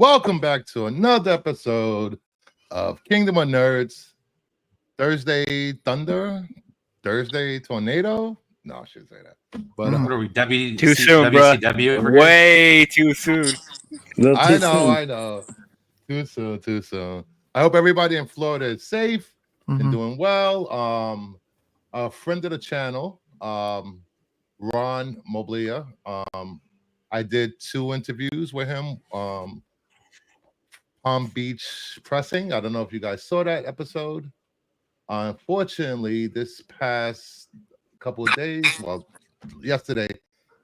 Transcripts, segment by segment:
Welcome back to another episode of Kingdom of Nerds. Thursday Thunder, Thursday Tornado. No, I shouldn't say that. But what are we? Too soon, bro. Way too soon. I know. Too soon. I hope everybody in Florida is safe and doing well. A friend of the channel, Ron Moblia. I did 2 interviews with him. Palm Beach Pressing. I don't know if you guys saw that episode. Unfortunately, this past couple of days, well, yesterday,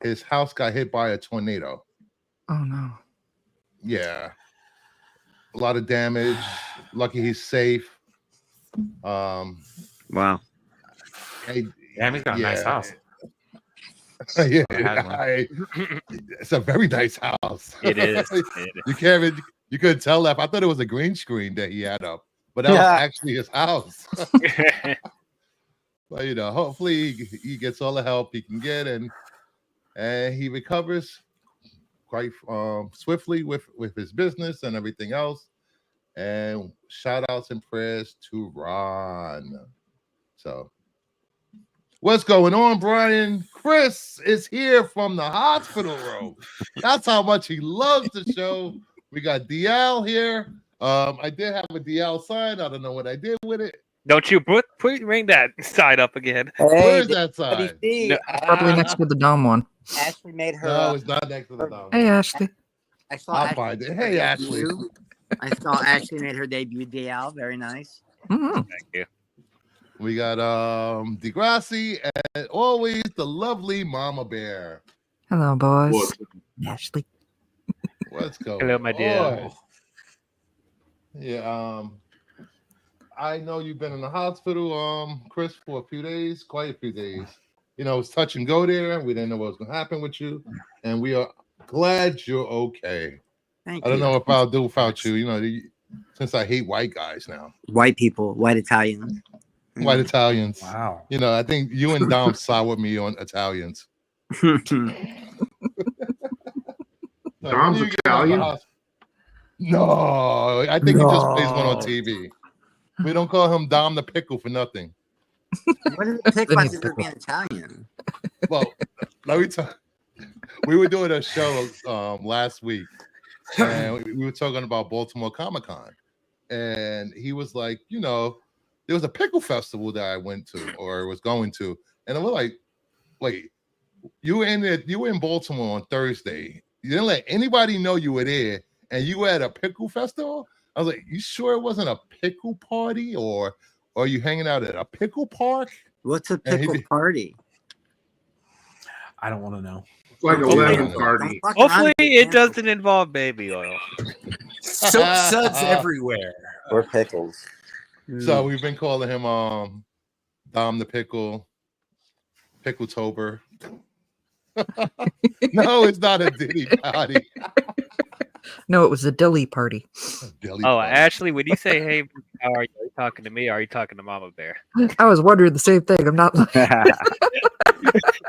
his house got hit by a tornado. Oh no. Yeah. A lot of damage. Lucky he's safe. Wow. He's got a nice house. Yeah, it's a very nice house. It is. You couldn't tell that. I thought it was a green screen that he had up, but that was actually his house. But hopefully he gets all the help he can get, and he recovers quite swiftly with his business and everything else. And shout outs and prayers to Ron. So, what's going on, Brian? Chris is here from the hospital room. That's how much he loves the show. We got DL here. I did have a DL sign. I don't know what I did with it. Don't you ring that side up again? Where is that sign? No, probably next to the Dom one. Ashley made her. No, it's not next to the Dom. Hey, Ashley. I'll find it. Hey, Ashley. I saw Ashley made her debut. DL, very nice. Mm-hmm. Thank you. We got Degrassi and always the lovely Mama Bear. Hello, boys. Ashley. What's going on? Hello, my dear. Yeah, I know you've been in the hospital, Chris, for a few days, quite a few days. It was touch and go there. We didn't know what was going to happen with you, and we are glad you're okay. Thank I don't know if I'll do without you. Since I hate white guys now. White people, white Italians. White Italians. Wow. I think you and Dom side with me on Italians. Dom's Italian? No, I think he just plays one on TV. We don't call him Dom the Pickle for nothing. What does it take about to be an Italian? Well, let me tell. We were doing a show last week, and we were talking about Baltimore Comic-Con, and he was like, there was a pickle festival that I went to or was going to, and I was like, wait, you were in Baltimore on Thursday. You didn't let anybody know you were there, and you were at a pickle festival? I was like, you sure it wasn't a pickle party, or are you hanging out at a pickle park? What's a pickle party? I don't want to know. It's like a lemon party. Hopefully it doesn't involve baby oil. Soap suds everywhere. Or pickles. So we've been calling him Dom the Pickle, Pickletober. No, it's not a Diddy party. No, it was a dilly party. Ashley, when you say, hey, how are you? Are you talking to me or are you talking to Mama Bear? I was wondering the same thing. I'm not lying.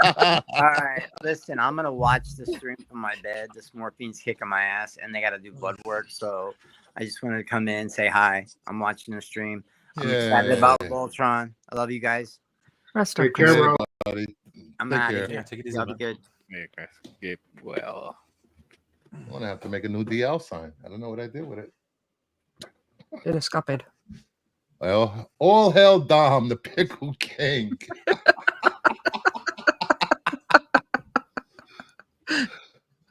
All right, listen, I'm going to watch the stream from my bed. This morphine's kicking my ass, and they got to do blood work. So I just wanted to come in and say hi. I'm watching the stream. I'm excited about Voltron. I love you guys. Take care, bro. I'm out of here. Yeah, take it easy. Y'all be good. Get well. I'm going to have to make a new DL sign. I don't know what I did with it. It escaped. Well, all hail Dom, the Pickle King.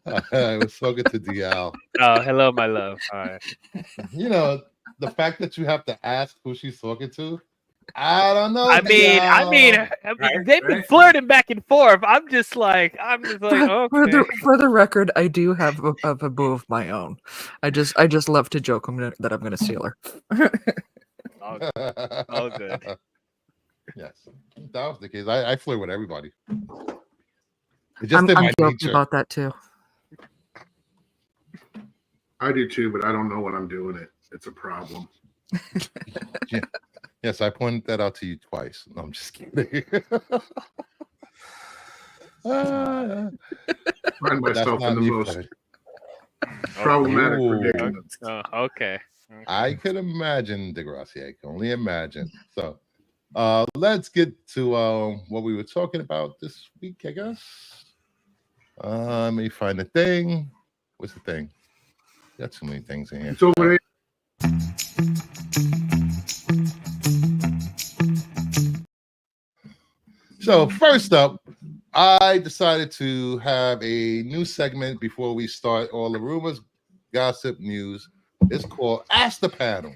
I was talking to DL. Oh, hello, my love. All right. The fact that you have to ask who she's talking to, I don't know. I mean, they've been flirting back and forth. I'm just like, okay. For the record, I do have a boo of my own. I just love to joke that I'm going to steal her. All good. Yes, that was the case. I flirt with everybody. It's just I'm guilty about that too. I do too, but I don't know what I'm doing. It's a problem. Yeah. Yes, I pointed that out to you twice. No, I'm just kidding. Find myself in the most Problematic Ooh. predicament. Okay. I could imagine, Degrassi. I can only imagine. So, let's get to what we were talking about this week, I guess. Let me find the thing. What's the thing? Got too many things in here. It's over there. So first up, I decided to have a new segment before we start all the rumors, gossip, news. It's called Ask the Panel.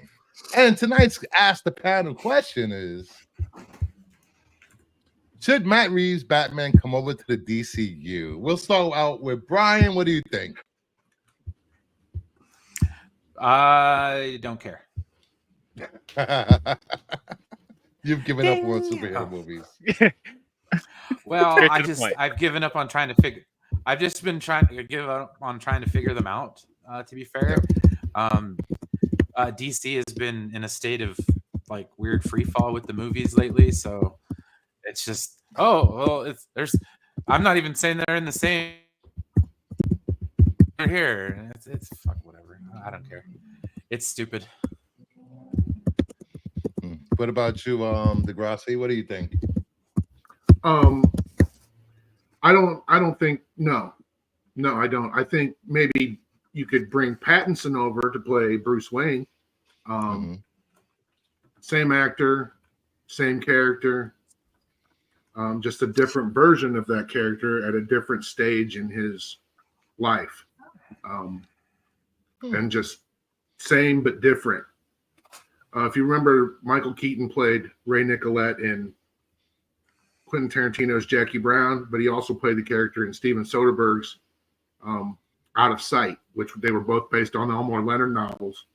And tonight's Ask the Panel question is, should Matt Reeves' Batman come over to the DCU? We'll start out with Brian. What do you think? I don't care. You've given up on superhero movies. Well, Straight to the point. I've given up on trying to figure. I've just been trying to give up on trying to figure them out. To be fair, DC has been in a state of like weird free fall with the movies lately, so it's just I'm not even saying they're in the same. They're here. It's fuck whatever. I don't care. It's stupid. What about you, Degrassi? What do you think? I don't think no, I don't. I think maybe you could bring Pattinson over to play Bruce Wayne. Same actor, same character, just a different version of that character at a different stage in his life, and just same but different. If you remember, Michael Keaton played Ray Nicolette in Quentin Tarantino's Jackie Brown, but he also played the character in Steven Soderbergh's Out of Sight, which they were both based on Elmore Leonard novels.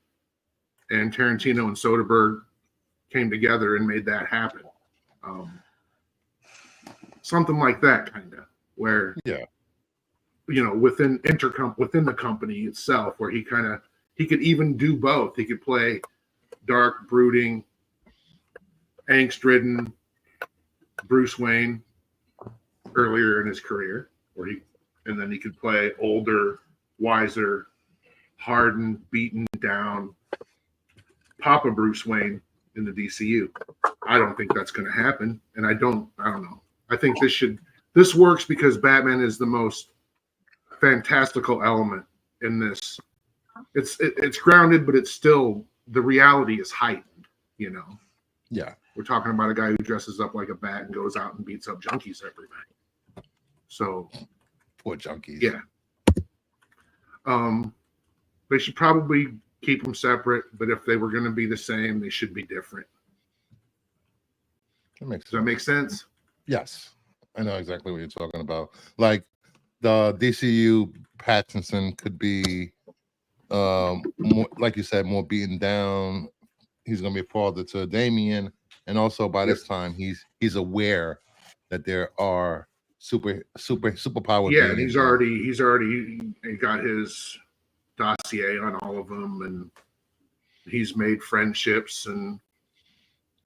And Tarantino and Soderbergh came together and made that happen. Something like that, kind of, where within the company itself, where he could even do both. He could play dark, brooding, angst-ridden Bruce Wayne earlier in his career, and then he could play older, wiser, hardened, beaten down Papa Bruce Wayne in the DCU. I don't think that's going to happen, and I don't know. I think this works because Batman is the most fantastical element in this. It's grounded, but it's still, the reality is heightened, Yeah. We're talking about a guy who dresses up like a bat and goes out and beats up junkies every night. So poor junkies. Yeah. They should probably keep them separate, but if they were going to be the same, they should be different. Does that make sense? Yes. I know exactly what you're talking about. Like the DCU Pattinson could be more, like you said, more beaten down. He's going to be a father to Damian. And also by this time, he's aware that there are superpower. Yeah, he's already got his dossier on all of them, and he's made friendships, and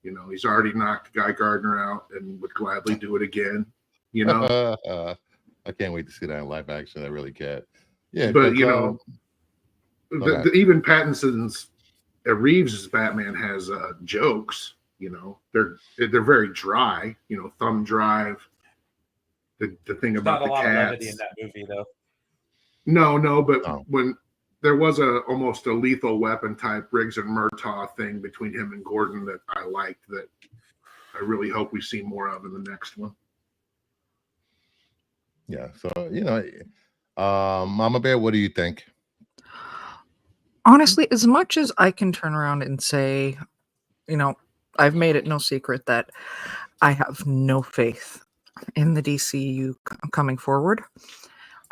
he's already knocked Guy Gardner out, and would gladly do it again. I can't wait to see that in live action. I really can't. Yeah, but even Pattinson's Reeves's Batman has jokes. They're very dry. Thumb drive. The thing about not a the lot cats. of levity in that movie, though. No, but when there was almost a Lethal Weapon type Riggs and Murtaugh thing between him and Gordon that I liked, that I really hope we see more of in the next one. Yeah. So Mama Bear, what do you think? Honestly, as much as I can turn around and say, I've made it no secret that I have no faith in the DCU coming forward,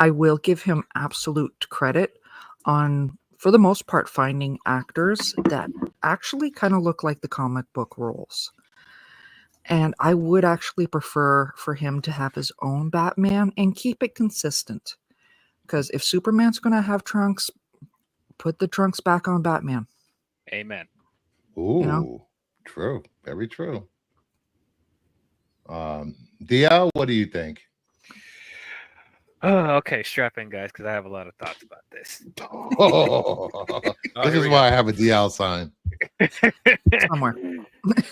I will give him absolute credit on, for the most part, finding actors that actually kind of look like the comic book roles. And I would actually prefer for him to have his own Batman and keep it consistent. Because if Superman's going to have trunks, put the trunks back on Batman. Amen. Ooh, true. Very true. Dia, what do you think? Oh, okay, strap in, guys, because I have a lot of thoughts about this. This is why I have a DL sign. Somewhere.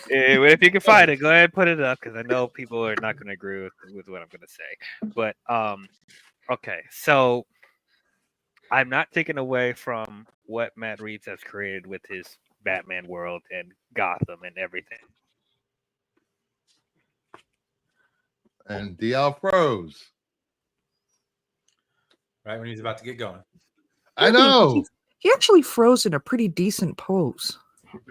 If you can find it, go ahead and put it up because I know people are not going to agree with what I'm going to say. But okay, so I'm not taking away from what Matt Reeves has created with his Batman world and Gotham and everything. And DL froze. Right when he was about to get going. I know. He actually froze in a pretty decent pose.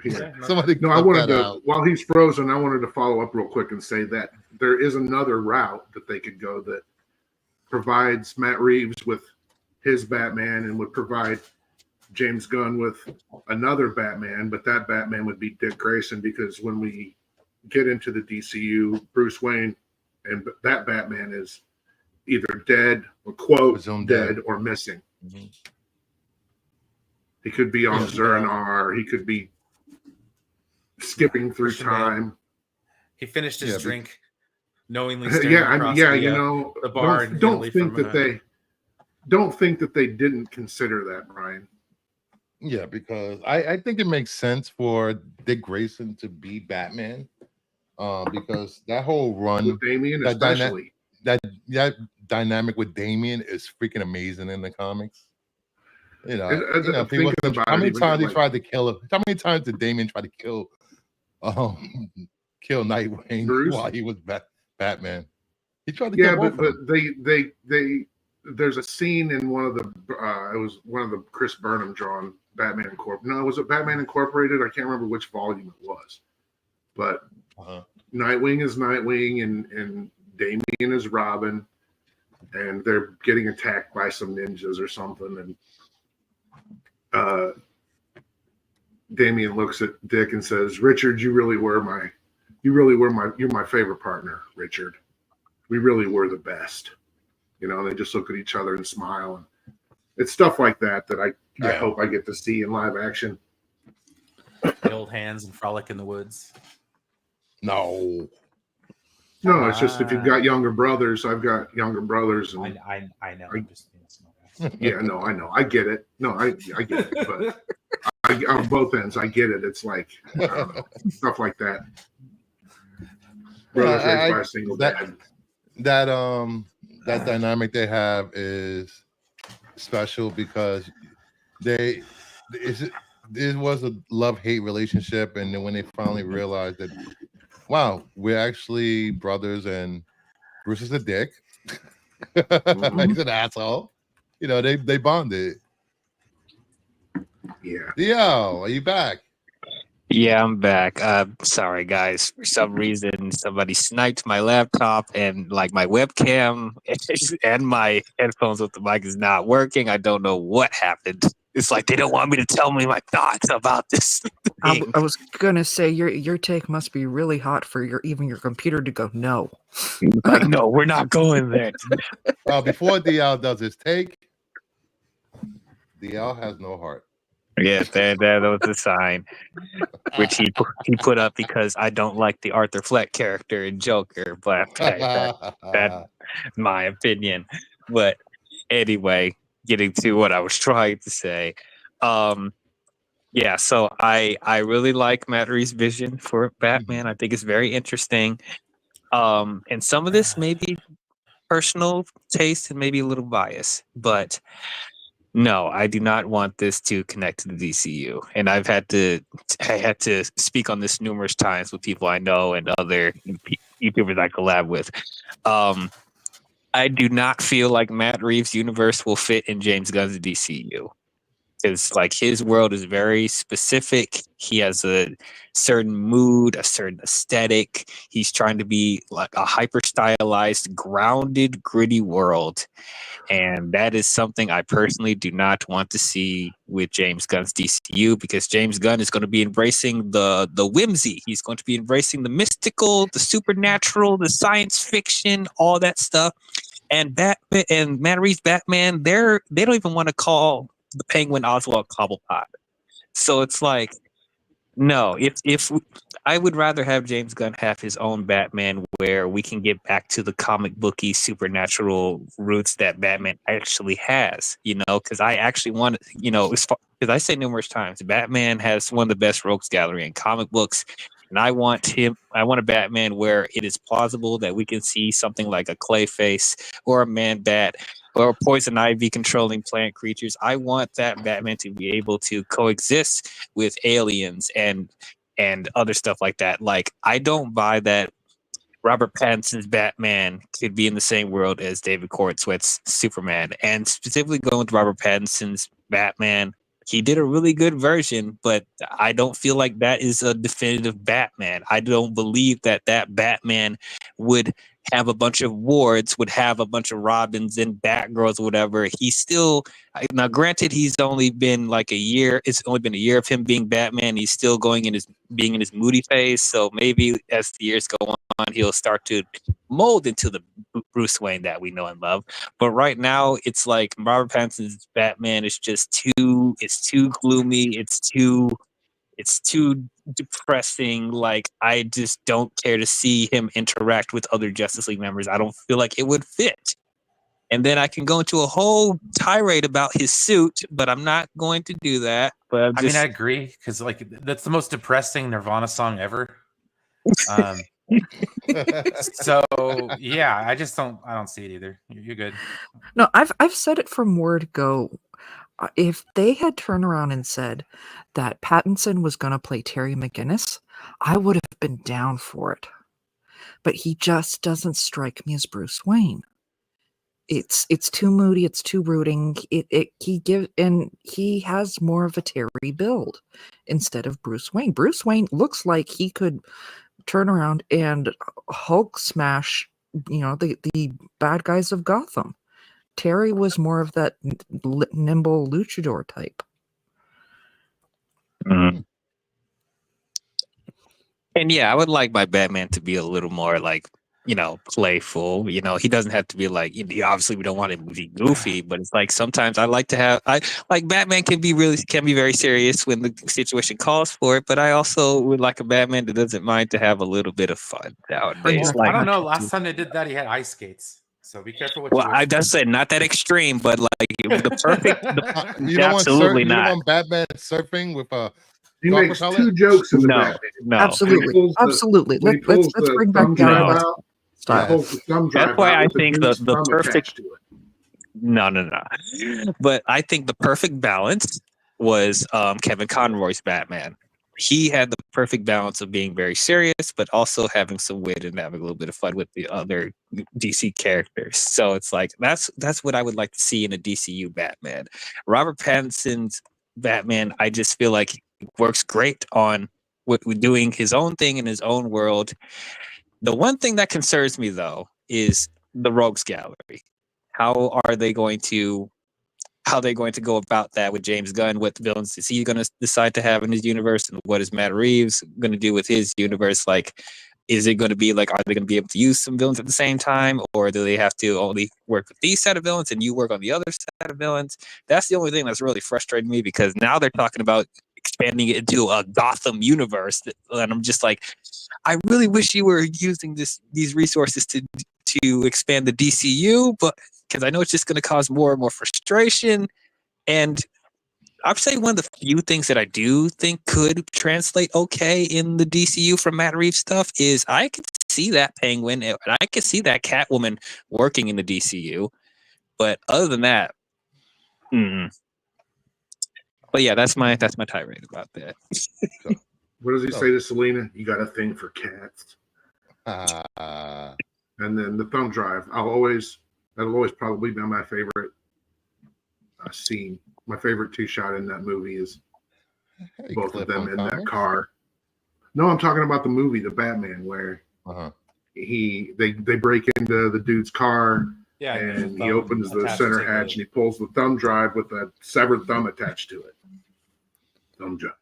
Yeah. Somebody No, I cut wanted that to, out. while he's frozen, I wanted to follow up real quick and say that there is another route that they could go that provides Matt Reeves with his Batman and would provide James Gunn with another Batman, but that Batman would be Dick Grayson, because when we get into the DCU, Bruce Wayne and that Batman is either dead or quote Presumed dead dead. or missing. Mm-hmm. He could be on Yeah. Zernar. He could be skipping through Christian Bale. time. He finished his Yeah, drink, knowingly staring Yeah, across yeah. the, You know, the bar in don't Italy think from, that don't think that they didn't consider that, Brian. Yeah, because I think it makes sense for Dick Grayson to be Batman. Because that whole run, With Damian, that especially. that dynamic with Damian is freaking amazing in the comics. You know, if he thinking wasn't- about how it, many even times he like- tried to kill him? How many times did Damian try to kill Nightwing Bruce? while he was Batman? He tried to Yeah, kill but both of them. they there's a scene in one of the it was one of the Chris Burnham drawn Batman Incorporated. No, was it Batman Incorporated? I can't remember which volume it was. But Uh-huh. Nightwing is Nightwing and Damian is Robin, and they're getting attacked by some ninjas or something, and Damian looks at Dick and says, "Richard, you're my favorite partner, Richard. We really were the best." You know, they just look at each other and smile. And it's stuff like that I Yeah. hope I get to see in live action. the old hands and frolic in the woods. No. No, it's just if you've got younger brothers, I've got younger brothers, and I know. I'm just being smart. yeah, no, I know, I get it. No, I get it, but on both ends, I get it. It's like I don't know, stuff like that. Brothers raised by a single dad. That dynamic they have is special because it was a love-hate relationship, and then when they finally realized that, wow, we're actually brothers, and Bruce is a dick. He's an asshole. You know, they bonded. Yeah. Yo, are you back? Yeah, I'm back. Sorry, guys. For some reason, somebody sniped my laptop, and like my webcam and my headphones with the mic is not working. I don't know what happened. It's like they don't want me to tell me my thoughts about this thing. I was gonna say your take must be really hot for even your computer to go no. Like, no, we're not going there. Before DL does his take, DL has no heart. Yeah, that was the sign, which he put up because I don't like the Arthur Fleck character in Joker, but that's my opinion. But anyway, getting to what I was trying to say, yeah. So I really like Matt Reeves' vision for Batman. I think it's very interesting, and some of this may be personal taste and maybe a little bias, but. No, I do not want this to connect to the DCU, and I had to speak on this numerous times with people I know and other YouTubers I collab with. I do not feel like Matt Reeves' universe will fit in James Gunn's DCU. Because like his world is very specific. He has a certain mood, a certain aesthetic. He's trying to be like a hyper stylized, grounded, gritty world. And that is something I personally do not want to see with James Gunn's DCU, because James Gunn is going to be embracing the whimsy. He's going to be embracing the mystical, the supernatural, the science fiction, all that stuff. And Matt Reeves' Batman, they don't even want to call the Penguin Oswald Cobblepot. So it's like No, if I would rather have James Gunn have his own Batman where we can get back to the comic booky supernatural roots that Batman actually has, because I actually want, because I say numerous times, Batman has one of the best rogues gallery in comic books, and I want a Batman where it is plausible that we can see something like a Clayface or a Man Bat or Poison Ivy controlling plant creatures. I want that Batman to be able to coexist with aliens and other stuff like that. Like, I don't buy that Robert Pattinson's Batman could be in the same world as David Corenswet's Superman. And specifically going with Robert Pattinson's Batman, he did a really good version, but I don't feel like that is a definitive Batman. I don't believe that Batman would have a bunch of wards, would have a bunch of Robins and Batgirls or whatever. He's still, now granted, he's only been like a year. It's only been a year of him being Batman. He's still being in his moody phase. So maybe as the years go on, he'll start to mold into the Bruce Wayne that we know and love. But right now, it's like Robert Pattinson's Batman is just too gloomy. It's too depressing. Like, I just don't care to see him interact with other Justice League members. I don't feel like it would fit. And then I can go into a whole tirade about his suit, but I'm not going to do that. But I mean, I agree, because like that's the most depressing Nirvana song ever. So yeah, I don't see it either. You're good. No, I've said it from word go. If they had turned around and said that Pattinson was going to play Terry McGinnis, I would have been down for it. But he just doesn't strike me as Bruce Wayne. It's too moody. It's too brooding. He has more of a Terry build instead of Bruce Wayne. Bruce Wayne looks like he could turn around and Hulk smash, the bad guys of Gotham. Terry was more of that nimble luchador type. Mm-hmm. And yeah, I would like my Batman to be a little more like, playful. He doesn't have to be like, obviously we don't want him to be goofy, but it's like sometimes I like Batman can be very serious when the situation calls for it, but I also would like a Batman that doesn't mind to have a little bit of fun nowadays. Well, I don't know. Last time they did that, he had ice skates. So be careful what you wish I for. just said not that extreme, but like the perfect. You don't absolutely want not. You don't want Batman surfing with a. He makes two jokes in the Batman. No, absolutely. Let's bring back the out. Style. That's why I think the perfect. No. But I think the perfect balance was Kevin Conroy's Batman. He had the perfect balance of being very serious, but also having some wit and having a little bit of fun with the other DC characters. So it's like that's what I would like to see in a DCU Batman. Robert Pattinson's Batman, I just feel like works great on doing his own thing in his own world. The one thing that concerns me though is the Rogues Gallery. How are they going to go about that with James Gunn? What villains is he going to decide to have in his universe, and what is Matt Reeves going to do with his universe? Like, is it going to be like, are they going to be able to use some villains at the same time, or do they have to only work with these set of villains and you work on the other set of villains? That's the only thing that's really frustrating me, because now they're talking about expanding it into a Gotham universe, and I'm just like, I really wish you were using these resources to expand the DCU, but because I know it's just going to cause more and more frustration. And I'd say one of the few things that I do think could translate okay in the DCU from Matt Reeves stuff is I could see that Penguin and I could see that Catwoman working in the DCU. But other than that, But yeah, that's my tirade about that. What does he say to Selena? You got a thing for cats. And then the thumb drive. That'll always probably be my favorite scene. My favorite two-shot in that movie is both of them in that car. No, I'm talking about the movie, The Batman, where they break into the dude's car. Yeah, and he opens the center hatch and he pulls the thumb drive with a severed thumb attached to it. Thumb drive.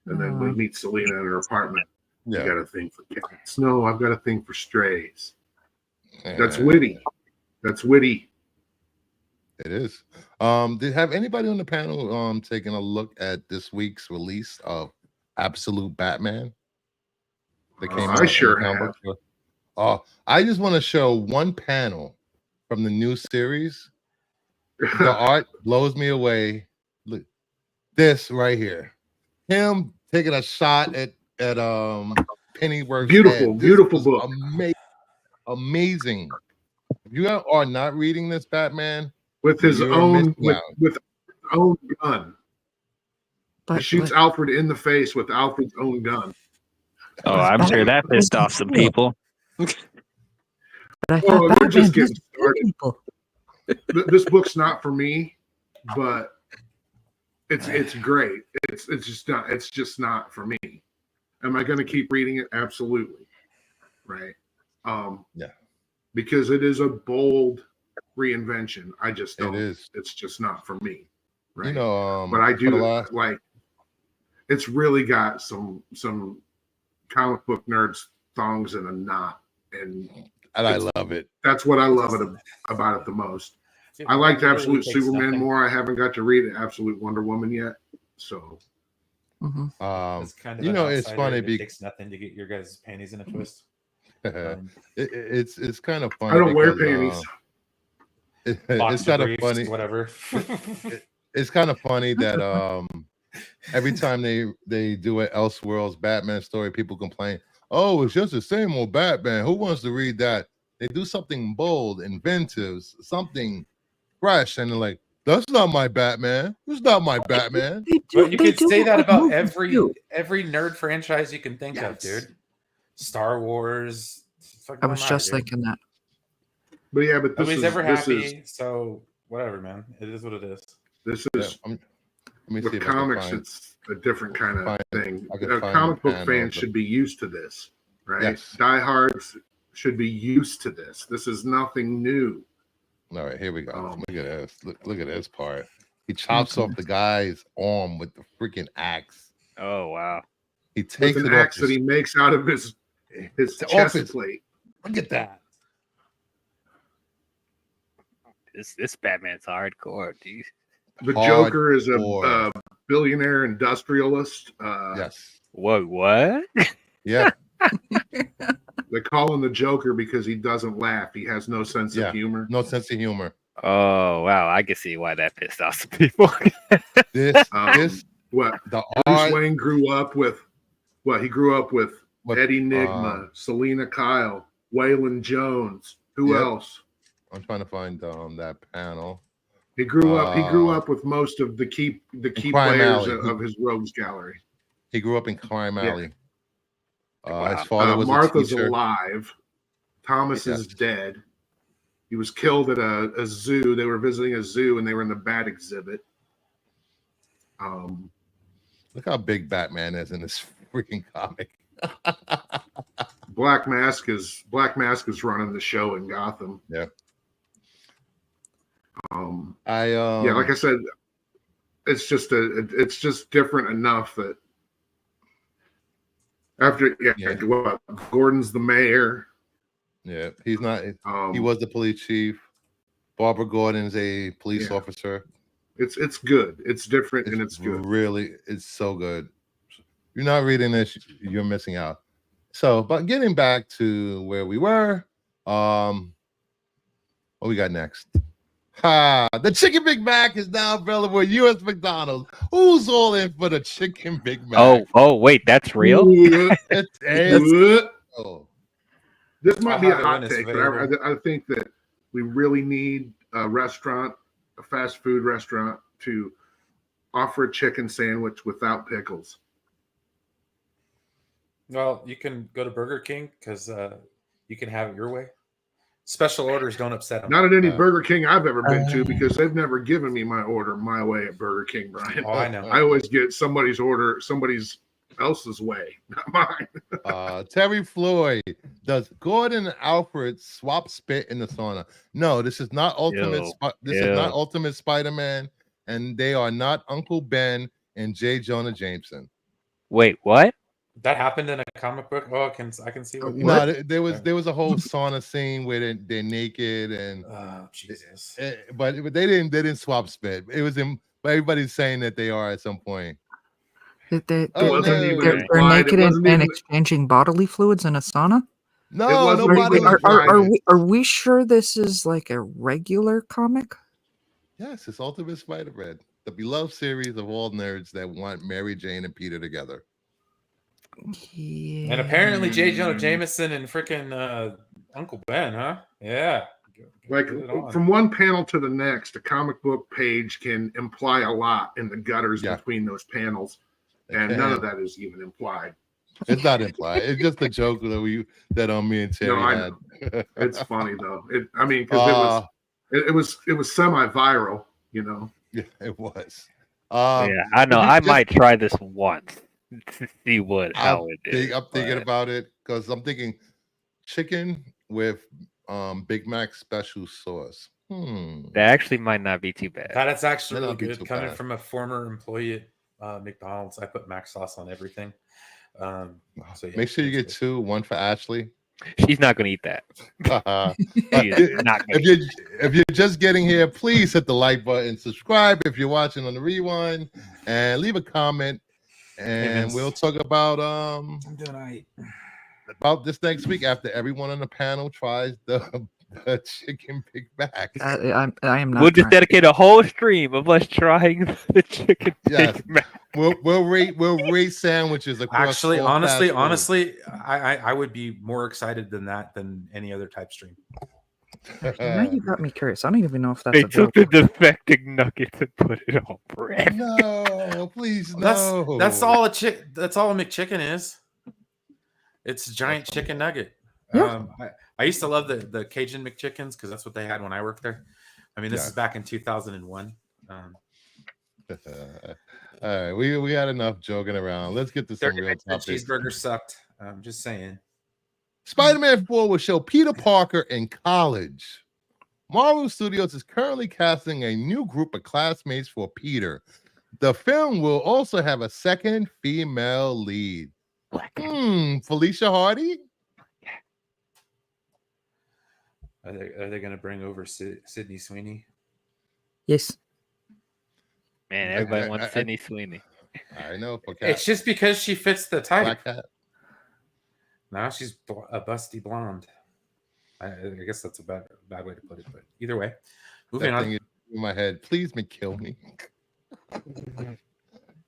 And then we meet Selena in her apartment. Yeah. You got a thing for cats. No, I've got a thing for strays. That's witty. That's witty. It is. Did have anybody on the panel taking a look at this week's release of Absolute Batman that Oh, came I out? sure in the comic have. book? I just want to show one panel from the new series. The art blows me away. Look, this right here. Him taking a shot at Pennyworth's Beautiful, head. This beautiful was book. amazing. If you are not reading this, Batman, With his you're own missing out. with own gun. He But, shoots Alfred in the face with Alfred's own gun. Oh, I'm sure that pissed off some people. but I thought Oh, they're Batman just doesn't getting kill started. people. This book's not for me, but it's great. It's just not for me. Am I going to keep reading it? Absolutely. Right. Yeah. Because it is a bold reinvention. I just don't. It is. It's just not for me. Right. You know, but I for do the last- like. It's really got some comic book nerds thongs in a knot, and I love it. that's what I love about it the most. I liked Absolute Superman more. I haven't got to read Absolute Wonder Woman yet, so. It's kind of you know, it's funny because it because takes nothing to get your guys' panties in a twist. it's kind of funny. I don't wear because, panties. It's kind of funny. Whatever. It's kind of funny that every time they do an Elseworlds Batman story, people complain, "Oh, it's just the same old Batman. Who wants to read that?" They do something bold, inventive, something fresh, and they're like, "That's not my Batman. It's not my Batman." But you could say that about movies every nerd franchise you can think of, Yes. dude. Star Wars. I was just thinking that. But yeah, but Nobody's ever happy, so whatever, man. It is what it is. This Yeah, is let me see with if I can comics. find- It's a different kind of find- thing. I can A find comic the book panel, fan but- should be used to this, right? Yes. Diehards should be used to this. This is nothing new. All right, here we go. Look at this. Look at this part. He chops off the guy's arm with the freaking axe. Oh wow. He With takes an it axe off. that he makes out of his It's off chest his- plate. Look at that. This Batman's hardcore, dude. The Joker is a Hardcore. billionaire industrialist. Yes. Whoa, what? Yeah. They call him the Joker because he doesn't laugh. He has no sense Yeah. of humor. No sense of humor. Oh wow, I can see why that pissed off some people. This What the Bruce art. Wayne grew up with? What he grew up with? What, Eddie Nigma, Selena Kyle, Waylon Jones. Who Yep. else? I'm trying to find that panel. He grew up. He grew Uh, up with most of the key Crime players Alley. of his rogues gallery. He grew up in Crime Yeah. Alley. Wow. His father was Martha's a teacher. alive. Thomas is Yes. dead. He was killed at a zoo. They were visiting a zoo and they were in the bat exhibit. Look how big Batman is in this freaking comic. Black Mask is running the show in Gotham. Yeah. Yeah, like I said, it's just different enough that after what Gordon's the mayor. Yeah, he's not. He He was the police chief. Barbara Gordon's a police Yeah. officer. It's good. It's different and it's good. Really, it's so good. You're not reading this, you're missing out. So, but getting back to where we were, what we got next? The Chicken Big Mac is now available at U.S. McDonald's. Who's all in for the Chicken Big Mac? Oh wait, that's real? Oh, This might be a I'll have it hot when it's take, but available. I think that we really need a restaurant, a fast food restaurant, to offer a chicken sandwich without pickles. Well, you can go to Burger King because you can have it your way. Special orders don't upset them. Not at any Burger King I've ever been to because they've never given me my order my way at Burger King, Brian. Oh, I know. I always get somebody's order, somebody's else's way, not mine. Terry Floyd, does Gordon and Alfred swap spit in the sauna? No, this is not Ultimate. This is not Ultimate Spider-Man, and they are not Uncle Ben and J. Jonah Jameson. Wait, what? That happened in a comic book. Oh, I can see what. No, there was a whole sauna scene where they're naked and. Oh Jesus! But they didn't swap spit. It was in. But everybody's saying that they are at some point. They're wasn't no. even they're implied. It naked wasn't and even. exchanging bodily fluids in a sauna. It No, wasn't nobody. even implied. Are we sure this is like a regular comic? Yes, it's Ultimate Spider-Man, the beloved series of all nerds that want Mary Jane and Peter together. And apparently J. Jonah Jameson and freaking Uncle Ben, huh? Yeah. Like Get it on. from one panel to the next, a comic book page can imply a lot in the gutters Yeah. between those panels, It and none can. of that is even implied. It's not implied. It's just a joke that me and Terry No, I had. know. It's funny though. I mean, because it was semi-viral, you know. Yeah, it was. Yeah, I know. I might try this once to see how it is. I'm thinking but- about it because I'm thinking chicken with Big Mac special sauce. That actually might not be too bad. That's actually May really not be good. too Coming bad. from a former employee at McDonald's, I put mac sauce on everything. So yeah, Make sure you get it's two, one for Ashley. She's not going to eat that. She is not gonna if you're just getting here, please hit the like button, subscribe if you're watching on the rewind, and leave a comment. And we'll talk about I'm doing all right. about this next week after everyone on the panel tries the chicken Big Mac. I am not. We'll just trying. dedicate a whole stream of us trying the chicken Yes. Big Mac. We'll rate sandwiches across. Actually, all fast foods. honestly, I would be more excited than that than any other type stream. Now you got me curious. I don't even know if that's They took the available. defecting nuggets and put it on bread. No, please no. That's all That's all a McChicken is. It's a giant chicken nugget. Yeah. I used to love the Cajun McChickens because that's what they had when I worked there. I mean, this is back in 2001. All right, we had enough joking around. Let's get to some real topics. Cheeseburger sucked. I'm just saying. Spider-Man 4 will show Peter Parker in college. Marvel Studios is currently casting a new group of classmates for Peter. The film will also have a second female lead. Felicia Hardy? Are they going to bring over Sydney Sweeney? Yes. Man, everybody wants Sydney Sweeney. I know. It's just because she fits the type. Black Cat. Now she's a busty blonde. I guess that's a bad way to put it, but either way, moving That on. thing is in my head. Please kill me.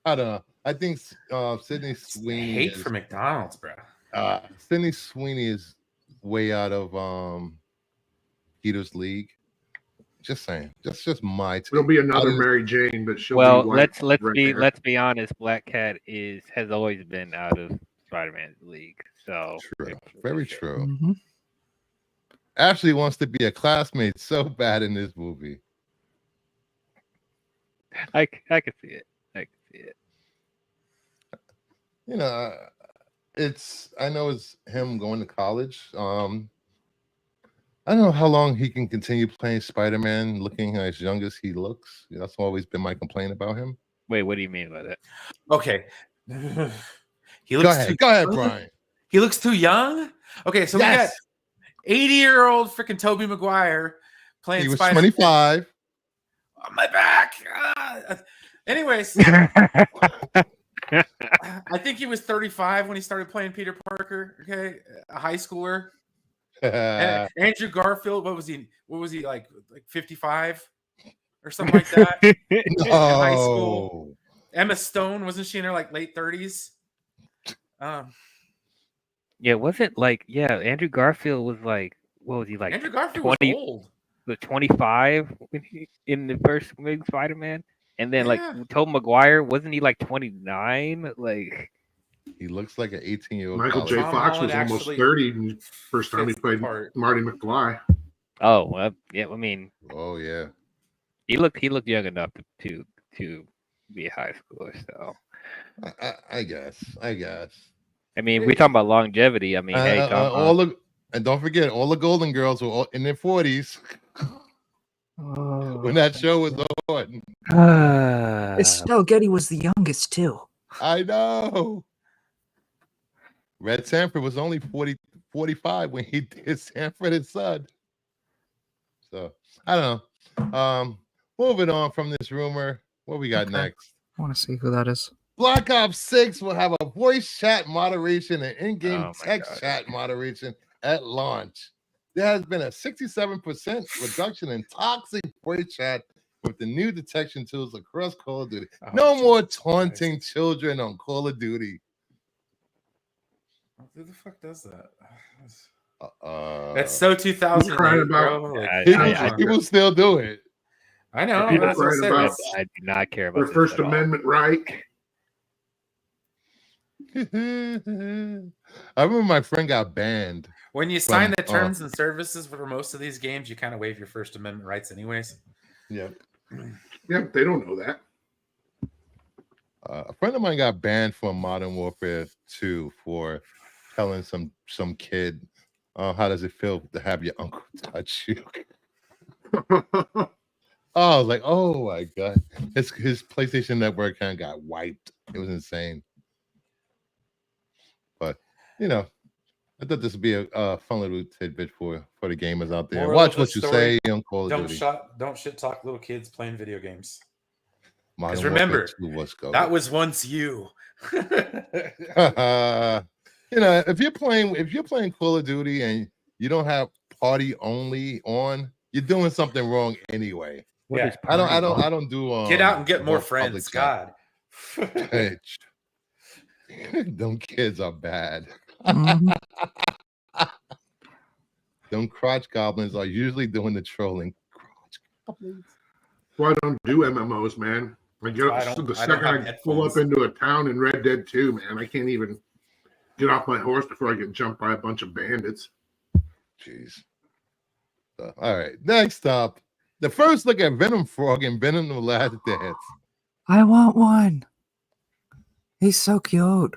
I don't know. I think Sydney Sweeney. Hate for McDonald's, bro. Sydney Sweeney is way out of Peter's league. Just saying. Just my take. There'll be another Mary Jane, but she'll Well, be white, let's be honest. Black Cat has always been out of Spider-Man's league. So true. Very true. Mm-hmm. Ashley wants to be a classmate so bad in this movie. I can see it. I can see it. You know, I know it's him going to college. I don't know how long he can continue playing Spider-Man looking as young as he looks. That's always been my complaint about him. Wait, what do you mean by that? Okay. He Go looks ahead, Brian. He looks too young? Okay, so we got 80-year-old freaking Tobey Maguire playing He was Spider-Man. 25. On my back. Anyways, I think he was 35 when he started playing Peter Parker. Okay, a high schooler. And Andrew Garfield, what was he like 55 or something like that? In high school. Emma Stone, wasn't she in her like late 30s? Yeah, wasn't like Andrew Garfield was like, what was he like? Andrew Garfield 20, was old. The 25 in the first movie Spider-Man, and then like Tobey Maguire, wasn't he like 29? Like he looks like an 18-year-old. Michael J. Fox was almost 30 first time he played Marty McFly. Oh well, yeah. I mean, oh yeah, he looked young enough to be a high schooler. So I guess. I mean, we're talking about longevity. I mean, hey, and don't forget, all the Golden Girls were all in their 40s when that show was on. Estelle Getty was the youngest too. I know. Red Sanford was only 45 when he did Sanford and Son. So I don't know. Moving on from this rumor, what we got next? I want to see who that is. Black Ops 6 will have a voice chat moderation and in-game Oh my text God. chat moderation at launch. There has been a 67% reduction in toxic voice chat with the new detection tools across Call of Duty. Oh, No more Jesus taunting children on Call of Duty. Who the fuck does that? That's so 2008, bro. Like, people still do it. I know. People That's what I crying said. about I do not care about their this First at all. Amendment right. I remember my friend got banned. When you sign the terms and services for most of these games, you kind of waive your First Amendment rights, anyways. Yeah. Yeah, they don't know that. A friend of mine got banned from Modern Warfare 2 for telling some kid, how does it feel to have your uncle touch you? I was like, oh my God. His PlayStation Network account got wiped. It was insane. But, you know, I thought this would be a fun little tidbit for the gamers out there. Moral Watch of the what you story, say on Call of Duty. Don't shit talk little kids playing video games. Modern Because remember, Warfare 2 was going. that was once you. You know, if you're playing Call of Duty and you don't have party only on, you're doing something wrong anyway. Yeah, I don't do get out and get more public friends. chat. God. Hey, them kids are bad. Mhm. Them crotch goblins are usually doing the trolling. Crotch goblins. Well, I don't do MMOs, man. The second I pull up into a town in Red Dead 2, man, I can't even get off my horse before I get jumped by a bunch of bandits. Jeez. All right. Next up, the first look at Venom Frog and Venom the Last Dance. I want one. He's so cute.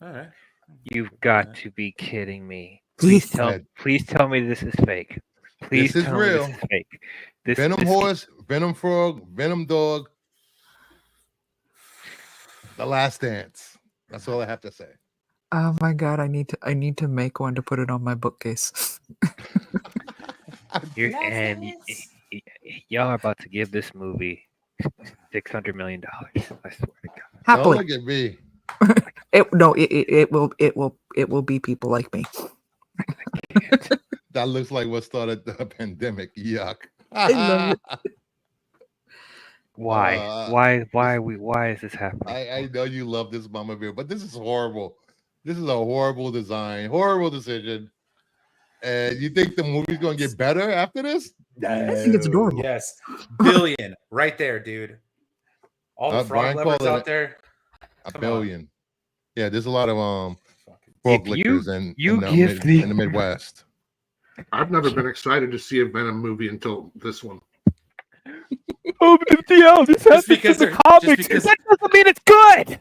All right. You've got to be kidding me. Please Please tell me this is fake. Please This is tell me real. this is fake. Venom Horse, Venom Frog, Venom Dog. The Last Dance. That's all I have to say. Oh my God! I need to make one to put it on my bookcase. Y'all are about to give this movie $600 million. I swear to God. Happily. Don't look at me. It will be people like me. That looks like what started the pandemic. Yuck. I love it. Why is this happening? I know you love this Mama Bear, but this is horrible. This is a horrible design, horrible decision. And you think the movie's gonna get better after this? I think it's adorable. Yes. Billion. Right there, dude. All the frog lovers out there. A billion. Yeah, there's a lot of frog lickers in the Midwest. I've never been excited to see a Venom movie until this one. Oh, but DL, this Just because they're comics. That doesn't mean it's good.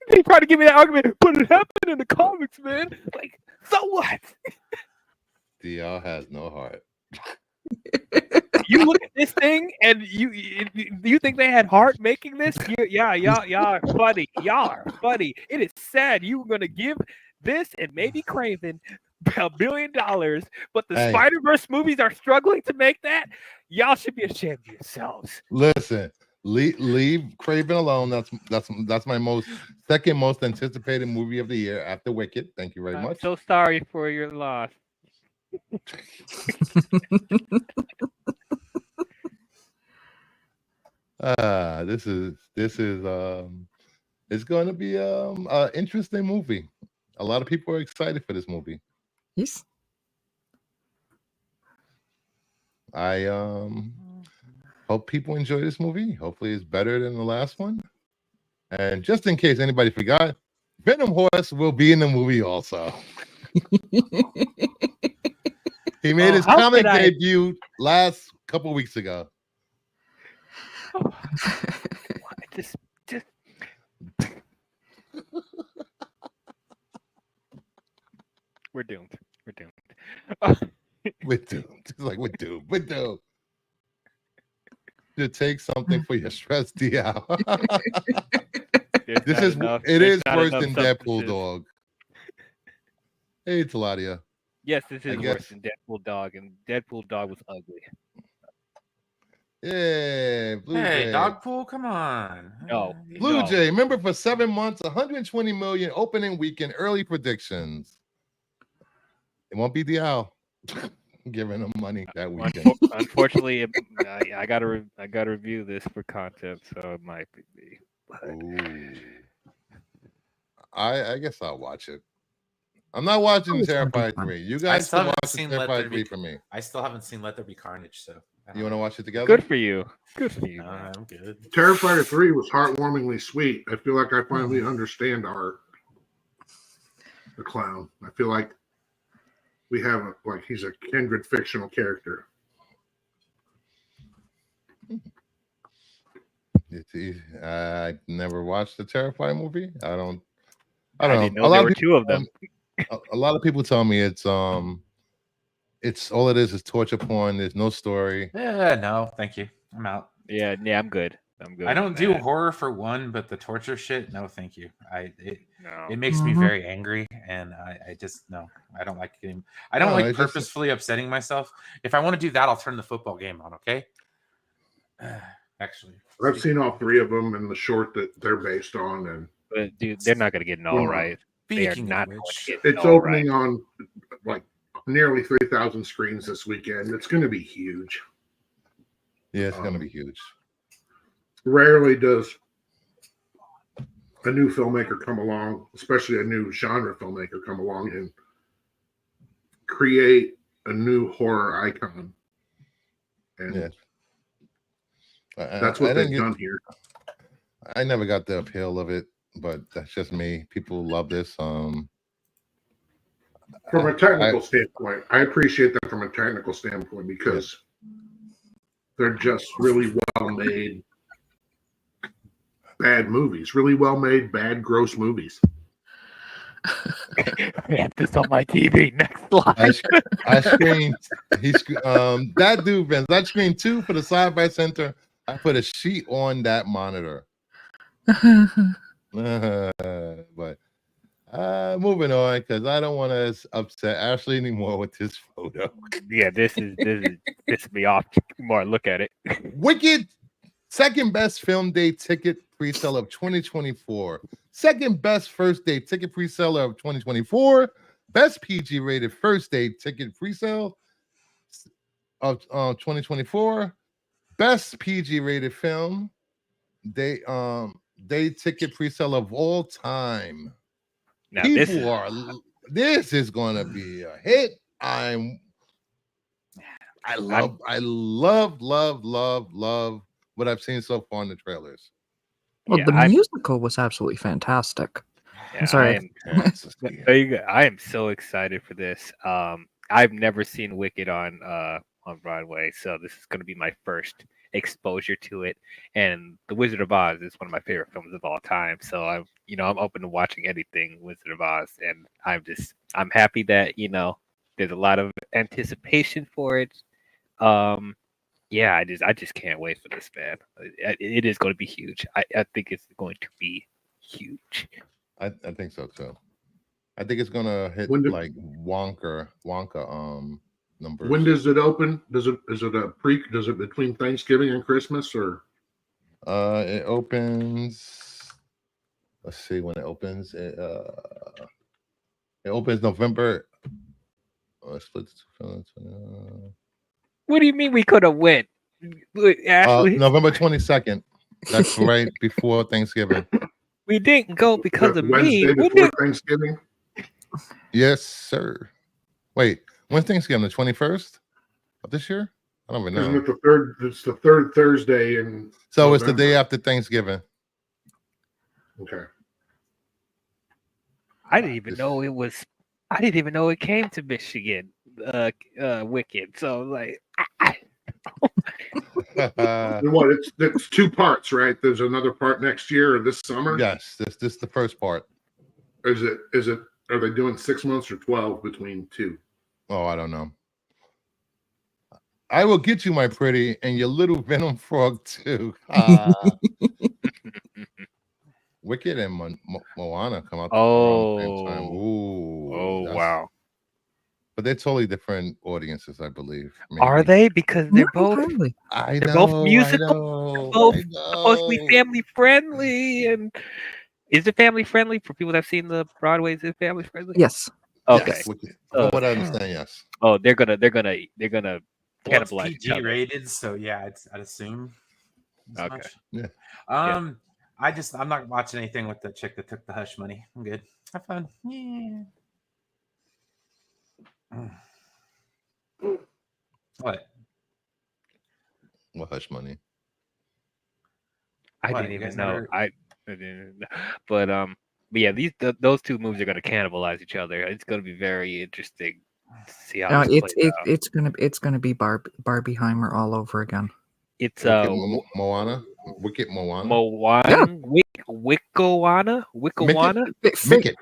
They try to give me that argument, but it happened in the comics, man. Like, so what? DL has no heart. You look at this thing and you think they had heart making this? Y'all are funny. Y'all are funny. It is sad you were gonna give this and maybe Craven $1 billion, but the Spider-Verse movies are struggling to make that. Y'all should be ashamed of yourselves. Listen, leave Craven alone. That's my second most anticipated movie of the year after Wicked. Thank you very much. I'm so sorry for your loss. This is it's going to be an interesting movie. A lot of people are excited for this movie. Yes. I hope people enjoy this movie. Hopefully it's better than the last one. And just in case anybody forgot, Venom Horse will be in the movie also. He made his comic debut last couple weeks ago. Just We're doomed. We're doomed. It's like we're doomed. You take something for your stress, DL. It is worse than Deadpool Dog. Hey, Taladia. Yes, this is worse than Deadpool Dog, and Deadpool Dog was ugly. Yeah, Blue Hey, Jay. Dogpool, come on. No. Blue No. Jay, remember for 7 months, 120 million opening weekend early predictions. It won't be Dial giving them money that weekend. Unfortunately, I gotta review this for content, so it might be me. But Ooh. I guess I'll watch it. I'm not watching It's gonna be Terrified fun. 3. You I guys still can haven't watch seen Terrified 3 for me. I still haven't seen Let There Be Carnage, so I don't You want to know. watch it together? good for you. Good for you. No, Man. I'm good. Terrifier 3 was heartwarmingly sweet. I feel like I finally understand Art the clown. I feel like we have he's a kindred fictional character. I never watched the Terrified movie. I don't I know. didn't know there were two of them. A lot of people tell me it's all it is torture porn. There's no story. Yeah, no, thank you. I'm out. Yeah, I'm good. I'm good. I don't with do that. horror for one, but the torture shit, no, thank you. No. It makes me Mhm. very angry, and I just no, I don't like getting. I don't No, like it's just- purposefully upsetting myself. If I want to do that, I'll turn the football game on. Okay. Actually, I've seen all 3 of them in the short that they're based on, and But dude, they're not gonna get an all Well, right. They are speaking not of going which, to get an it's all right. opening on nearly 3,000 screens this weekend. It's going to be huge. Yeah, it's gonna be huge. Rarely does a new filmmaker come along, especially a new genre filmmaker come along and create a new horror icon. And Yeah. that's what they've done here. I never got the appeal of it, but that's just me. People love this. From a technical standpoint, I appreciate that from a technical standpoint because they're just really well made bad movies, really well made bad gross movies. I have this on my TV. Next slide. I screened. That dude, Vince. I screened 2 for the sci-fi center. I put a sheet on that monitor. But moving on because I don't want to upset Ashley anymore with this photo. Yeah, this is me off. More look at it. Wicked, second best film day ticket pre-sale of 2024. Second best first day ticket pre-sale of 2024. Best PG rated first day ticket pre-sale of 2024. Best PG rated film day ticket pre-sale of all time. Now This is gonna be a hit. I love what I've seen so far in the trailers. Well, Yeah, the musical was absolutely fantastic. Yeah, sorry. There you go. I am so excited for this. I've never seen Wicked on Broadway, so this is going to be my first exposure to it. And The Wizard of Oz is one of my favorite films of all time. So I'm open to watching anything Wizard of Oz, and I'm happy that there's a lot of anticipation for it. Yeah, I just can't wait for this, man. It is going to be huge. I think it's going to be huge. I think so too. I think it's gonna hit like Wonka numbers. When does it open? Is it between Thanksgiving and Christmas or? It opens. Let's see when it opens. It opens November. What do you mean we could have went? Ashley, November 22nd. That's right before Thanksgiving. we didn't go because of Wednesday me. before Thanksgiving. Yes, sir. Wait, when's Thanksgiving? The 21st of this year? I don't even know. Isn't it the third? It's the third Thursday in. So November. It's the day after Thanksgiving. Okay. I didn't even know it was. I didn't even know it came to Michigan. Wicked. So like. And what? It's 2 parts, right? There's another part next year or this summer. Yes, this is the first part. Is it? Are they doing 6 months or 12 between 2? Oh, I don't know. I will get you, my pretty, and your little venom frog too. Wicked and Moana come out. Oh. Same time. Ooh, Oh wow. but they're totally different audiences, I believe. Are maybe. they? Because Not they're both entirely. I they're know. both musical, both supposed to be family friendly. And is it family friendly for people that have seen the Broadways? Is it family friendly? Yes. Okay. Yes, from what I understand, yes. Oh, they're gonna Well, it's cannibalize each PG other. rated, so yeah, I'd assume. as Okay. much. Yeah. I'm not watching anything with the chick that took the hush money. I'm good. Have fun. Yeah. What? What hush money? I What, didn't you even guys know. never- I didn't know. But yeah, those two movies are gonna cannibalize each other. It's gonna be very interesting to see how this plays out. It's gonna be Barbieheimer all over again. It's Moana. Wicked Moana. Moana, Wickawana. Mick it.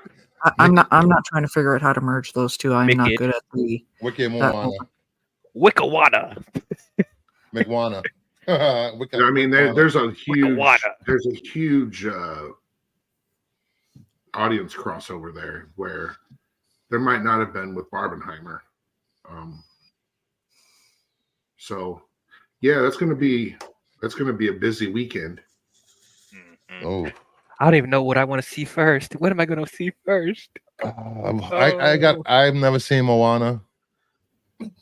I'm not trying to figure out how to merge those two. I'm not Mickey. good at the Wicked that Moana. Wickawana. McWana. I mean, there's a huge audience crossover there where there might not have been with Barbenheimer. So yeah, that's gonna be a busy weekend. Oh, I don't even know what I want to see first. What am I going to see first? I've never seen Moana.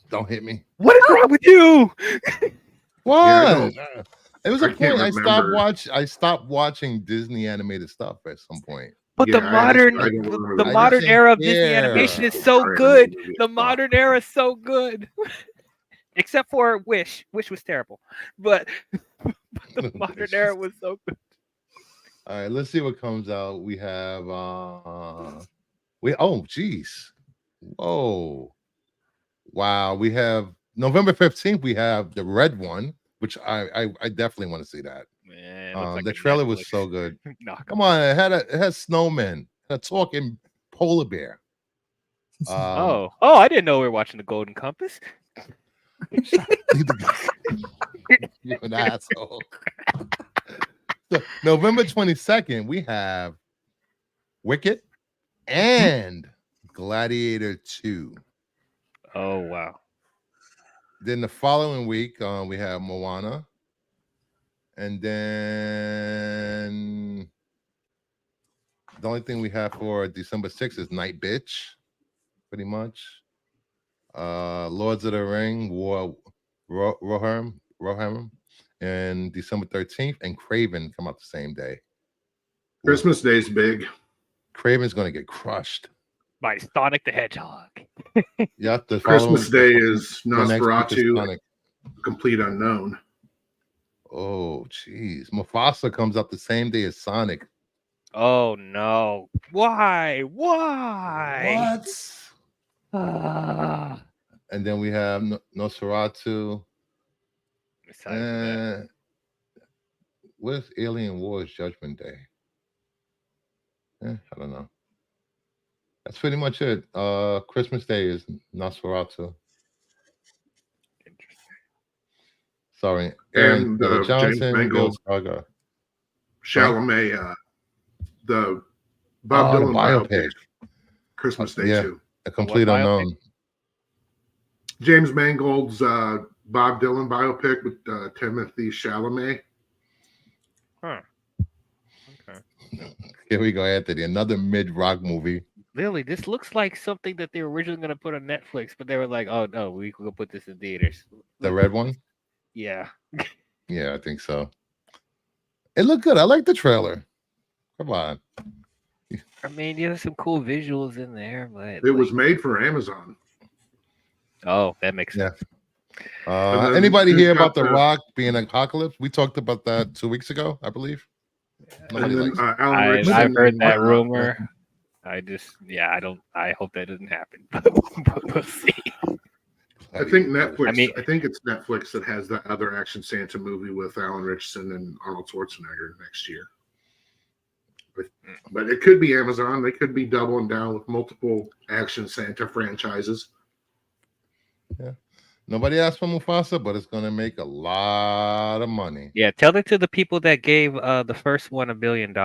Don't hit me. What is wrong with you? What? It was a I can't point remember. I stopped watching Disney animated stuff at some point. But Yeah, the I modern, don't remember the that. modern didn't era of Disney care. animation is Yeah. so Sorry, good. movie The as well. modern era is so good, except for Wish. Wish was terrible, but the modern era was so good. All right, let's see what comes out. We have geez. Whoa. Wow. We have November 15th, we have the red one, which I definitely want to see that. Man, it looks like The a trailer was Netflix. so good. No, Come on, it had snowmen, a talking polar bear. oh, I didn't know we were watching the Golden Compass. You're an asshole. So, November 22nd, we have Wicked and Gladiator 2. Oh wow. Then the following week, we have Moana. And then the only thing we have for December 6th is Night Bitch, pretty much. Lords of the Ring, Rohirrim, and December 13th, and Craven come out the same day. Christmas Day's big. Craven's gonna get crushed. By Sonic the Hedgehog. Yeah, the Christmas Day is the next week is Nosferatu, Sonic. Complete Unknown. Oh, jeez. Mufasa comes out the same day as Sonic. Oh no! Why? Why? What? And then we have Nosferatu. Excited for that. Where's Alien Wars Judgment Day? I don't know. That's pretty much it. Christmas Day is Nosferatu. Sorry, Aaron And Johnson, James Mangold, Bill Saga. Chalamet, the Bob the Dylan biopic. Christmas Day Yeah. too. A Complete What biopic? Unknown. James Mangold's Bob Dylan biopic with Timothy Chalamet. Huh. Okay. Here we go, Anthony. Another mid-rock movie. Lily, this looks like something that they were originally going to put on Netflix, but they were like, "Oh no, we could go put this in theaters." The red one? Yeah. Yeah, I think so. It looked good. I like the trailer. Come on. I mean, there's some cool visuals in there, but It was made for Amazon. Oh, that makes sense. And then Anybody who's hear got about The Rock being Apocalypse? We talked about that 2 weeks ago, I believe. Nobody And then likes it. Alan Richardson I've heard and that whatnot. rumor. I hope that doesn't happen. But we'll see. I think Netflix. I mean- I think it's Netflix that has the other Action Santa movie with Alan Richardson and Arnold Schwarzenegger next year. But it could be Amazon. They could be doubling down with multiple Action Santa franchises. Nobody asked for Mufasa, but it's going to make a lot of money. Yeah, tell it to the people that gave the first one $1 billion.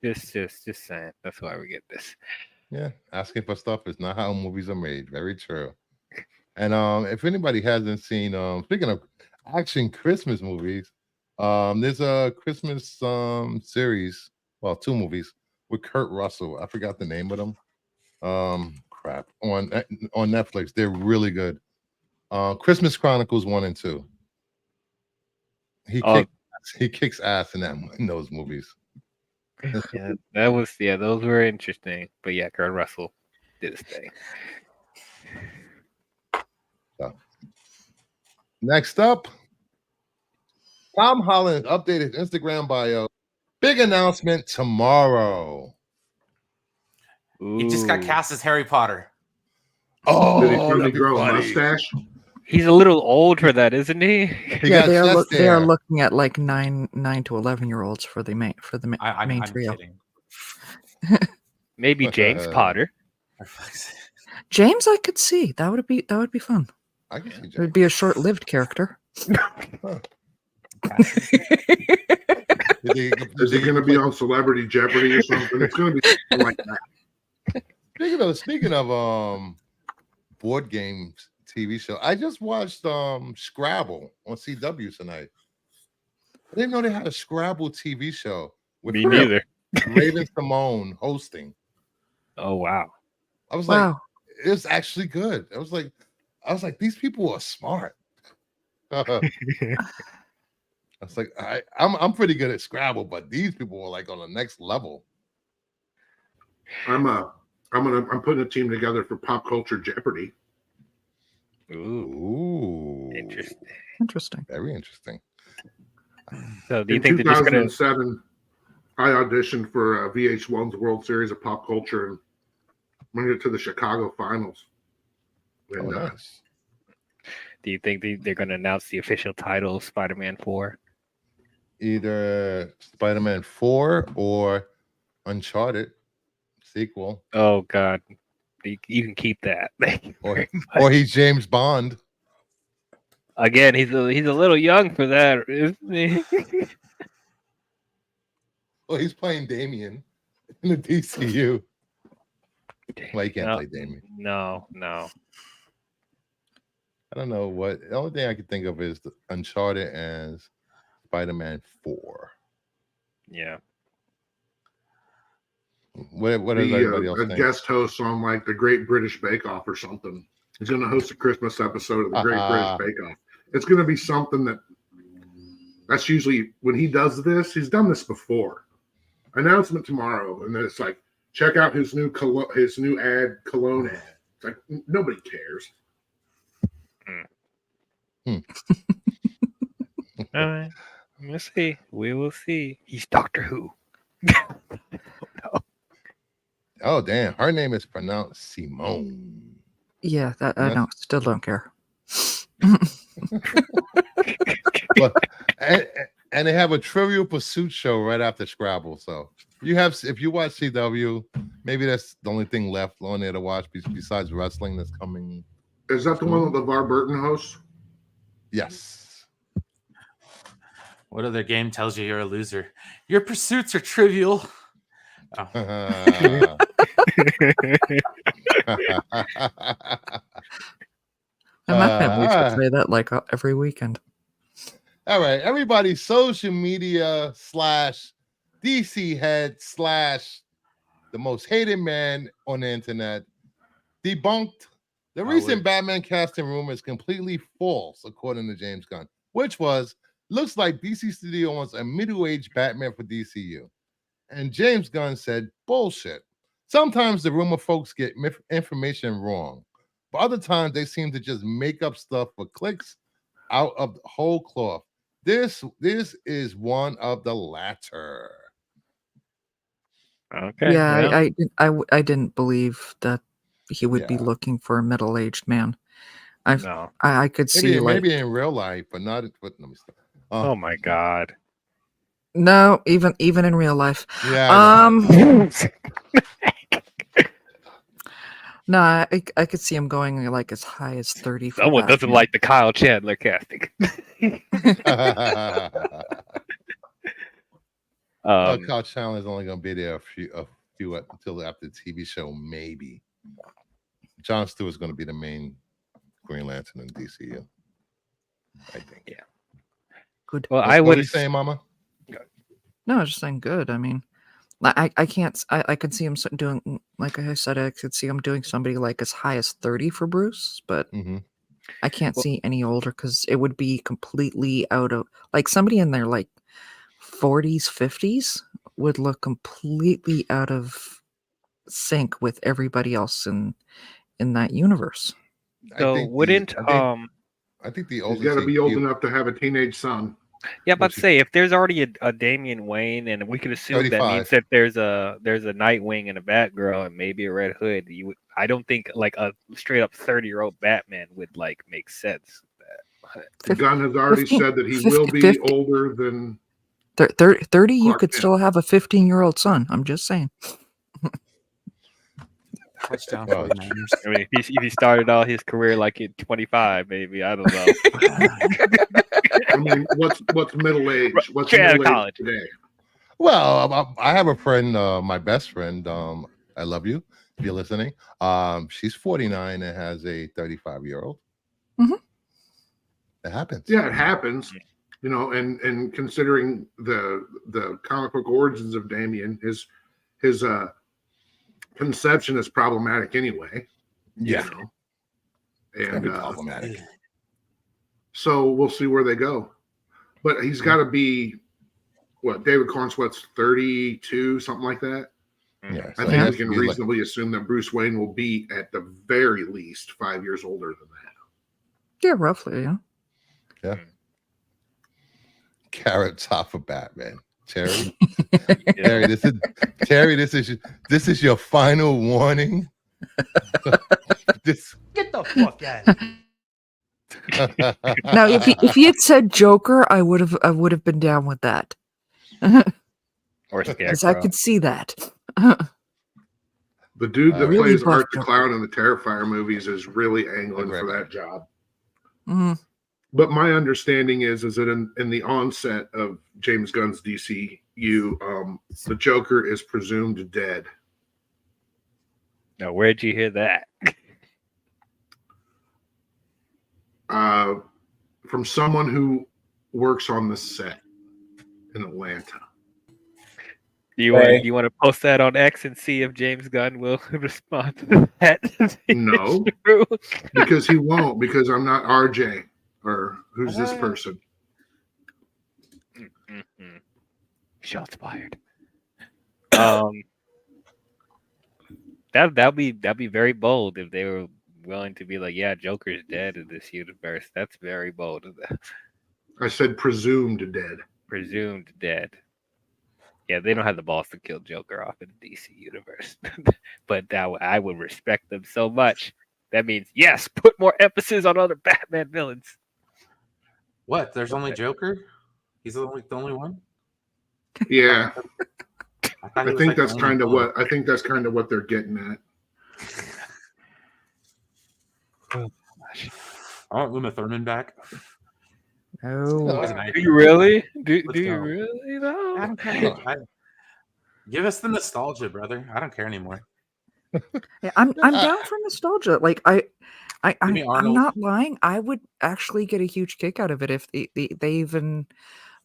Just saying. That's why we get this. Yeah, asking for stuff is not how movies are made. Very true. And if anybody hasn't seen, speaking of action Christmas movies, there's a Christmas series, well, 2 movies with Kurt Russell. I forgot the name of them. Crap on Netflix. They're really good. Christmas Chronicles 1 and 2. He kicks ass in those movies. Yeah, those were interesting. But yeah, Kurt Russell did his thing. So, next up, Tom Holland updated Instagram bio. Big announcement tomorrow. He just got Ooh. cast as Harry Potter. Oh, Did he finally that'd be grow a funny. mustache? He's a little old for that, isn't he? He Yeah, got they are chest they are hair. looking at like 9 to 11-year-olds for the main I'm trio. kidding. Maybe James Potter. James, I could see that would be fun. I can see It would James. be a short-lived character. Is he going to be on Celebrity Jeopardy or something? It's going to be something like that. Speaking of board games TV show, I just watched Scrabble on CW tonight. I didn't know they had a Scrabble TV show with Me neither. Raven Simone hosting. Oh wow. I was like, Wow. it's actually good. I was like, these people are smart. I was like, I'm pretty good at Scrabble, but these people were like on the next level. I'm putting a team together for Pop Culture Jeopardy. Ooh. Ooh, Interesting. very interesting. So do you In think they're just gonna 2007, I auditioned for VH1's World Series of Pop Culture and made it to the Chicago finals. And, Nice. do you think they're gonna announce the official title of Spider-Man 4? Either Spider-Man 4 or Uncharted sequel, Oh god. You can keep that. or he's James Bond. Again, he's a little young for that, isn't he? Well, he's playing Damien in the DCU. Well, he can't No. play Damien. No. I don't know what. The only thing I can think of is the Uncharted and Spider-Man 4. Yeah. What does everybody else a think? guest host on like the Great British Bake Off or something. He's going to host a Christmas episode of the Great British Bake Off. It's going to be something that's usually when he does this. He's done this before. Announcement tomorrow, and then it's like, check out his new cologne ad. It's like nobody cares. All right. We'll see. We will see. He's Doctor Who. Oh, damn. Her name is pronounced Simone. Yeah, that I Yeah. don't still don't care. But, and they have a Trivial Pursuit show right after Scrabble. So if you watch CW, maybe that's the only thing left on there to watch besides wrestling that's coming. Is that the one that LeVar Burton hosts? Yes. What other game tells you you're a loser? Your pursuits are trivial. Oh. I my family used to say that like every weekend. All right, everybody, social media / DC head / the most hated man on the internet debunked the recent Batman casting rumor is completely false, according to James Gunn, which looks like DC Studio wants a middle-aged Batman for DCU. And James Gunn said, bullshit. Sometimes the rumor folks get information wrong, but other times they seem to just make up stuff for clicks out of the whole cloth. This is one of the latter. Okay. Yeah, I didn't believe that he would be looking for a middle-aged man. No. I could see maybe in real life, but not. Let me stop. Oh my god. No, even in real life. Yeah. No, I could see him going like as high as 30. Someone doesn't like the Kyle Chandler casting. Kyle Chandler is only going to be there a few few until after the TV show, maybe. Jon Stewart's going to be the main Green Lantern in DCU, I think. Yeah. Good. Well, What are you saying, Mama? No, I was just saying good. I mean, I can't. I could see him doing, like I said, I could see him doing somebody like as high as 30 for Bruce, but I can't see any older because it would be completely out of, like, somebody in their like 40s, 50s would look completely out of sync with everybody else in that universe. So I think the He's oldest got to be old you- enough to have a teenage son. Yeah, but say if there's already a Damian Wayne, and we could assume 35. that means that there's a Nightwing and a Batgirl and maybe a Red Hood. I don't think like a straight up 30-year-old Batman would like make sense. Gunn has already 15, said that he 50, will be 50. older than 30, you Clark could Kent. still have a 15-year-old son. I'm just saying. Touchdown Oh, 49ers. I mean, if he started all his career like at 25, maybe I don't know. I mean, what's middle age? What's Straight out of middle age college. today? Well, I have a friend, my best friend. I love you if you're listening. She's 49 and has a 35-year-old. Mhm. It happens. Yeah, it happens. You know, and considering the comic book origins of Damian, his conception is problematic anyway. Yeah. You know? It's gonna be And problematic. so we'll see where they go. But he's got to be what, David Cornsweet's 32, something like that. Yeah, I so think it we has can to be like reasonably assume that Bruce Wayne will be at the very least 5 years older than that. Yeah, roughly. Yeah. Carrot Top of Batman. Terry, Terry, this is your final warning. Get the fuck out of here. Now, if he had said Joker, I would have been down with that. Or Because I Scarecrow. could see that. The dude that Really plays buff Art the Joker. Clown in the Terrifier movies is really angling Right for back. that job. Mhm. But my understanding is that in the onset of James Gunn's DCU, the Joker is presumed dead. Now, where'd you hear that? From someone who works on the set in Atlanta. Do you want to post that on X and see if James Gunn will respond to that? No, True. because he won't, because I'm not RJ or who's this person. Mm-hmm. Shots fired. That'd be very bold if they were willing to be like, yeah, Joker's dead in this universe. That's very bold of them. I said presumed dead. Presumed dead. Yeah, they don't have the balls to kill Joker off in the DC universe. But I would respect them so much. That means, yes, put more emphasis on other Batman villains. What? There's only Joker? He's the only one? Yeah, I I think that's kind of what they're getting at. I want Uma Thurman back. Oh, Do you really? Do Let's you go. really I though? don't care. Give us the nostalgia, brother. I don't care anymore. yeah, I'm down for nostalgia. Like I'm Arnold. not lying. I would actually get a huge kick out of it if they even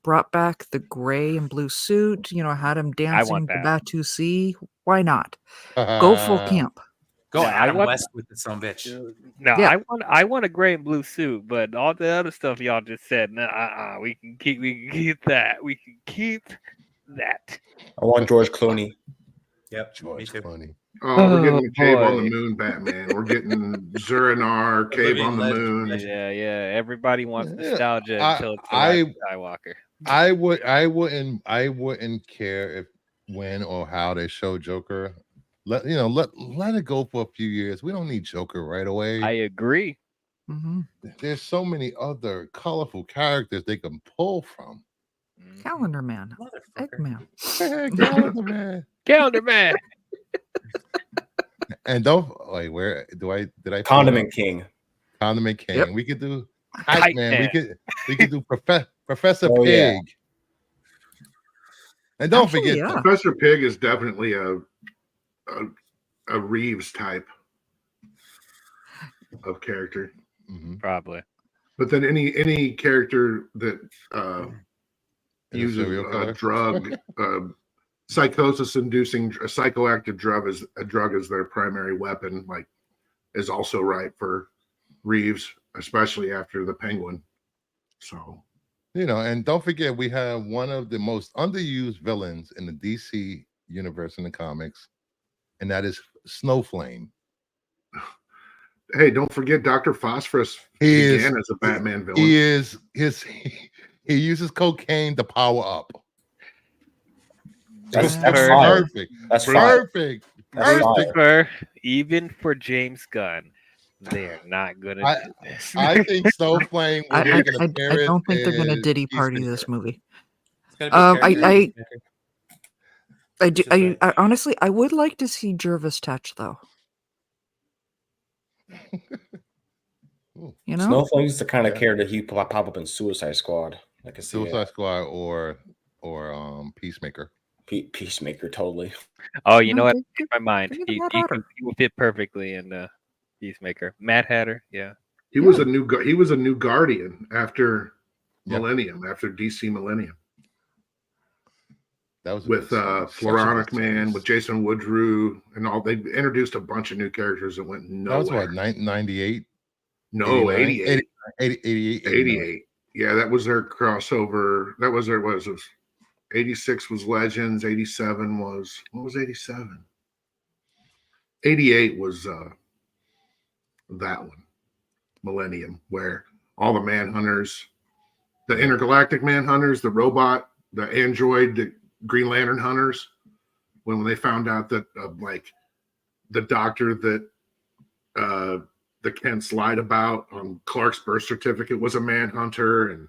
brought back the gray and blue suit. You know, had him dancing the that. Batu. Why not? Go full camp. Go Yeah, I Adam want- West with the son bitch. No, Yeah. I want a gray and blue suit, but all the other stuff y'all just said, nah, we can keep that. We can keep that. I want George Clooney. Yep, George me too. Clooney. Oh, we're getting the Cave on the boy. Moon Batman. We're getting Zuranar, Cave Living on the legend. Moon. Yeah. Everybody wants Yeah, nostalgia I- until it's I- Skywalker. I wouldn't care if when or how they show Joker. Let it go for a few years. We don't need Joker right away. I agree. Hmm. There's so many other colorful characters they can pull from. Calendar Man, Motherfucker. Eggman. Calendar Man. Calendar Man. And don't like where did I Condiment King. Condiment King. Yep. We could do Kite Kite Man. Man. We could do Professor Oh, Pig. yeah. And don't Actually, forget yeah. Professor Pig is definitely a a Reeves type of character. Probably. But then any character that Is a serial uses killer? a drug, psychosis-inducing a psychoactive drug as their primary weapon, like, is also right for Reeves, especially after the Penguin. So, And don't forget, we have one of the most underused villains in the DC universe in the comics, and that is Snowflame. hey, don't forget Dr. Phosphorus began as a Batman villain. He uses cocaine to power up. That's fire. Perfect. That's fire. Perfect. That's fire. Even for James Gunn, they're not gonna do this. I think Snowflame will make an appearance. I don't think they're gonna in Diddy party Peacemaker. this movie. It's gonna be I honestly I would like to see Jervis Tetch though. Snowflake's the kind of character he pop up in Suicide Squad. I can see Suicide Squad or Peacemaker. Peacemaker, totally. Oh, you know what? In my mind, he would fit perfectly in Peacemaker. Mad Hatter, yeah. He was a new Guardian after Millennium, after DC Millennium. That was with Floronic Man, with Jason Woodrue, and all. They introduced a bunch of new characters that went nowhere. That was what, 98? No, 88. 88. 88. Yeah, that was their crossover. That was their, 86 was Legends. 87 was, what was 87? 88 was that one, Millennium, where all the Manhunters, the intergalactic Manhunters, the robot, the android, the Green Lantern hunters, when they found out that like the doctor that the Kents lied about on Clark's birth certificate was a manhunter, and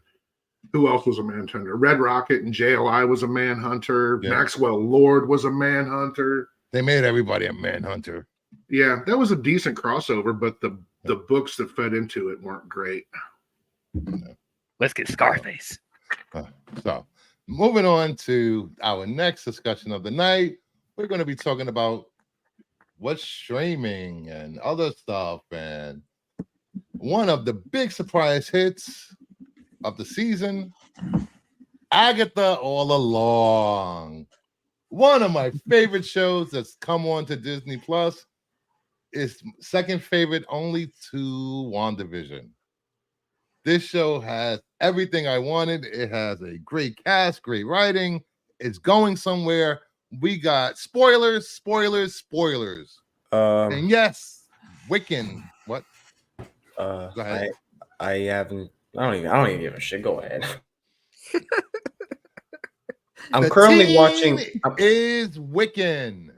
who else was a manhunter? Red Rocket and JLI was a manhunter. Yeah. Maxwell Lord was a manhunter. They made everybody a manhunter. Yeah, that was a decent crossover, but the books that fed into it weren't great. Let's get Scarface. So, moving on to our next discussion of the night, we're going to be talking about what's streaming and other stuff. And one of the big surprise hits of the season, Agatha All Along. One of my favorite shows that's come on to Disney Plus. Is second favorite only to WandaVision. This show has everything I wanted. It has a great cast, great writing. It's going somewhere. We got spoilers. And yes, Wiccan. What? Go ahead. I don't even give a shit. Go ahead. I'm currently watching. Is Wiccan.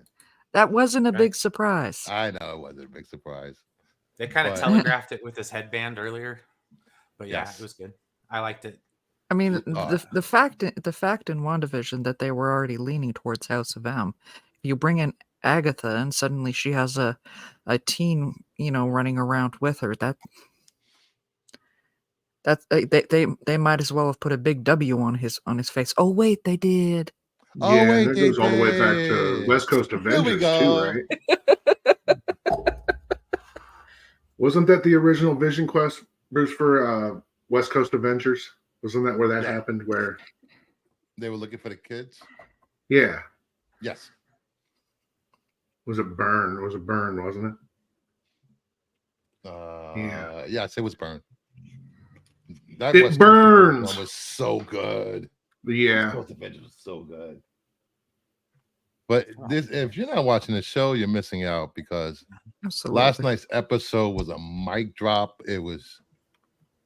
That wasn't a big surprise. I know it wasn't a big surprise. They kind of telegraphed it with his headband earlier, but yeah, it was good. I liked it. I mean, the fact in WandaVision that they were already leaning towards House of M. You bring in Agatha, and suddenly she has a teen, running around with her. They might as well have put a big W on his face. Oh wait, they did. Yeah, wait, that goes all the way back to West Coast Avengers too, right? Wasn't that the original Vision Quest, Bruce, for West Coast Avengers? Wasn't that where that happened? Where they were looking for the kids? Yeah. Yes. Was it Byrne? It was a Byrne, wasn't it? Yes, it was Byrne. It burns. Was so good. Yeah. West Coast Avengers was so good. But if you're not watching the show, you're missing out, because last night's episode was a mic drop. It was,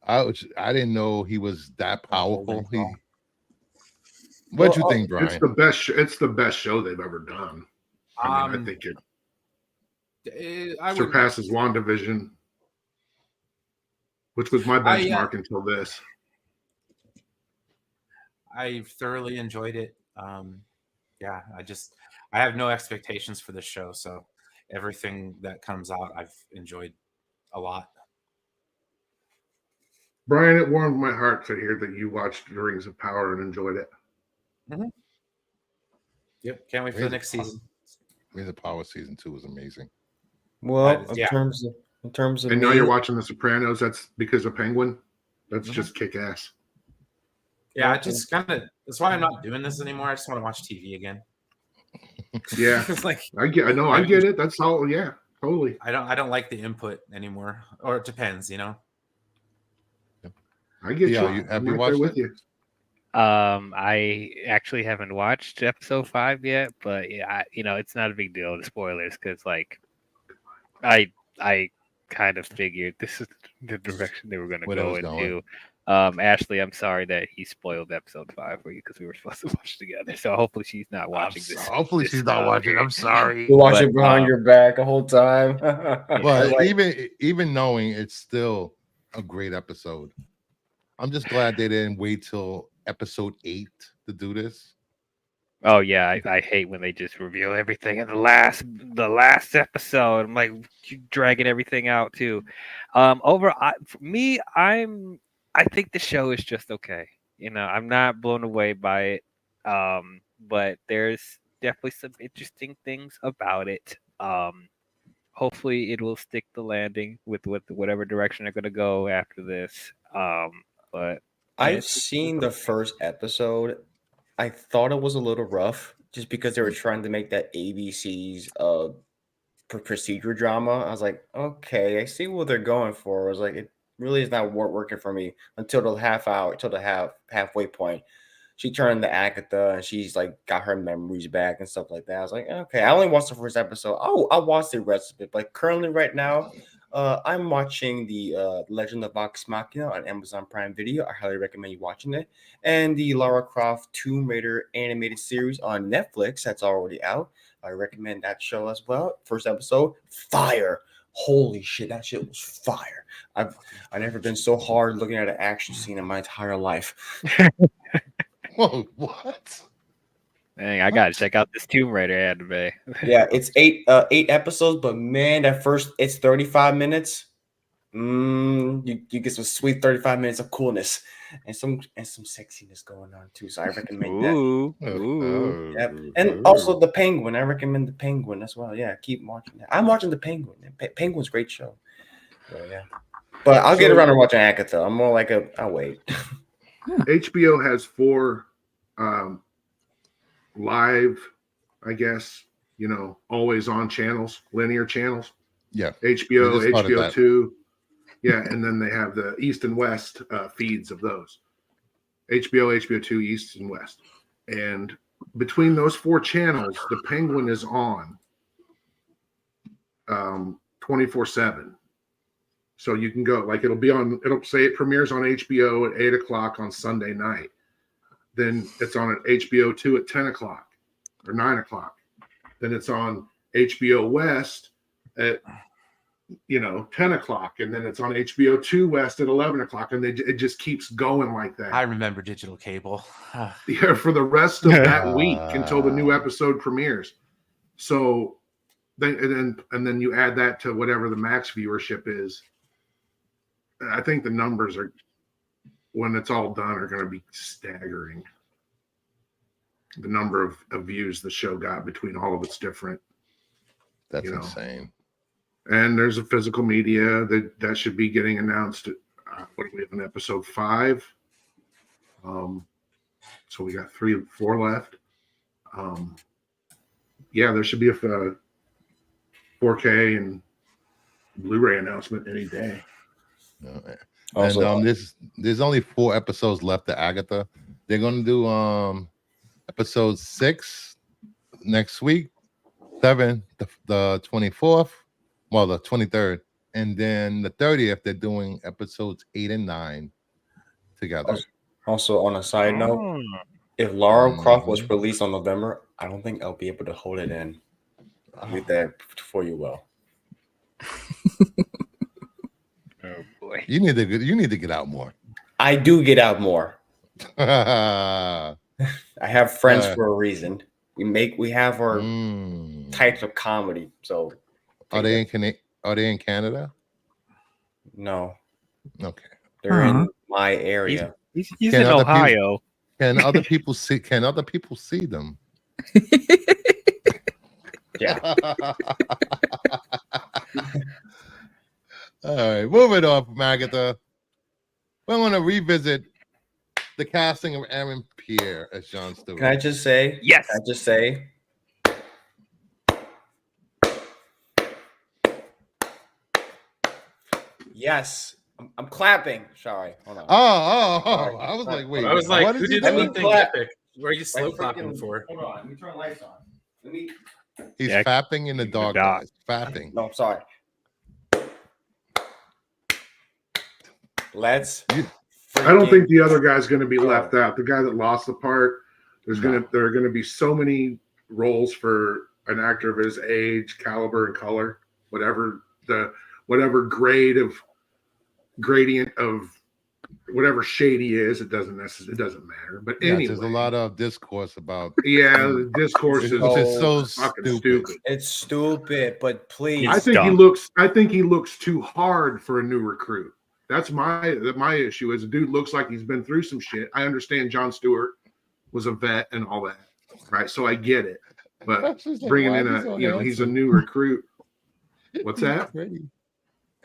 I didn't know he was that powerful. What'd you think, Brian? It's the best show they've ever done. I think it surpasses WandaVision, which was my benchmark until this. I thoroughly enjoyed it. I have no expectations for this show, so everything that comes out, I've enjoyed a lot. Brian, it warmed my heart to hear that you watched The Rings of Power and enjoyed it. Mm-hmm. Yep, can't wait for the next season. Rings of Power season 2 was amazing. Well, Yeah. in terms of And me, now you're watching The Sopranos. That's because of Penguin. That's just kick ass. Yeah, I just kind of. That's why I'm not doing this anymore. I just want to watch TV again. Yeah, It's like I get it. That's all. Yeah, totally. I don't like the input anymore, or it depends, you know. I get Yeah, you. have I'm you right there watched with it? you. I actually haven't watched episode 5 yet, but yeah, it's not a big deal. The spoilers, because like, I kind of figured this is the direction they were going to Where it go was into. going. Ashley, I'm sorry that he spoiled episode 5 for you because we were supposed to watch together. So hopefully she's not watching this. Hopefully this she's not watching. here. I'm sorry. you watch But, it behind your back the whole time. But Like, even knowing it's still a great episode, I'm just glad they didn't wait till episode 8 to do this. Oh yeah, I hate when they just reveal everything in the last episode. I'm like, you dragging everything out too. For me, I think the show is just okay. I'm not blown away by it. But there's definitely some interesting things about it. Hopefully it will stick the landing with whatever direction they're gonna go after this. But I've seen the first episode. I thought it was a little rough just because they were trying to make that ABC's procedure drama. I was like, okay, I see what they're going for. I was like, it really is not working for me until the halfway point. She turned to Agatha and she's like got her memories back and stuff like that. I was like, okay, I only watched the first episode. Oh, I watched the rest of it. But currently, right now, I'm watching the Legend of Vox Machina on Amazon Prime Video. I highly recommend you watching it. And the Lara Croft Tomb Raider animated series on Netflix that's already out. I recommend that show as well. First episode, fire. Holy shit, that shit was fire. I've never been so hard looking at an action scene in my entire life. Whoa, what? Dang, I gotta check out this Tomb Raider anime. Yeah, it's eight episodes, but man, it's 35 minutes. You get some sweet 35 minutes of coolness and some sexiness going on too. So I recommend that. Ooh. Yep. And also the Penguin. I recommend the Penguin as well. Yeah, keep watching that. I'm watching the Penguin. Penguin's a great show. So, yeah. But I'll get around to watching Agatha. I'm more like I'll wait. HBO has 4 live, I guess, always on channels, linear channels. Yeah. HBO, HBO2. Yeah, and then they have the East and West feeds of those. HBO, HBO2, East and West. And between those 4 channels, the Penguin is on 24/7. So you can go, like it'll say it premieres on HBO at 8 o'clock on Sunday night. Then it's on HBO2 at 10 o'clock or 9 o'clock. Then it's on HBO West at 10 o'clock, and then it's on HBO2 West at 11 o'clock, and it just keeps going like that. I remember digital cable. Yeah, for the rest of that week until the new episode premieres. So then you add that to whatever the max viewership is. I think the numbers are, when it's all done, are going to be staggering. The number of views the show got between all of its different. That's insane. And there's a physical media that should be getting announced. What do we have in episode 5? So we got 4 left. Yeah, there should be a 4K and Blu-ray announcement any day. And there's only 4 episodes left of Agatha. They're gonna do episode 6 next week, 7 the 24th, well the 23rd, and then the 30th they're doing episodes 8 and 9 together. Also, on a side note, if Lara Croft was released on November, I don't think I'll be able to hold it in. I'll leave that for you, Will. Oh boy, you need to get out more. I do get out more. I have friends for a reason. We have our types of comedy. So are they in Canada? No. Okay. They're in my area. He's in Ohio. Can other people see them? Yeah. All right, moving on from Agatha. We want to revisit the casting of Aaron Pierre as Jon Stewart. Can I just say? Yes. Can I just say? Yes. I'm clapping. Sorry. Hold on. Oh! I was like, wait. I was like, what who is he did Let me doing? something clap. epic? Where are you slow freaking- clapping for? Hold on. Let me turn the lights on. Let me. He's Yeah, fapping in the dark. dark. Guys. Fapping. No, I'm sorry. Let's. I don't freaking- think the other guy's going to be Oh. left out. The guy that lost the part, there are going to be so many roles for an actor of his age, caliber, and color, whatever gradient of whatever shade he is. It doesn't matter. But Yeah, anyway, there's a lot of discourse about. the discourse Which is is so fucking stupid. It's stupid, but please. I think he looks too hard for a new recruit. That's my issue. Is a dude looks like he's been through some shit. I understand Jon Stewart was a vet and all that, right? So I get it. But bringing in he's a new recruit. What's that? Pretty.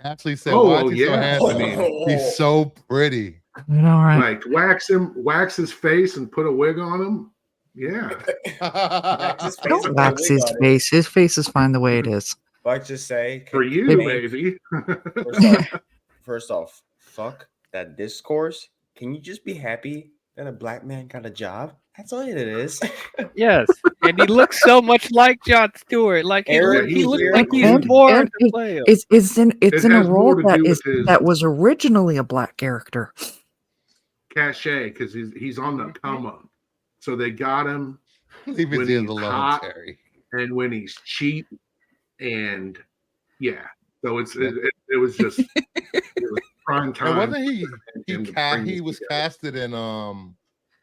Ashley said, Oh, "Why is he so yeah. handsome? I mean, he's so pretty." All right. Like wax his face and put a wig on him. Yeah. Don't wax his face. His face is fine the way it is. But I just say For you, baby. First off, fuck that discourse. Can you just be happy that a black man got a job? That's all it is. Yes, and he looks so much like Jon Stewart. Like he looks like he's born to play him. It's in a has role more to that do is with his- that was originally a black character. Cachet, because he's on the come up. So they got him Leave his when ears he's alone, hot Terry. and when he's cheap, and yeah. So it was just it was prime time. And wasn't he bring he this was together. casted in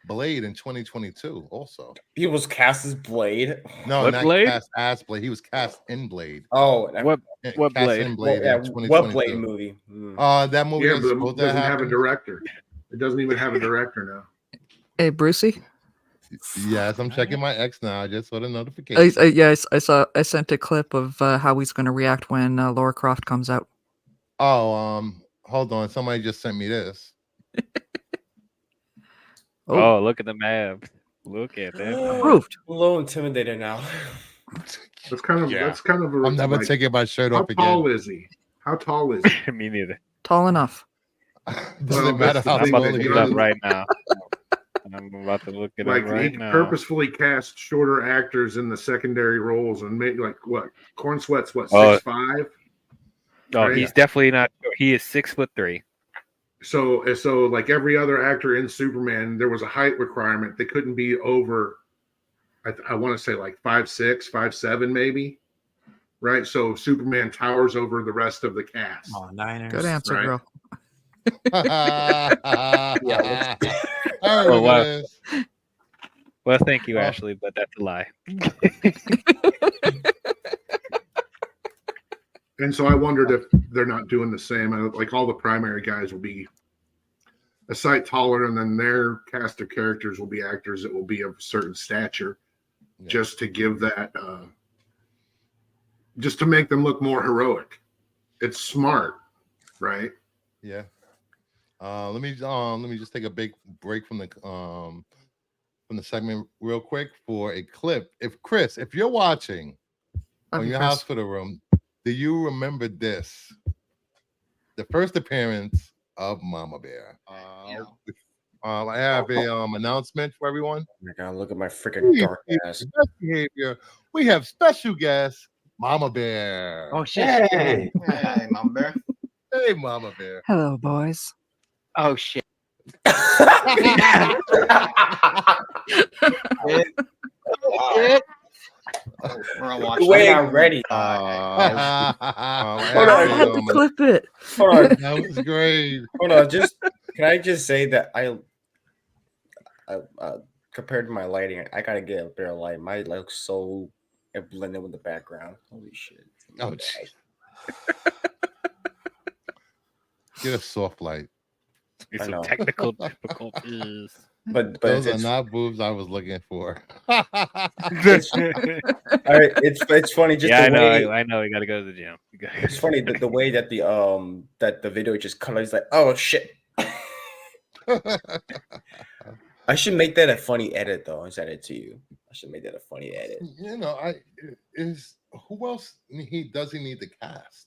Blade in 2022 also. He was cast as Blade. No, What not Blade? cast as Blade. He was cast in Blade. Oh, What Cast Blade? in Blade Well, in yeah, 2022. what Blade movie? That movie Yeah, is but it supposed to doesn't have a happen. director. It doesn't even have a director now. Hey, Brucey. Yes, I'm checking my X now. I just saw the notification. I sent a clip of how he's going to react when Laura Croft comes out. Oh, hold on. Somebody just sent me this. Oh, look at the map. Look at that. map. Approved. I'm a little intimidated now. That's kind of a. I'm never like, taking my shirt how off again. tall is he? How tall is he? Me neither. Tall enough. Doesn't Well, matter that's the how I'm thing about tall to that he look it is. up right now. I'm about to look it Like up right he now. purposefully cast shorter actors in the secondary roles and made like what? Corn Sweat's what, Oh. 6'5"? Oh, right? he's definitely not. He is 6'3". So like every other actor in Superman, there was a height requirement. They couldn't be over, I want to say like 5'6", 5'7", maybe. Right. So Superman towers over the rest of the cast. Oh, Niners. Good answer, right. girl. I Oh, remember wow. this. Well, thank you, Oh. Ashley, but that's a lie. And so I wondered if they're not doing the same. Like all the primary guys will be a sight taller, and then their cast of characters will be actors that will be of a certain stature, Yeah. just to give that, just to make them look more heroic. It's smart, right? Yeah. Let me just take a big break from the segment real quick for a clip. If Chris, if you're watching Love on you, your Chris. hospital room, do you remember this? The first appearance of Mama Bear. I have a announcement for everyone. I gotta look at my freaking dark ass. Best behavior. We have special guest, Mama Bear. Oh shit! Hey. Hey, Mama Bear. Hey, Mama Bear. Hello, boys. Oh shit! We're gonna watch The way that. I'm ready. I I had to clip it. Hold on, That was great. hold on. Can I just say that I compared to my lighting, I gotta get a better light. My light looks so blended with the background. Holy shit! Oh, geez. Get a soft light. It's I some know. technical difficulties. But Those it's are not boobs I was looking for. it's funny just Yeah, the I know. way I know. You gotta go to the gym. You gotta go it's to funny the way that the video just cut. It's like, oh shit. I should make that a funny edit though and send it to you. I should make that a funny edit. You know, who else he need to cast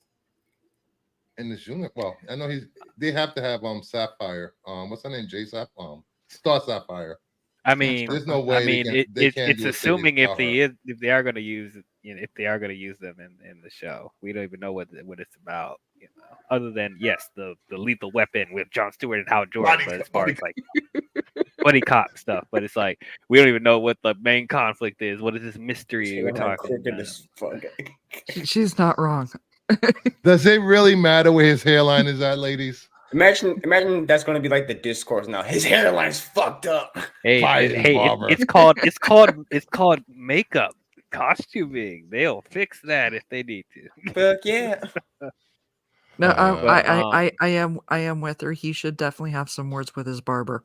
in this unit? Well, I know they have to have Sapphire. What's her name? Star Sapphire. I mean, There's no way it's assuming if they are going to use if they are going to use them in the show. We don't even know what it's about, you know. Other than yes, the Lethal Weapon with Jon Stewart and Hal Jordan, but as far as like buddy cop stuff, but it's like we don't even know what the main conflict is. What is this mystery we're talking about? She's not wrong. Does it really matter where his hairline is at, ladies? Imagine that's going to be like the discourse now. His hairline's fucked up. It's called makeup, costuming. They'll fix that if they need to. Fuck yeah. No, I am with her. He should definitely have some words with his barber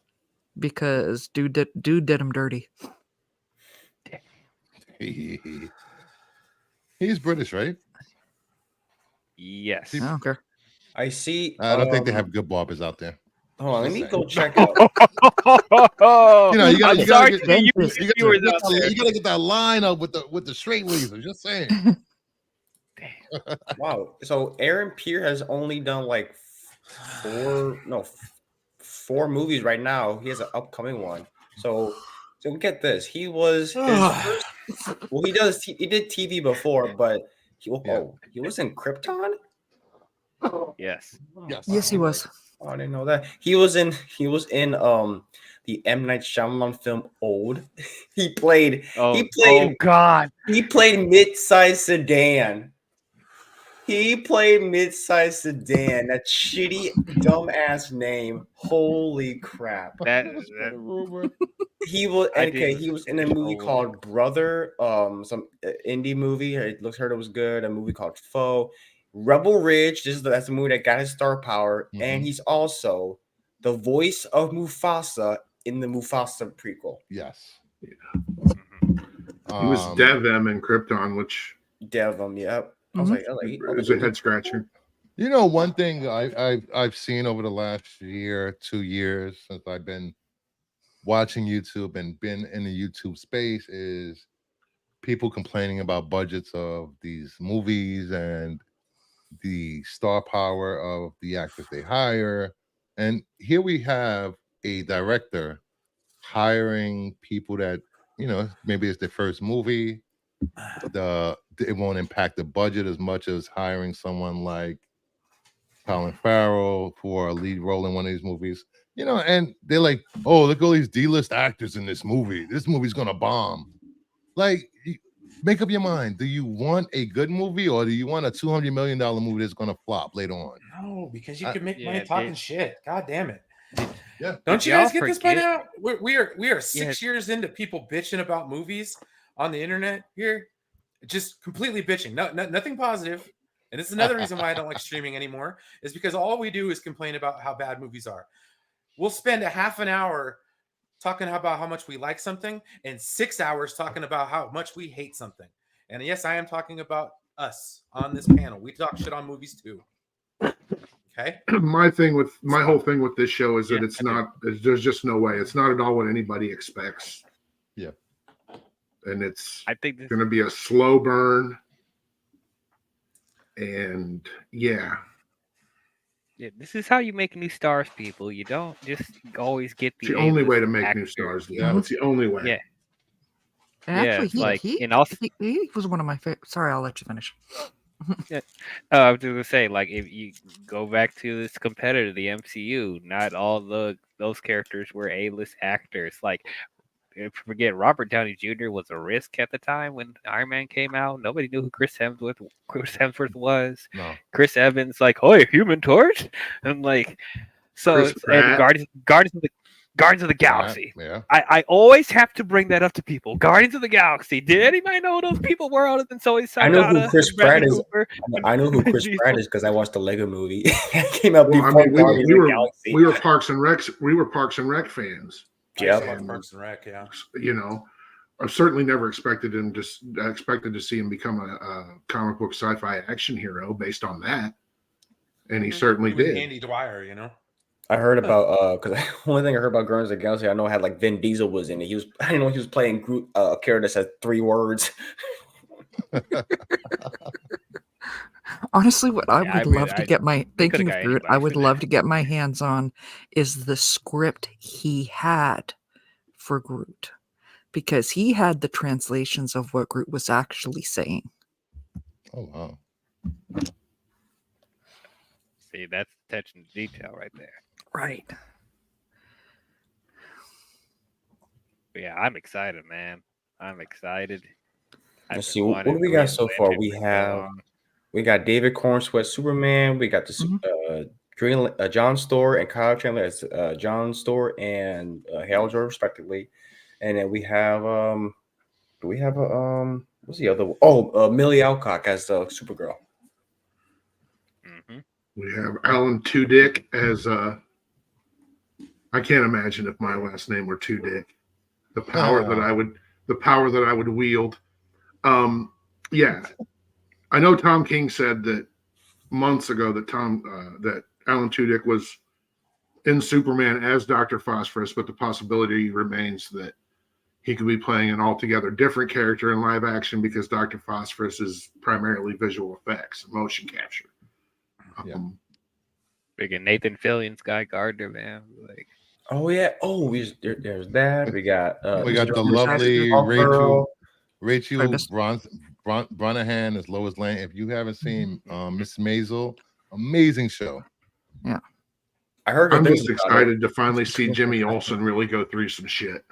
because dude did him dirty. He's British, right? Yes. I don't care. I see. I don't think they have good barbers out there. Hold on, let me go check out. You know, you gotta get get that line up with the straight weaver. Just saying. Wow. So Aaron Pierre has only done like four movies right now. He has an upcoming one. So get this. He was his first, well, he did TV before, but he was in Krypton? Yes. Yes, he was. Oh, I didn't know that. He was in the M. Night Shyamalan film Old. He played mid-sized sedan. He played mid-sized sedan. That shitty, dumbass name. Holy crap! He was in a movie called Brother. Some indie movie. I heard it was good. A movie called Foe. Rebel Ridge. That's the movie that got his star power, and he's also the voice of Mufasa in the Mufasa prequel. Yes. Yeah. He was Devim in Krypton, which Devim. Yep. I was like, it was a head scratcher. You know, one thing I've seen over the last 2 years since I've been watching YouTube and been in the YouTube space is people complaining about budgets of these movies and the star power of the actors they hire. And here we have a director hiring people that, you know, maybe it's their first movie. It won't impact the budget as much as hiring someone like Colin Farrell for a lead role in one of these movies. You know, and they're like, oh, look at all these D-list actors in this movie. This movie's gonna bomb. Like, make up your mind. Do you want a good movie or do you want a $200 million movie that's gonna flop later on? No, because you can make money talking shit. God damn it. Yeah. Don't you guys get this by now? We are 6 years into people bitching about movies on the internet here. Just completely bitching. Nothing positive. And this is another reason why I don't like streaming anymore, is because all we do is complain about how bad movies are. We'll spend a half an hour talking about how much we like something and 6 hours talking about how much we hate something. And yes, I am talking about us on this panel. We talk shit on movies too. Okay. My whole thing with this show is that there's just no way. It's not at all what anybody expects. Yeah. And I think it's going to be a slow burn. And yeah, this is how you make new stars, people. You don't just always get the only way to make new stars. Yeah, it's the only way. Yeah. Actually, he was one of my favorite. Sorry, I'll let you finish. Yeah. I was going to say, like, if you go back to this competitor, the MCU, not all those characters were A-list actors. Like, forget Robert Downey Jr. was a risk at the time when Iron Man came out. Nobody knew who Chris Hemsworth was. No. Chris Evans, like, oh, Human Torch, and like, so Chris Pratt. and Guardians of the Galaxy. Yeah. I always have to bring that up to people. Guardians of the Galaxy. Did anybody know who those people were other than Zoe I know Saldana who Chris and Bradley Pratt is. Cooper? I know who Chris Diesel? Pratt is because I watched the Lego movie. It came out Well, I before mean, Guardians of the Galaxy. we were Parks and Rec. We were Parks and Rec fans. I used to Yep. watch Parks and Rec, yeah. You know, I certainly never expected to see him become a comic book sci-fi action hero based on that, and he certainly With did. Andy Dwyer, you know. I heard about because the only thing I heard about Guardians of the Galaxy I know had like Vin Diesel was in it. I didn't know he was playing Groot, a character that said 3 words. Honestly, what I Yeah, would I mean, love to get my thinking got of Groot, anybody I would for love that. to get my hands on is the script he had for Groot, because he had the translations of what Groot was actually saying. Oh wow. See, that's attention to detail right there. Right. But yeah, I'm excited, man. I'm excited. I've Let's been see what do wanting we to got read so far. Lantern We for so have long. David Cornsweat Superman. We got the John Storr and Kyle Chandler as John Storr and Hal Jordan respectively, and then we have do we have a what's the other one? Oh, Millie Alcock as Supergirl. Mm-hmm. We have Alan Tudyk as I can't imagine if my last name were Tudyk. The power that I would wield. Yeah, I know Tom King said that months ago that that Alan Tudyk was in Superman as Dr. Phosphorus, but the possibility remains that he could be playing an altogether different character in live action because Dr. Phosphorus is primarily visual effects, motion capture. Yeah. Freaking Nathan Fillion, Sky Gardner, man. Like, Oh yeah. Oh, there's that. We got We got the Mr. lovely Hawkgirl. Rachel missed- Brosnahan as Lois Lane. If you haven't seen Miss Maisel, amazing show. I heard. I'm good just things about it. excited to finally see Jimmy Olsen really go through some shit.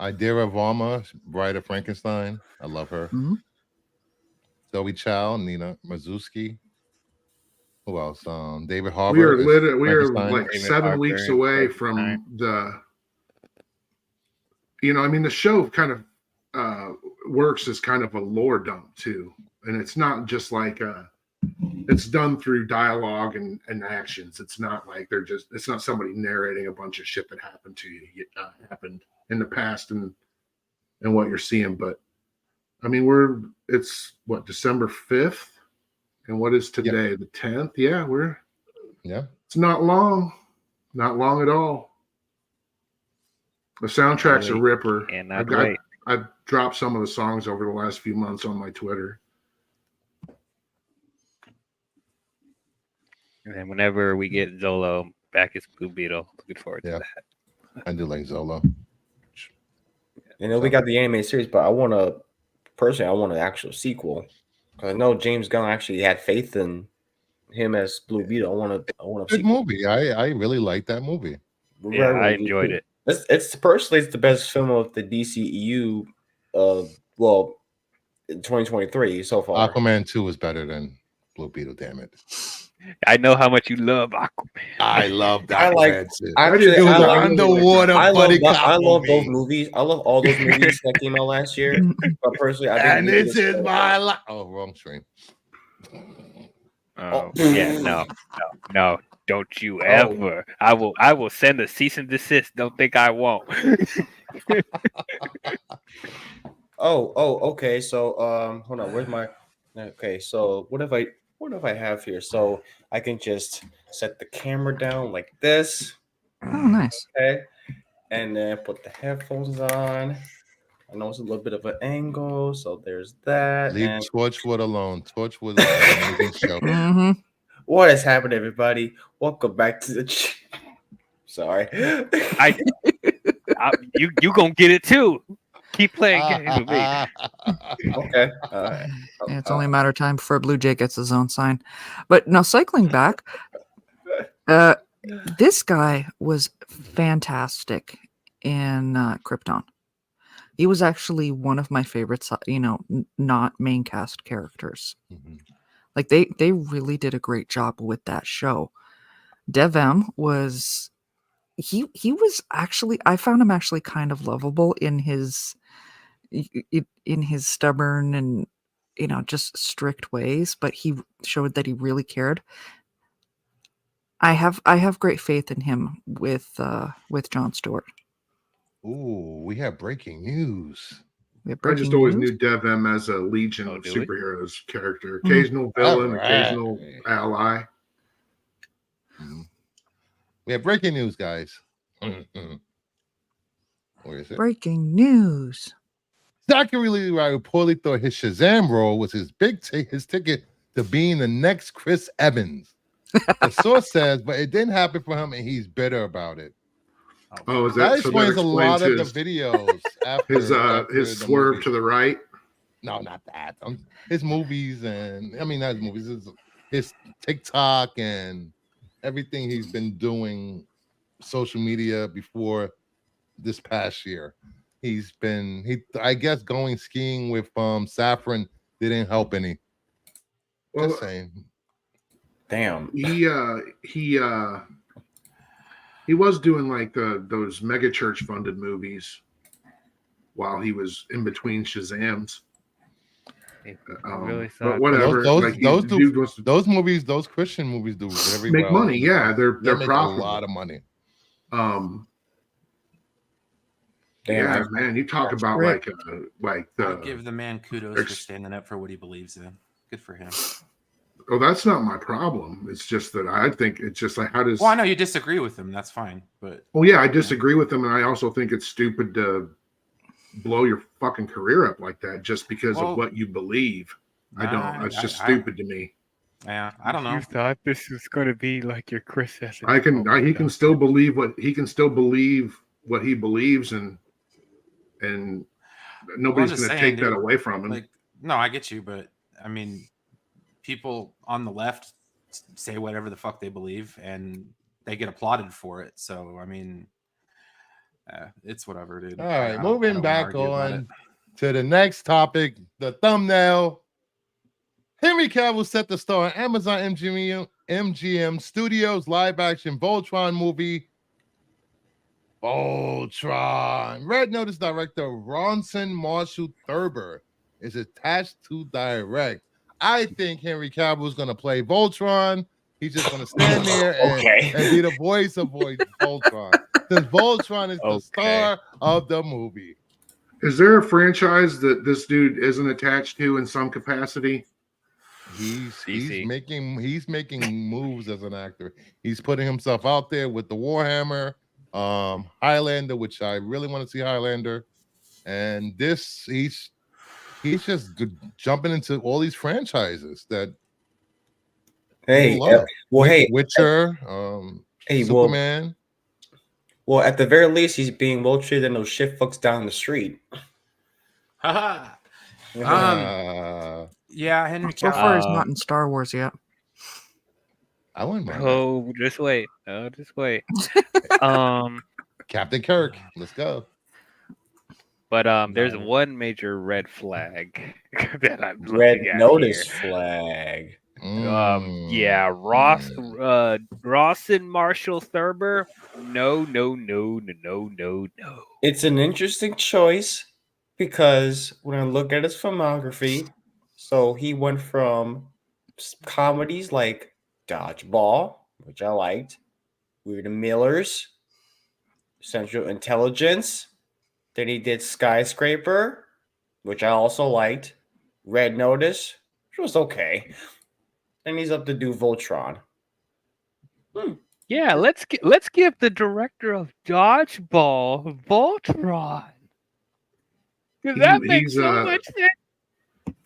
Idira Varma, Bride of Frankenstein. I love her. Mhm. Zoe Chow, Nina Mazuski. Who else? David We Harbour. we are Frankenstein. like David 7 Harbour weeks and away Frankenstein. from the. I mean, the show kind of works as kind of a lore dump too, and it's not just like it's done through dialogue and actions. It's not like it's not somebody narrating a bunch of shit that happened to you, happened in the past and what you're seeing. But I mean, it's what, December 5th, and what is today, the 10th? Yeah, it's not long at all. The soundtrack's a ripper. cannot wait. I've dropped some of the songs over the last few months on my Twitter. And then whenever we get Zolo back as Blue Beetle, looking forward to that. I do like Zolo. We got the anime series, but I want an actual sequel because I know James Gunn actually had faith in him as Blue Beetle. I want a Good sequel. movie. I really liked that movie. Yeah, I enjoyed it. It's personally the best film of the DCEU. Well, in 2023 so far. Aquaman 2 is better than Blue Beetle. Damn it! I know how much you love Aquaman. I love I like- Aquaman 2. Actually, It was I an like- underwater I buddy love cop those movie. movies. I love all those movies that came out last year. But personally, I think And Blue this Beetle's is my life. Oh, wrong stream. Oh, yeah, no, don't you ever. I will send a cease and desist. Don't think I won't. Okay. So hold on. Where's my? Okay, so what if I have here? So I can just set the camera down like this. Oh, nice. Okay, and then put the headphones on. I know it's a little bit of an angle, so there's that. Leave And Torchwood alone. Torchwood is an amazing show. Hmm. what has happened, everybody? Welcome back to the. Sorry. You gonna get it too. Keep playing games with me. Okay. All right. Yeah, it's only a matter of time before Blue Jay gets his own sign. But now, cycling back, this guy was fantastic in Krypton. He was actually one of my favorites, not main cast characters. Mhm. Like they really did a great job with that show. Dev M was he was actually, I found him actually kind of lovable in his stubborn and just strict ways, but he showed that he really cared. I have great faith in him with Jon Stewart. Ooh, we have breaking news. We have I just breaking always news. knew Dev M as a Legion Oh, of do we? superheroes character. Occasional villain, occasional ally. We have breaking news, guys. Where is it? Breaking news. Zachary Levi reportedly thought his Shazam role was his his ticket to being the next Chris Evans. The source says, but it didn't happen for him, and he's bitter about it. Oh, is That that explains a lot of his, the videos after his the swerve movie. to the right? No, not that. His movies and I mean not his movies, his TikTok and everything he's been doing social media before this past year. I guess going skiing with Saffron didn't help any. Well, Just saying. Damn. He was doing like those mega church funded movies while he was in between Shazams. I really But thought whatever. Those movies, those Christian movies do very make well. money. Yeah, they're make profitable. a lot of money. Damn, man, you talk about Rick. I give the man kudos for standing up for what he believes in. Good for him. Oh, that's not my problem. It's just that I think it's just like, how does? Well, I know you disagree with him. That's fine, but. Well, yeah, I disagree with him, and I also think it's stupid to blow your fucking career up like that just because of what you believe. I don't. It's just stupid to me. Yeah, I don't know. You thought this was going to be like your Chris Evans. He can still believe what he believes, and nobody's going to take that away from him. Like, no, I get you, but I mean, people on the left say whatever the fuck they believe, and they get applauded for it. So, I mean, it's whatever, dude. All right, moving back on to the next topic, the thumbnail. Henry Cavill set to star in Amazon MGM Studios live-action Voltron movie. Voltron. Red Notice director Ronson Marshall Thurber is attached to direct. I think Henry Cavill is going to play Voltron. He's just going to stand there and be the voice of Voltron. Since Voltron is the star of the movie. Is there a franchise that this dude isn't attached to in some capacity? He's making moves as an actor. He's putting himself out there with the Warhammer, Highlander, which I really want to see Highlander, and this he's just jumping into all these franchises that. Witcher, Superman. Well, at the very least, he's being well treated than those shit fucks down the street. Yeah, Henry Cavill. So far, he's not in Star Wars yet. I wouldn't mind. Oh, just wait. Captain Kirk, let's go. But there's one major red flag that I'm Red looking at Notice here. flag. Yeah, Ross and Marshall Thurber. No. It's an interesting choice because when I look at his filmography, so he went from comedies like Dodgeball, which I liked, Weird and Millers, Central Intelligence. Then he did Skyscraper, which I also liked, Red Notice, which was okay. And he's up to do Voltron. Yeah, let's give the director of Dodgeball Voltron. Because that makes so much sense.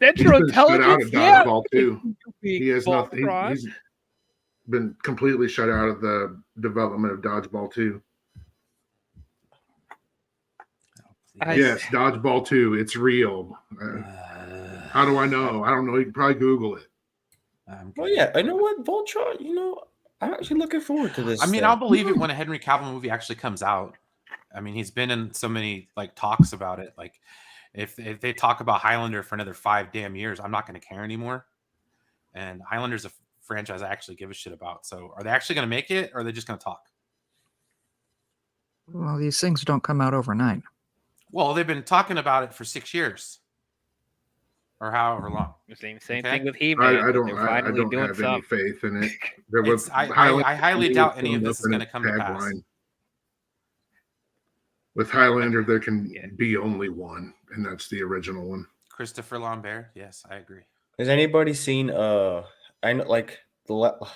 Central Intelligence, shut out of Dodgeball too. He has nothing. He's been completely shut out of the development of Dodgeball 2. Yes, Dodgeball 2. It's real. How do I know? I don't know. You can probably Google it. Well, yeah. You know what, Voltron? I'm actually looking forward to this. I mean, I'll believe it when a Henry Cavill movie actually comes out. I mean, he's been in so many talks about it. Like, if they talk about Highlander for another 5 damn years, I'm not going to care anymore. And Highlander's a franchise I actually give a shit about. So, are they actually going to make it, or are they just going to talk? Well, these things don't come out overnight. Well, they've been talking about it for 6 years or however long. Same Okay. thing with He-Man. I don't They're finally don't doing have any something. faith in it. There was I highly doubt any of this is going to come to pass. With Highlander, there can be only one, and that's the original one. Christopher Lambert. Yes, I agree. Has anybody seen I know like the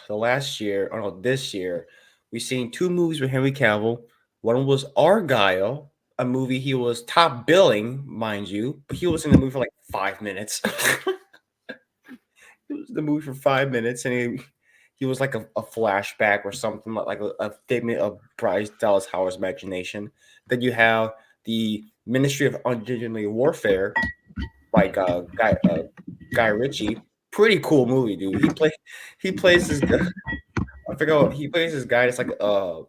last year, or no, this year, we've seen 2 movies with Henry Cavill. One was Argyle, a movie he was top billing, mind you, but he was in the movie for like 5 minutes. It was the movie for 5 minutes, and he was like a flashback or something like a figment of Bryce Dallas Howard's imagination. Then you have the Ministry of Undeadly Warfare, like Guy Ritchie. Pretty cool movie, dude. He plays this guy. I forgot what he plays this guy. It's like a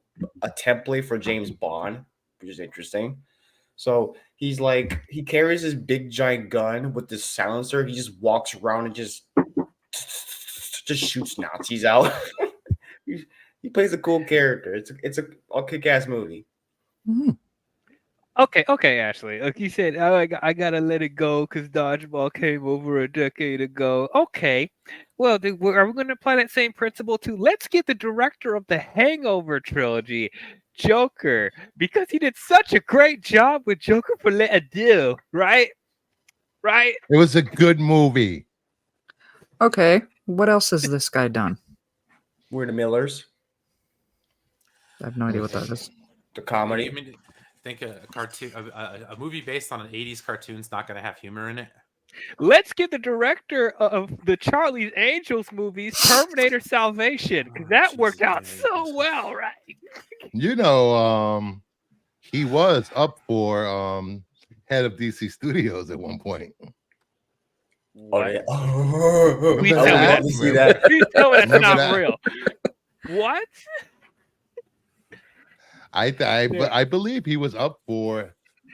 template for James Bond, which is interesting. So he's like, he carries this big giant gun with this silencer. He just walks around and just shoots Nazis out. he plays a cool character. It's a kick-ass movie. Okay, Ashley. Like you said, I gotta let it go because Dodgeball came over a decade ago. Okay, well, are we going to apply that same principle to? Let's get the director of the Hangover trilogy, Joker, because he did such a great job with Joker for Let It Do, right? Right. It was a good movie. Okay, what else has this guy done? We're the Millers. I have no idea what that is. The comedy. I mean, think a cartoon, a movie based on an 80s cartoon's not going to have humor in it. Let's get the director of the Charlie's Angels movies, Terminator Salvation, because that worked out so well, right? You know, he was up for head of DC Studios at one point. Oh yeah. Please Remember tell me that? that's See that? Please tell me that's Remember not that? real. What? I believe he was up for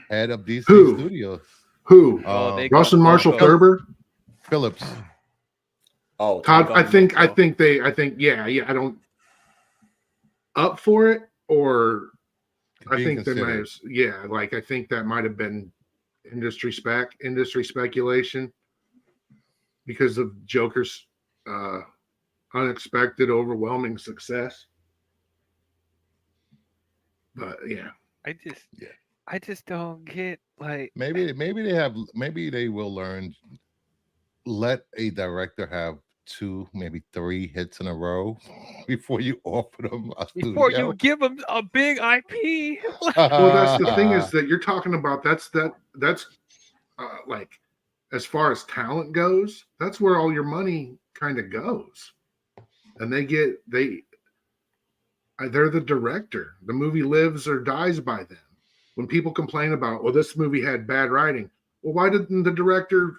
head of DC Who? Studios. Who? they Russell Marshall go- Thurber? Phillips. Oh, Todd, I think yeah, I don't up for it, or I Being think they might considered. have, like I think that might have been industry speculation because of Joker's unexpected, overwhelming success. But yeah, I just don't get like Maybe they will learn. Let a director have 2, maybe 3 hits in a row before you offer them a before studio. you give them a big IP. well, that's the thing is that you're talking about. That's like as far as talent goes, that's where all your money kind of goes, and they're the director. The movie lives or dies by them. When people complain about, well, this movie had bad writing, well, why didn't the director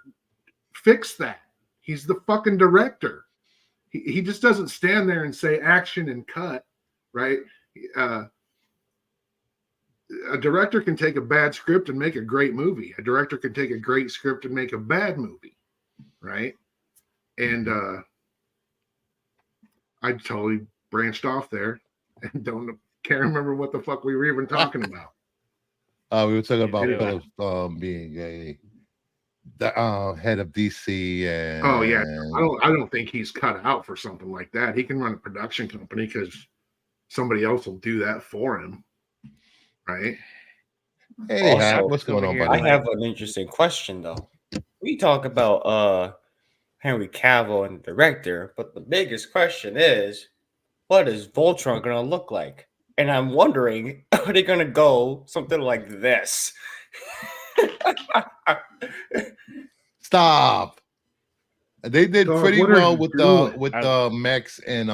fix that? He's the fucking director. He just doesn't stand there and say action and cut, right? A director can take a bad script and make a great movie. A director can take a great script and make a bad movie, right? And I totally branched off there and can't remember what the fuck we were even talking about. We were talking about Yeah. Phillips being the head of DC, and Oh yeah, I don't think he's cut out for something like that. He can run a production company because somebody else will do that for him, right? Hey, Also, Hap, what's going on, over here, buddy? I have an interesting question though. We talk about Henry Cavill and the director, but the biggest question is, what is Voltron gonna look like? And I'm wondering, are they gonna go something like this? Stop. They did Dog, pretty what are well you with doing? the mechs in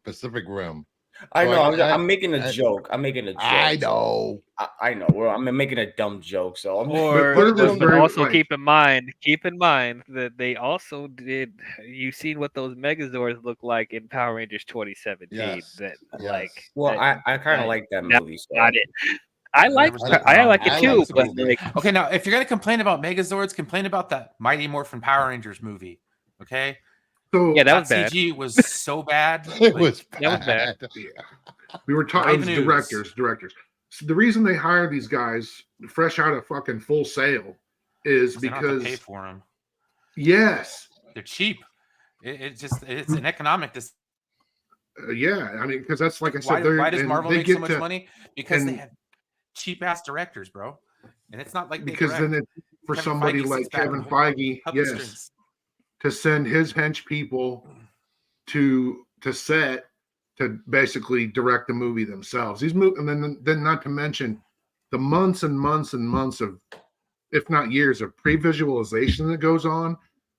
Pacific Rim. I know. Like, I'm making a joke. I'm making a joke. I know. I know. Well, I'm making a dumb joke. So I'm Or what are those but very, also like- keep in mind that they also did. You've seen what those Megazords look like in Power Rangers 2017. Yes. That Yes. like. well, that- I kind of that- like that that- movie. So. Not it. I like never seen I like it I too, like the but movie. like Okay, now if you're gonna complain about Megazords, complain about that Mighty Morphin Power Rangers movie. Okay, So yeah, that was bad. CG was so bad. It like, was that was bad. we were talking Live news. directors. So the reason they hire these guys fresh out of fucking Full Sail is They don't have to pay because for them. yes, They're cheap. It's an economic decision. yeah. I mean, because that's like I said, Why does Marvel make so much money? Because they and- have cheap ass directors, bro. And it's not like they because then direct. it for Kevin somebody Feige like sits back Kevin and holds Feige, puppet yes, strings. to send his hench people to set to basically direct the movie themselves. These and then not to mention the months and months and months of, if not years, of pre-visualization that goes on.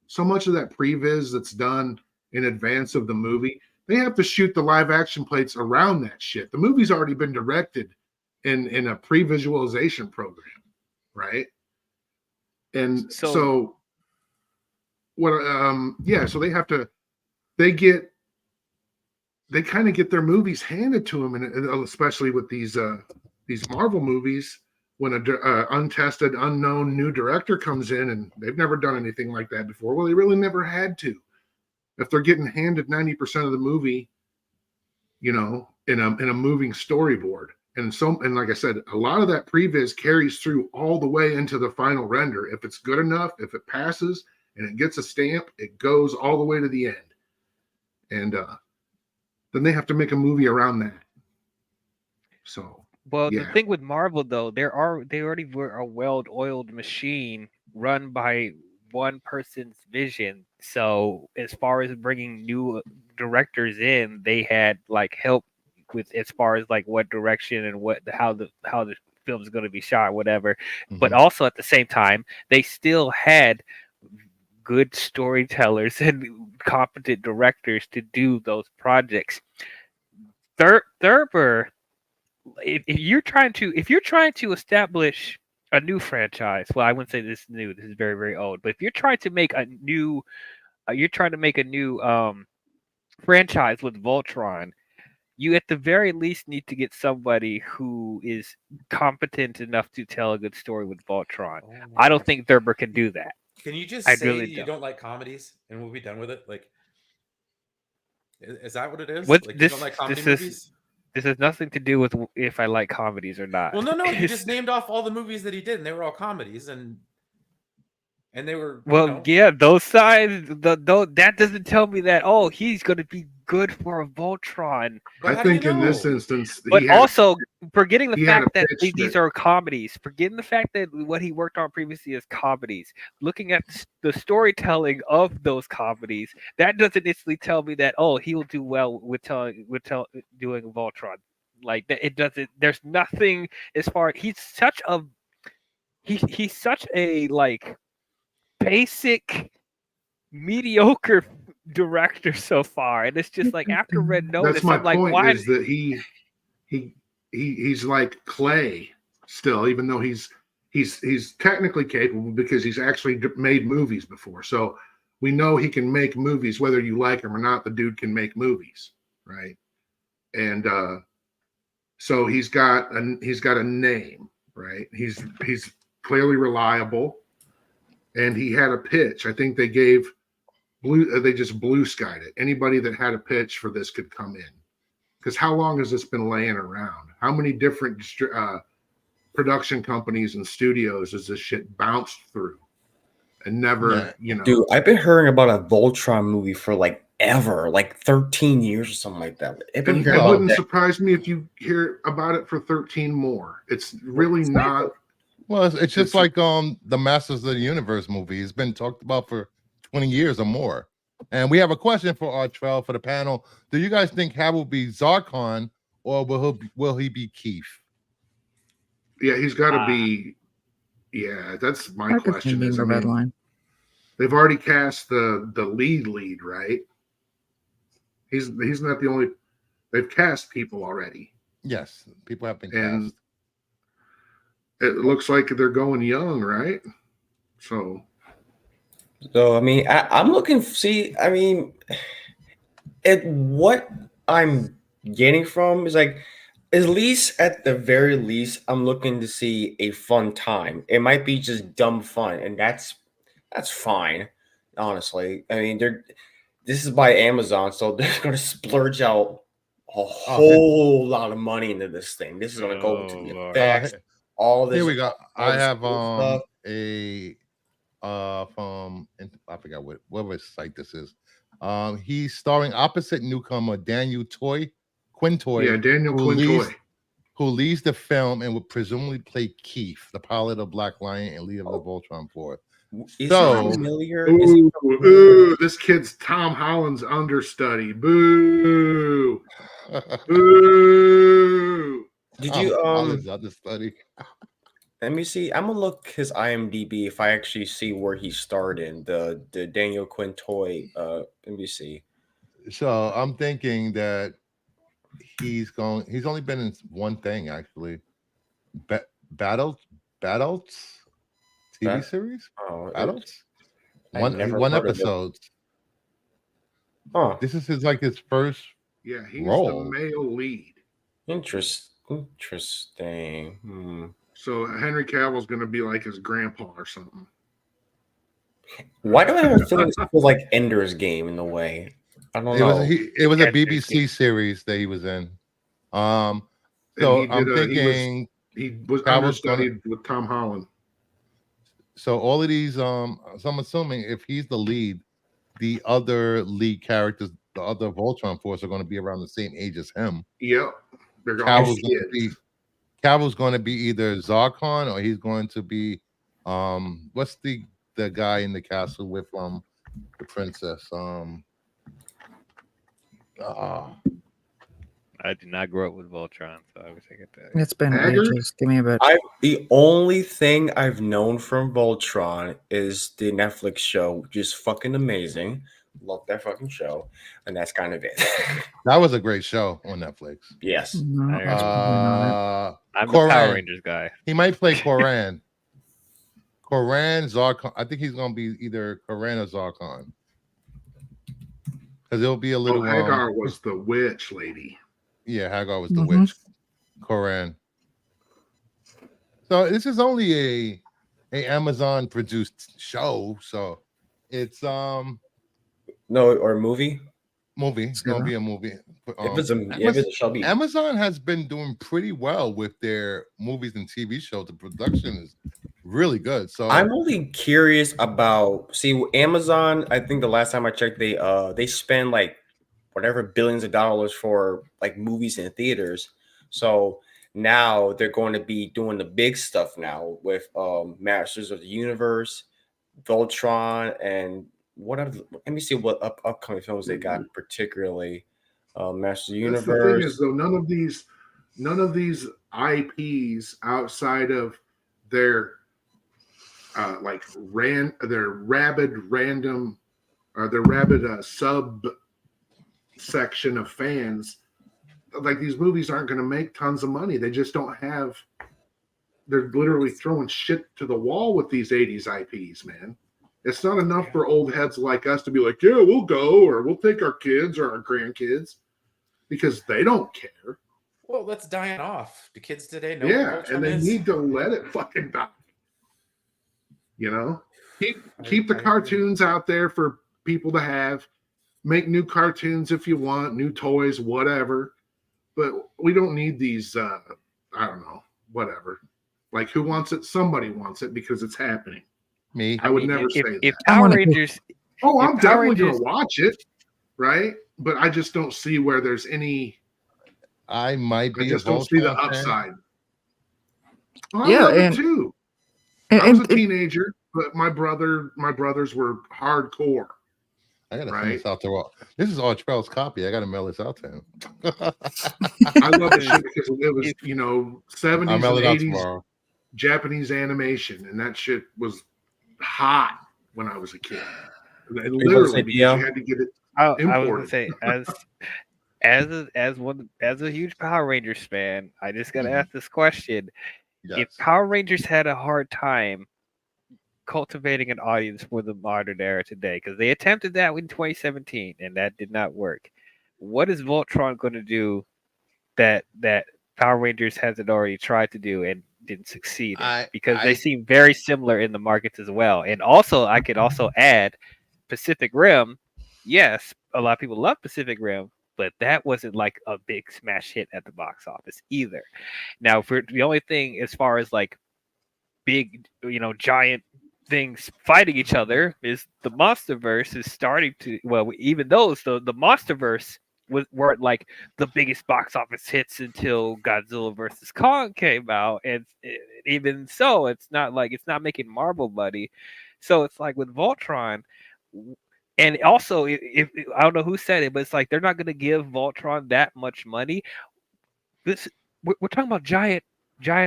So much of that previs that's done in advance of the movie, they have to shoot the live action plates around that shit. The movie's already been directed in a pre-visualization program, right? And so what so they kind of get their movies handed to them, and especially with these Marvel movies, when a untested, unknown new director comes in and they've never done anything like that before. Well, they really never had to. If they're getting handed 90% of the movie, in a moving storyboard, and like I said, a lot of that previs carries through all the way into the final render. If it's good enough, if it passes and it gets a stamp, it goes all the way to the end. And then they have to make a movie around that. So, well, yeah. the thing with Marvel though, they already were a well-oiled machine run by one person's vision. So as far as bringing new directors in, they had like help with as far as like what direction and how the film is going to be shot, whatever. But also at the same time, they still had good storytellers and competent directors to do those projects. Thurber, if you're trying to establish a new franchise, well, I wouldn't say this is new. This is very, very old. But if you're trying to make a new, franchise with Voltron, you at the very least need to get somebody who is competent enough to tell a good story with Voltron. I don't think Thurber can do that. Can you just I say really you don't like comedies and we'll be done with it? Like, is that what it is? What Like, this you don't like comedy this movies? this has nothing to do with if I like comedies or not. Well, no. You just named off all the movies that he did, and they were all comedies, and they were yeah, those sides. That doesn't tell me that he's going to be good for a Voltron. I think in this instance, but also forgetting the he had fact a that pitch these that- are comedies, forgetting the fact that what he worked on previously is comedies. Looking at the storytelling of those comedies, that doesn't instantly tell me that he will do well with doing Voltron. Like it doesn't. There's nothing as far. He's such a like basic mediocre director so far, and it's just like after Red Notice, that's my I'm like, point, why is that he's like clay still, even though he's technically capable because he's actually made movies before. So we know he can make movies whether you like him or not. The dude can make movies, right? And so he's got a name, right? He's clearly reliable, and he had a pitch. I think they just blue skied it. Anybody that had a pitch for this could come in. Because how long has this been laying around? How many different production companies and studios has this shit bounced through and never, Dude, I've been hearing about a Voltron movie for like ever, like 13 years or something like that. It wouldn't surprise me if you hear about it for 13 more. It's really not. Well, it's just like the Masters of the Universe movie. It's been talked about for 20 years or more. And we have a question for Artrell for the panel. Do you guys think Cavill will be Zarkon, or will he be Keith? Yeah, he's got to be. Yeah, that's my question. Being the red line. They've already cast the lead, right? He's not the only. They've cast people already. Yes, people have been and cast. It looks like they're going young, right? So I mean, I'm looking. See, I mean, what I'm getting from is like, at least at the very least, I'm looking to see a fun time. It might be just dumb fun, and that's fine. Honestly, I mean, this is by Amazon, so they're going to splurge out whole lot of money into this thing. This is going to go into the Lord. effects, all this. Here we go. all I this have cool stuff. a from I forgot what site this is. He's starring opposite newcomer Daniel Quintoy. Yeah, Daniel who leads- Quintoy. who leads the film and would presumably play Keith, the pilot of Black Lion and leader of the Voltron Force. Is So- he familiar? Is he Ooh, this kid's Tom Holland's understudy. Boo! Boo! Did you Holland's understudy. Let me see. I'm gonna look his IMDb if I actually see where he starred in the Daniel Quintoy. Let me see. So I'm thinking that he's only been in one thing actually. Battles TV Bat- series? Oh, Battles? I've One never one heard of it. episode. Oh, This is his first Yeah, he's Role. the male lead. interesting. So Henry Cavill's going to be like his grandpa or something. Why do I have a feeling this feels like Ender's Game in a way? I don't know. It was a Yeah, BBC series that he was in. So And I'm he thinking He was Cavill's gonna- understudied with Tom Holland. so all of these so I'm assuming if he's the lead, the other lead characters, the other Voltron Force are going to be around the same age as him. Yep. They're all Cavill's going to be either Zarkon or he's going to be what's the guy in the castle with the princess I did not grow up with Voltron, so I wish I could tell you. It's been Haggard? ages. Give me a bit. The only thing I've known from Voltron is the Netflix show, which is fucking amazing. Love that fucking show, and that's kind of it. that was a great show on Netflix. Yes. No, I that's probably not it. I'm the Koran. Power Rangers guy. He might play Koran. Koran, Zarkon. I think he's going to be either Koran or Zarkon. Because it'll be a little. Hagar was the witch lady. Yeah, Hagar was the Mhm. witch. Koran. So this is only a Amazon produced show, so it's No, or movie. movie. It's gonna be a movie. If it's a shall be. Amazon has been doing pretty well with their movies and TV shows. The production is really good. So I'm only curious about Amazon. I think the last time I checked, they spend like whatever billions of dollars for like movies and theaters. So now they're going to be doing the big stuff now with Masters of the Universe, Voltron, and let me see what upcoming films they got, particularly Masters of the That's the Universe. thing is though, none of these IPs outside of their their rabid random or their rabid sub section of fans, like these movies aren't going to make tons of money. They just don't have. They're literally throwing shit to the wall with these 80s IPs, man. It's not enough for old heads like us to be like, yeah, we'll go, or we'll take our kids or our grandkids, because they don't care. Well, that's dying off. The kids today know Yeah, what Voltron and they is. need to let it fucking die. You know, keep the cartoons out there for people to have. Make new cartoons if you want, new toys, whatever. But we don't need these. I don't know, whatever. Like, who wants it? Somebody wants it because it's happening. me. I would never say If that. Power wanna- Rangers, Oh, if I'm Power definitely Rangers- gonna watch it, right? But I just don't see where there's any. I might I be. just a don't see the Voltron fan. upside. Oh, Yeah, I love and- it too. And, I was a and- teenager, but my brothers were hardcore. I gotta send Right. this out to all. This is all Trail's copy. I gotta mail this out to him. I love the shit because it was, I'll 70s mail and it out 80s tomorrow. Japanese animation, and that shit was hot when I was a kid. Literally, because you had to get it. I was gonna imported. say as a huge Power Rangers fan, I just gotta Mhm. ask this question: If Yes. Power Rangers had a hard time cultivating an audience for the modern era today, because they attempted that in 2017 and that did not work, what is Voltron going to do that Power Rangers hasn't already tried to do and didn't succeed in? Because they seem very similar in the markets as well. And also, I could also add Pacific Rim. Yes, a lot of people love Pacific Rim, but that wasn't like a big smash hit at the box office either. Now, for the only thing as far as like big, giant things fighting each other is the MonsterVerse is starting to. Well, even those the MonsterVerse weren't like the biggest box office hits until Godzilla versus Kong came out, and even so, it's not making Marvel money. So it's like with Voltron, and also if I don't know who said it, but it's like they're not going to give Voltron that much money. This we're talking about giant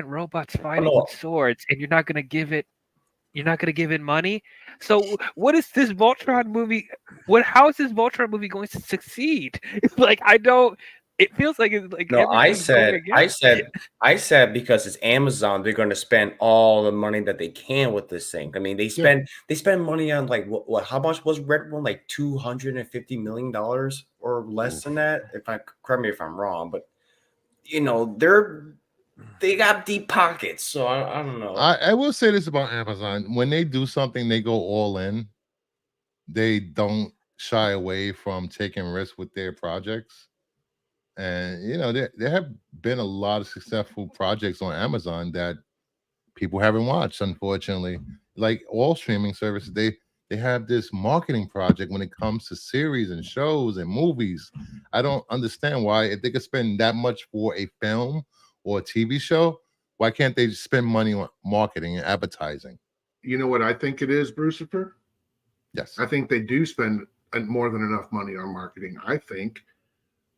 robots fighting with swords, and you're not going to give it money. So what is this Voltron movie? How is this Voltron movie going to succeed? It's like I don't. It feels like it's like No, I everything's going against it. said because it's Amazon, they're going to spend all the money that they can with this thing. I mean, they spend money on like what? How much was Red One? Like $250 million or less than that? Correct me if I'm wrong, but they got deep pockets, so I don't know. I will say this about Amazon: when they do something, they go all in. They don't shy away from taking risks with their projects. And there have been a lot of successful projects on Amazon that people haven't watched, unfortunately. Like all streaming services, they have this marketing project when it comes to series and shows and movies. I don't understand why, if they could spend that much for a film or a TV show, why can't they just spend money on marketing and advertising? You know what I think it is, Brucifer? Yes. I think they do spend more than enough money on marketing. I think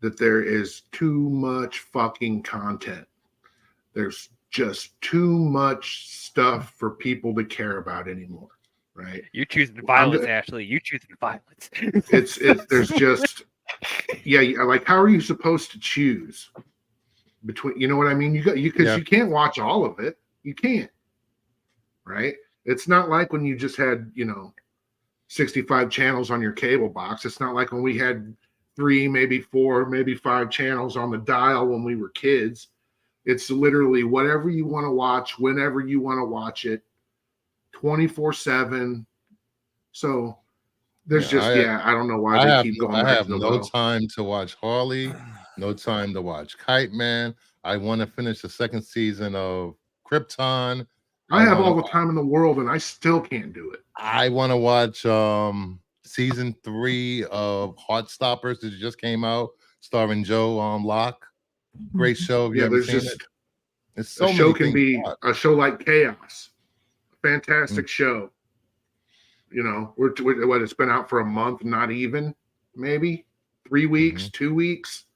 that there is too much fucking content. There's just too much stuff for people to care about anymore, right? You're choosing violence, Ashley. You're choosing violence. There's just like how are you supposed to choose between, you know what I mean? You can't watch all of it. You can't, right? It's not like when you just had 65 channels on your cable box. It's not like when we had 3, maybe 4, maybe 5 channels on the dial when we were kids. It's literally whatever you want to watch, whenever you want to watch it, 24/7. So there's I don't know why they keep going. I have no time to watch Harley, no time to watch Kite Man. I want to finish the 2nd season of Krypton. I have all the time in the world, and I still can't do it. I want to watch season 3 of Heartstoppers that just came out, starring Joe Locke. Great show. If you haven't seen it. It's so a show can be a show like Chaos. Fantastic show. It's been out for a month, not even, maybe 3 weeks, 2 weeks,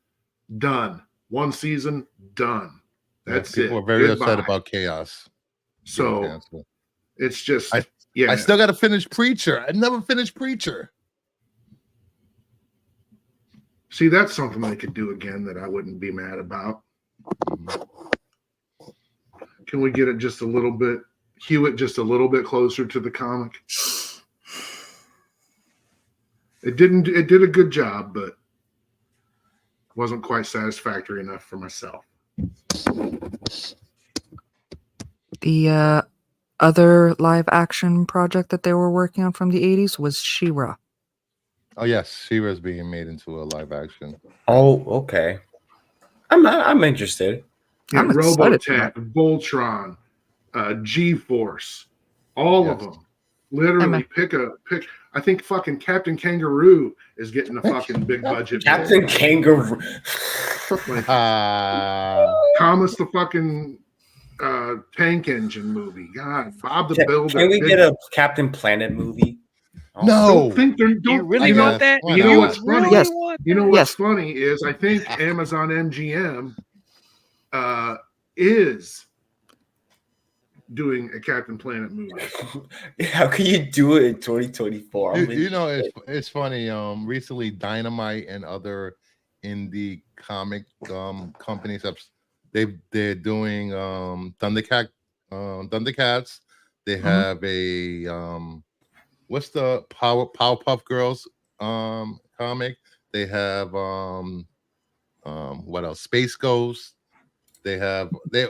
done. 1 season, done. That's it. People are very upset about Chaos. So it's just I still got to finish Preacher. I never finished Preacher. See, that's something they could do again that I wouldn't be mad about. Can we get it just a little bit, hew it just a little bit closer to the comic? It did a good job, but wasn't quite satisfactory enough for myself. The other live action project that they were working on from the 80s was She-Ra. Oh yes, She-Ra is being made into a live action. Oh, okay. I'm interested. Yeah, Robotech, Voltron, G-Force, all of them. Literally pick. I think fucking Captain Kangaroo is getting a fucking big budget. Captain Kangaroo. Thomas the fucking tank engine movie. God, Bob the Builder. Can we get a Captain Planet movie? No. You really want that? You know what's funny? Yes. You know what's funny is I think Amazon MGM is doing a Captain Planet movie. How can you do it in 2024? It's funny. Recently, Dynamite and other indie comic companies they're doing Thundercats. They have a what's the Powerpuff Girls comic? They have what else? Space Ghost. They're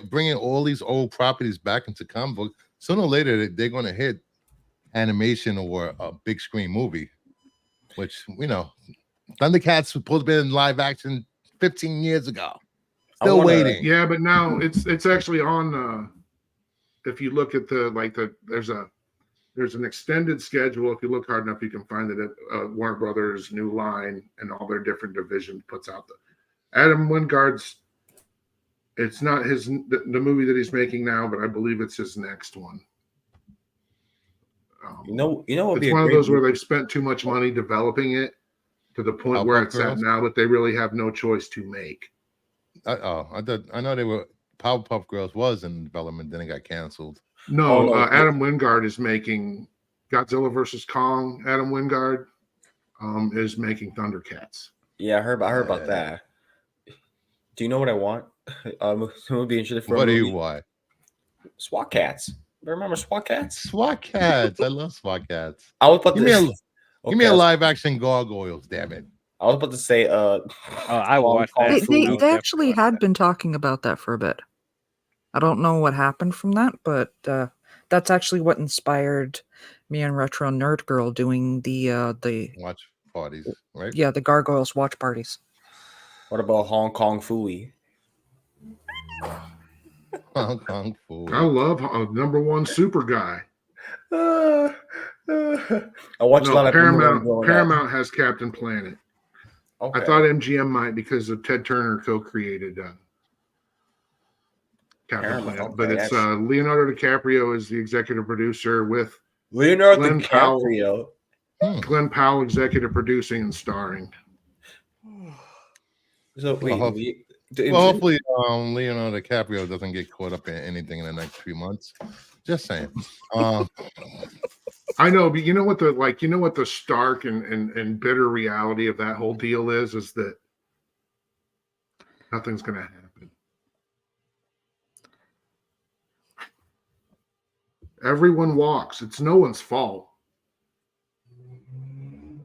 bringing all these old properties back into comic book. Sooner or later, they're going to hit animation or a big screen movie, which Thundercats was supposed to be in live action 15 years ago. I Still wanna- waiting. Yeah, but now it's actually on. If you look at there's an extended schedule. If you look hard enough, you can find it at Warner Brothers' New Line and all their different divisions puts out Adam Wingard's. It's not the movie that he's making now, but I believe it's his next one. You know what? It's one of those where they've spent too much money developing it to the point where it's at now that they really have no choice to make. I know they were Powerpuff Girls was in development, then it got canceled. No, Adam Wingard is making Godzilla versus Kong. Adam Wingard is making Thundercats. Yeah, I heard about that. Do you know what I want? Who would be interested for? What do you want? SWAT Cats. Remember SWAT Cats? SWAT Cats. I love SWAT Cats. I was about to give me a live action gargoyles, damn it. I was about to say I will watch that. They actually had been talking about that for a bit. I don't know what happened from that, but that's actually what inspired me and Retro Nerd Girl doing the watch parties, right? Yeah, the Gargoyles watch parties. What about Hong Kong Phooey? Hong Kong Phooey. I love number one super guy. I watched a lot of Paramount has Captain Planet. Okay. I thought MGM might because of Ted Turner co-created Captain Planet, but it's Leonardo DiCaprio is the executive producer with Leonardo Glenn DiCaprio. Glenn Powell executive producing and starring. So hopefully Leonardo DiCaprio doesn't get caught up in anything in the next few months. Just saying. I know, but you know what the stark and bitter reality of that whole deal is that nothing's going to happen. Everyone walks. It's no one's fault.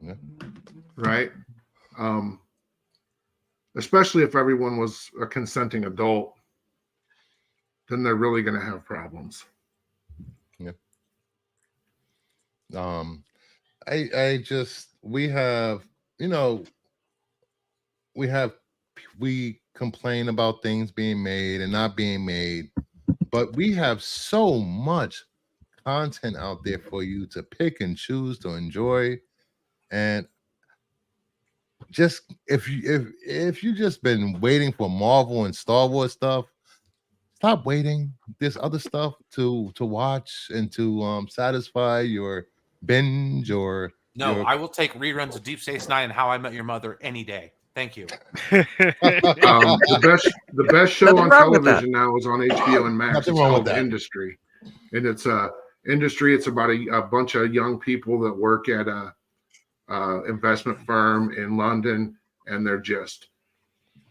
Yeah. Right? Especially if everyone was a consenting adult, then they're really going to have problems. Yeah. We complain about things being made and not being made, but we have so much content out there for you to pick and choose to enjoy. And just if you just been waiting for Marvel and Star Wars stuff, stop waiting. There's other stuff to watch and to satisfy your binge or I will take reruns of Deep Space Nine and How I Met Your Mother any day. Thank you. The best show on television now is on HBO and Max. It's called Industry, and it's Industry. It's about a bunch of young people that work at a investment firm in London, and they're just,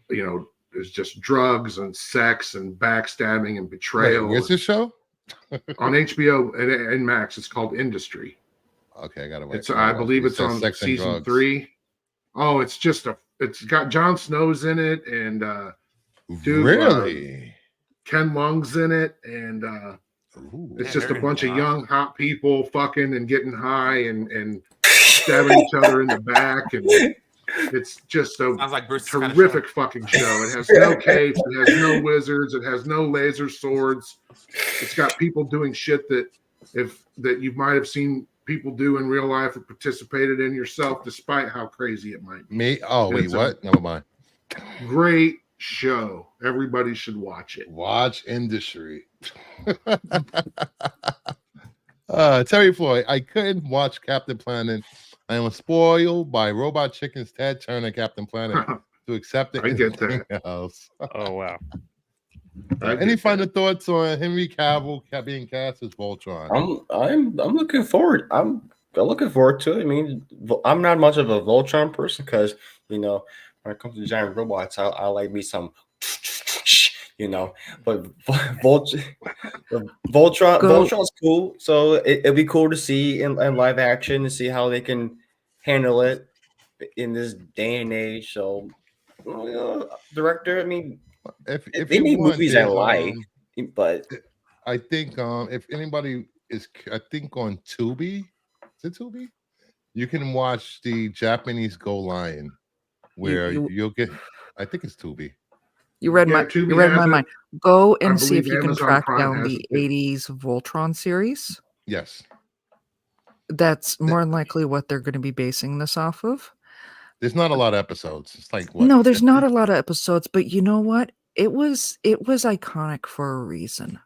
there's just drugs and sex and backstabbing and betrayal. Wait, where's this show? On HBO and Max. It's called Industry. Okay, I gotta wait. I believe it's on season 3. Oh, it's got Jon Snow's in it, and really Ken Lung's in it, and it's just a bunch of young hot people fucking and getting high and stabbing each other in the back, and it's just a terrific fucking show. It has no capes, it has no wizards, it has no laser swords. It's got people doing shit that you might have seen people do in real life or participated in yourself, despite how crazy it might be. Me? Oh, wait, what? Never mind. Great show. Everybody should watch it. Watch Industry. Terry Floyd, I couldn't watch Captain Planet. I was spoiled by Robot Chicken's Ted Turner Captain Planet to accept it. I get that. Else. Oh, wow. Any final thoughts on Henry Cavill being cast as Voltron? I'm looking forward. I'm looking forward to it. I mean, I'm not much of a Voltron person because when it comes to giant robots, I like me some, But Voltron's cool. So it'd be cool to see in live action and see how they can handle it in this day and age. So, director, I mean. If they make movies I like, but I think if anybody is, I think on Tubi, is it Tubi? You can watch the Japanese Go Lion. where you you'll get. I think it's Tubi. you read Yeah, my Tubi you read has my it. mind. Go I and see believe if you can Amazon track Prime down has the it too. 80s Voltron series. Yes. That's more than likely what they're going to be basing this off of. There's not a lot of episodes. It's like what? No, there's 50? not a lot of episodes, but you know what? It was iconic for a reason.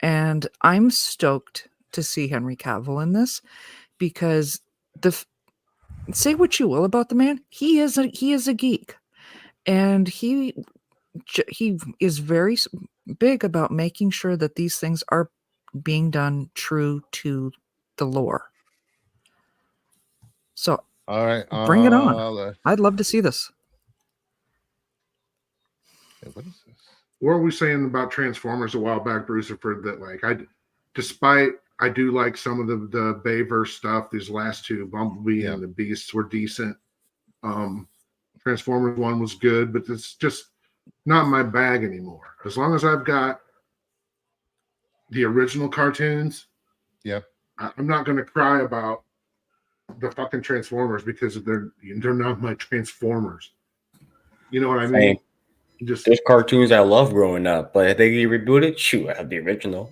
And I'm stoked to see Henry Cavill in this because say what you will about the man, he is a geek. And he is very big about making sure that these things are being done true to the lore. So All right. bring it on. I'd love to see this. What is this? What were we saying about Transformers a while back, Brucifer? That like despite I do like some of the Bayverse stuff. These last two, Bumblebee and the Beasts, were decent. Transformers 1 was good, but it's just not my bag anymore. As long as I've got the original cartoons, I'm not going to cry about the fucking Transformers because they're not my Transformers. You know what I mean? There's cartoons I love growing up, but if they get rebooted, shoot, I have the original.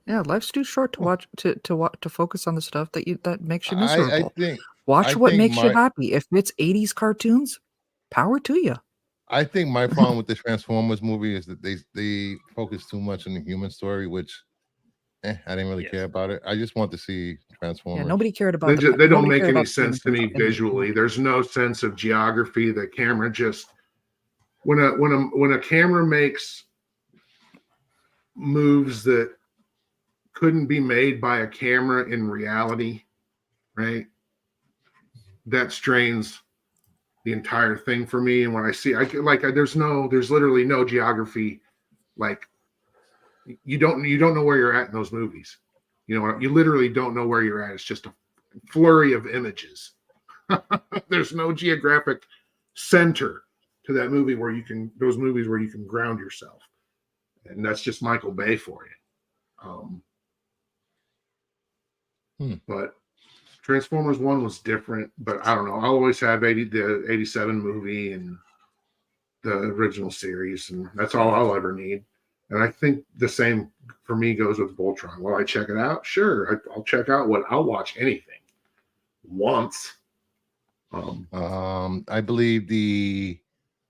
Yeah, life's too short to watch to focus on the stuff that makes you miserable. I Watch what think makes you happy. If it's 80s cartoons, power to you. I think my problem with the Transformers movie is that they focus too much on the human story, which I didn't really care about it. I just want to see Transformers. Yeah, nobody cared about They don't make any sense to me visually. There's no sense of geography. The camera just when a camera makes moves that couldn't be made by a camera in reality, right? That strains the entire thing for me. And when I see, there's literally no geography. Like you don't know where you're at in those movies. You know, you literally don't know where you're at. It's just a flurry of images. There's no geographic center to that movie those movies where you can ground yourself. And that's just Michael Bay for you. But Transformers 1 was different, but I don't know. I'll always have the 87 movie and the original series, and that's all I'll ever need. And I think the same for me goes with Voltron. Will I check it out? Sure. I'll check out I'll watch anything once. I believe the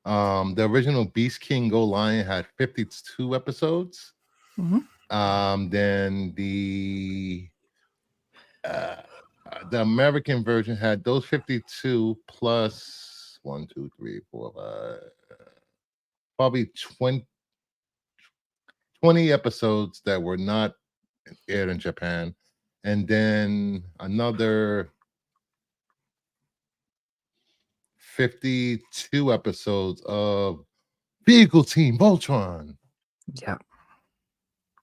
original Beast King Go Lion had 52 episodes. Then the American version had those 52 plus 1, 2, 3, 4, 5, probably 20 episodes that were not aired in Japan, and then another 52 episodes of Vehicle Team Voltron. Yeah.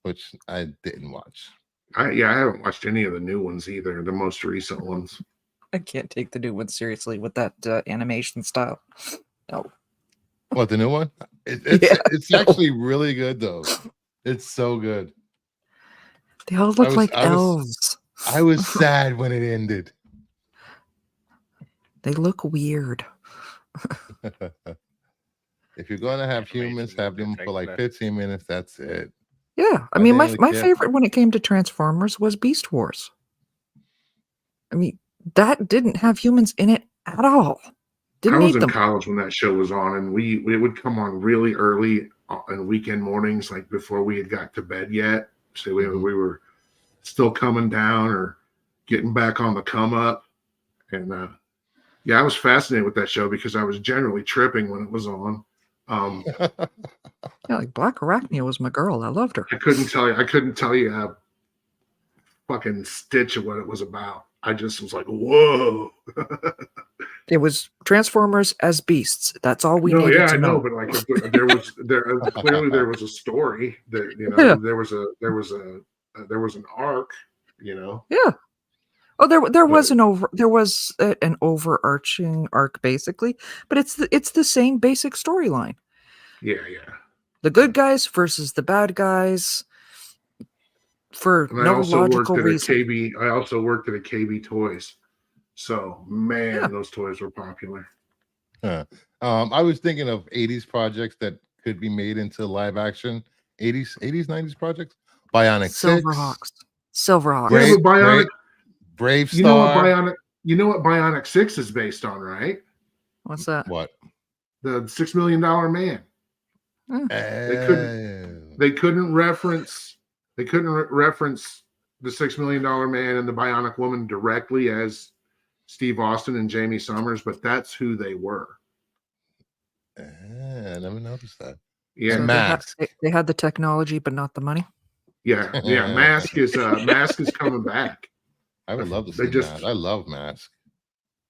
Which I didn't watch. I haven't watched any of the new ones either, the most recent ones. I can't take the new one seriously with that animation style. No. What, the new one? It's actually really good though. It's so good. They all look like elves. I was sad when it ended. They look weird. If you're going to have humans, have them for like 15 minutes. That's it. Yeah. I mean, my favorite when it came to Transformers was Beast Wars. I mean, that didn't have humans in it at all. I was in college when that show was on, and it would come on really early on weekend mornings, like before we had got to bed yet. So we were still coming down or getting back on the come up. And I was fascinated with that show because I was generally tripping when it was on. Yeah, like Black Arachnia was my girl. I loved her. I couldn't tell you a fucking stitch of what it was about. I just was like, whoa. It was Transformers as beasts. That's all we needed to know. But like clearly there was a story that there was an arc, you know. Yeah. Oh, there was an overarching arc basically, but it's the same basic storyline. Yeah. The good guys versus the bad guys for no logical reason. I also worked at a KB Toys. So, man, those toys were popular. I was thinking of 80s projects that could be made into live action. 90s projects. Bionic Six, Silverhawks. Silverhawks. Yeah, Brave, but Bionic. Brave You know what Star. Bionic? You know what Bionic 6 is based on, right? What's that? What? The $6 Million Man. They couldn't reference the $6 Million Man and the Bionic Woman directly as Steve Austin and Jamie Summers, but that's who they were. I never noticed that. Yeah, So Mask. they had the technology, but not the money. yeah. Mask is coming back. I would love to They see just- Mask. I love Mask.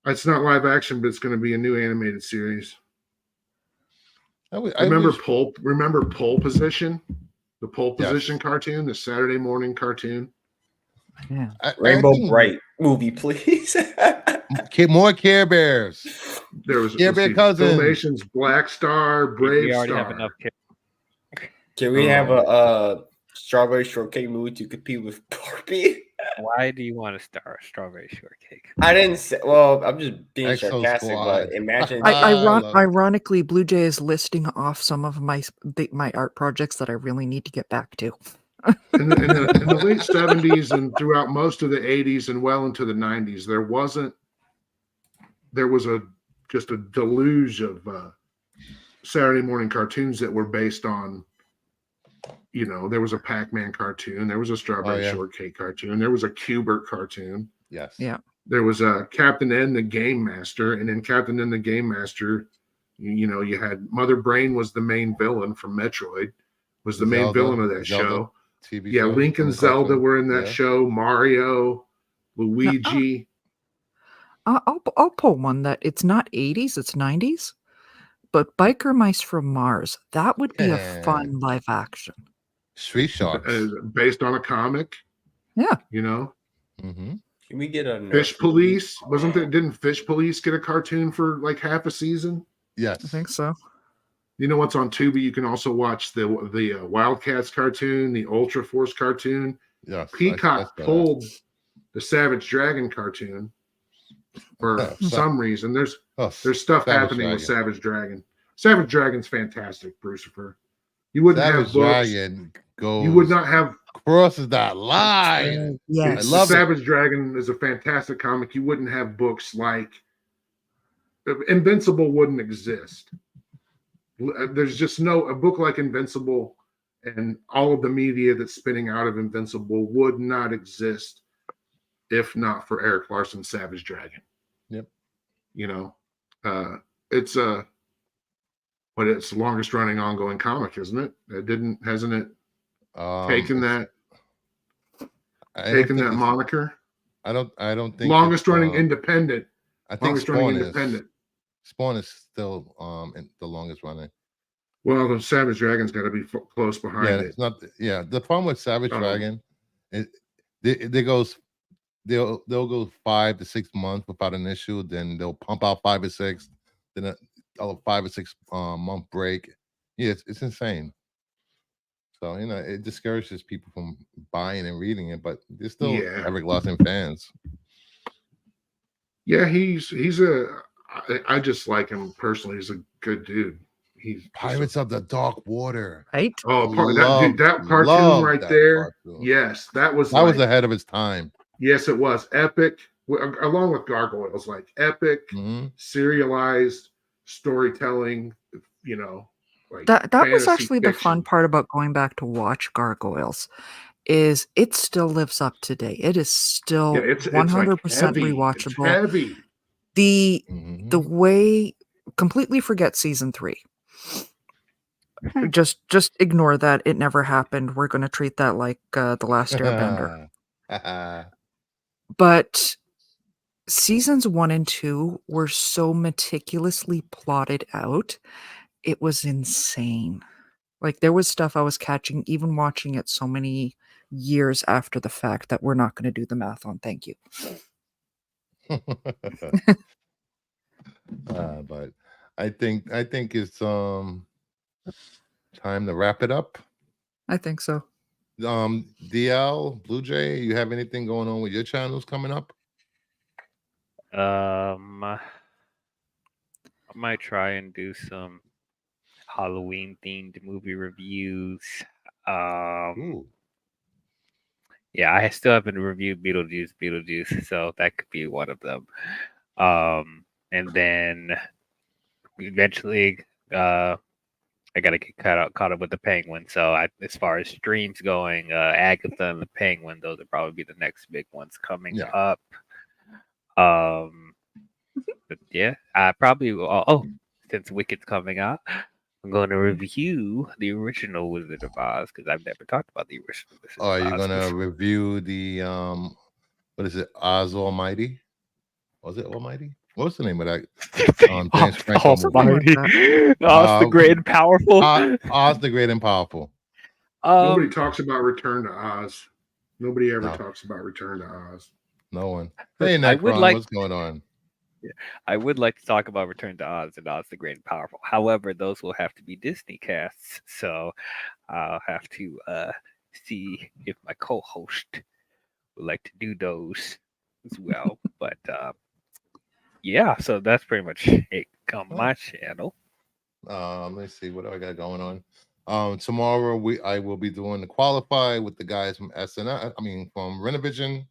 It's not live action, but it's going to be a new animated series. I Remember wish- Pole Position? The Pole Yes. Position cartoon, the Saturday morning cartoon. Yeah. Rainbow think Bright movie, please. more Care Bears. There was Care Bear Cousins. Filmation's Black Star, Brave We already Star. have enough. Can we have a Strawberry Shortcake movie to compete with Barbie? Why do you want to star Strawberry Shortcake? I didn't say. Well, I'm just being Exo sarcastic, Squad. but imagine. Ironically, Blue Jay is listing off some of my art projects that I really need to get back to. In the late 70s and throughout most of the 80s and well into the 90s, there was just a deluge of Saturday morning cartoons that were based on, there was a Pac-Man cartoon, there was a Strawberry Shortcake cartoon, there was a Q*bert cartoon. Yes. Yeah. There was a Captain N the Game Master, and in Captain N the Game Master, you had Mother Brain was the main villain from Metroid, was the main villain of that show. TV Yeah, show, Link and Zelda cartoon. were in that Yeah. show. Mario, Luigi. I'll pull one that it's not 80s, it's 90s, but Biker Mice from Mars. That would be a fun live action. Street Sharks. Based on a comic. Yeah. Mm-hmm. Can we get a Fish Police? Didn't Fish Police get a cartoon for like half a season? Yes. I think so. You know what's on Tubi? You can also watch the Wildcats cartoon, the Ultra Force cartoon. Yes. Peacock pulled the Savage Dragon cartoon for some reason. There's stuff happening with Savage Dragon. Savage Dragon's fantastic, Brucifer. You wouldn't have books. Dragon goes. You would not have crosses that line. Yes. I love Savage Dragon is a fantastic comic. You wouldn't have books like Invincible wouldn't exist. There's just a book like Invincible and all of the media that's spinning out of Invincible would not exist if not for Eric Larson's Savage Dragon. Yep. It's the longest running ongoing comic, isn't it? Hasn't it taken that moniker? I don't think longest running independent. I think Spawn is. Spawn is still the longest running. Well, the Savage Dragon's got to be close behind it. It's not. Yeah, the problem with Savage Dragon, they'll go 5 to 6 months without an issue. Then they'll pump out 5 or 6. Then a 5 or 6 month break. Yeah, it's insane. So it discourages people from buying and reading it, but there's still Eric Larson fans. Yeah, I just like him personally. He's a good dude. He's Pirates of the Dark Water. Right? Oh, that cartoon right there. Cartoon. Yes, that was ahead of his time. Yes, it was epic, along with Gargoyles. Like epic, serialized storytelling. That was actually the fun part about going back to watch Gargoyles. Is it still lives up today? It is still 100% rewatchable. It's heavy. The way completely forget season 3. Just ignore that. It never happened. We're going to treat that like the Last Airbender. But seasons 1 and 2 were so meticulously plotted out. It was insane. Like there was stuff I was catching, even watching it so many years after the fact that we're not going to do the math on. Thank you. But I think it's time to wrap it up. I think so. DL, Blue Jay, you have anything going on with your channels coming up? I'm might try and do some Halloween themed movie reviews. Ooh. Yeah, I still haven't reviewed Beetlejuice, so that could be one of them. And then eventually, I gotta get caught up with the Penguin. So as far as streams going, Agatha and the Penguin, those would probably be the next big ones coming Yeah. up. But yeah, I probably will. Oh, since Wicked's coming out, I'm going to review the original Wizard of Oz because I've never talked about the original Wizard Are of you Oz gonna before. review the what is it? Oz Almighty? Was it Almighty? What's the name of that James Franco movie? Something like Almighty, Oz the Great and Powerful. Oz the Great and Powerful. Nobody talks about Return to Oz. Nobody ever No. talks about Return to Oz. No one. Hey, I would Necron, like- what's going on? I would like to talk about Return to Oz and Oz the Great and Powerful. However, those will have to be Disney casts, so I'll have to see if my co-host would like to do those as well. But yeah, so that's pretty much it on my channel. Let's see what do I got going on. Tomorrow I will be doing the qualify with the guys from from Renovision.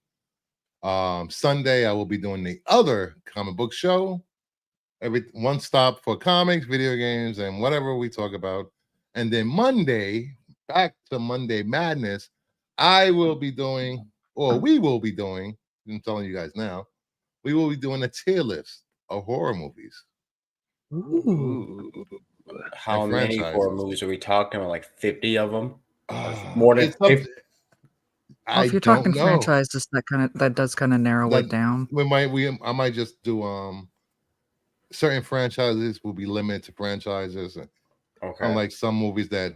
Sunday I will be doing the other comic book show. One stop for comics, video games, and whatever we talk about. And then Monday, back to Monday Madness, I will be doing, or we will be doing, I'm telling you guys now, we will be doing a tier list of horror movies. Ooh. How And many franchises. horror movies are we talking about? Like 50 of them? More than It's up 50? to- Well, I if you're don't talking know. franchises, that does kind of narrow it down. I might just do certain franchises will be limited to franchises. Okay. Unlike some movies that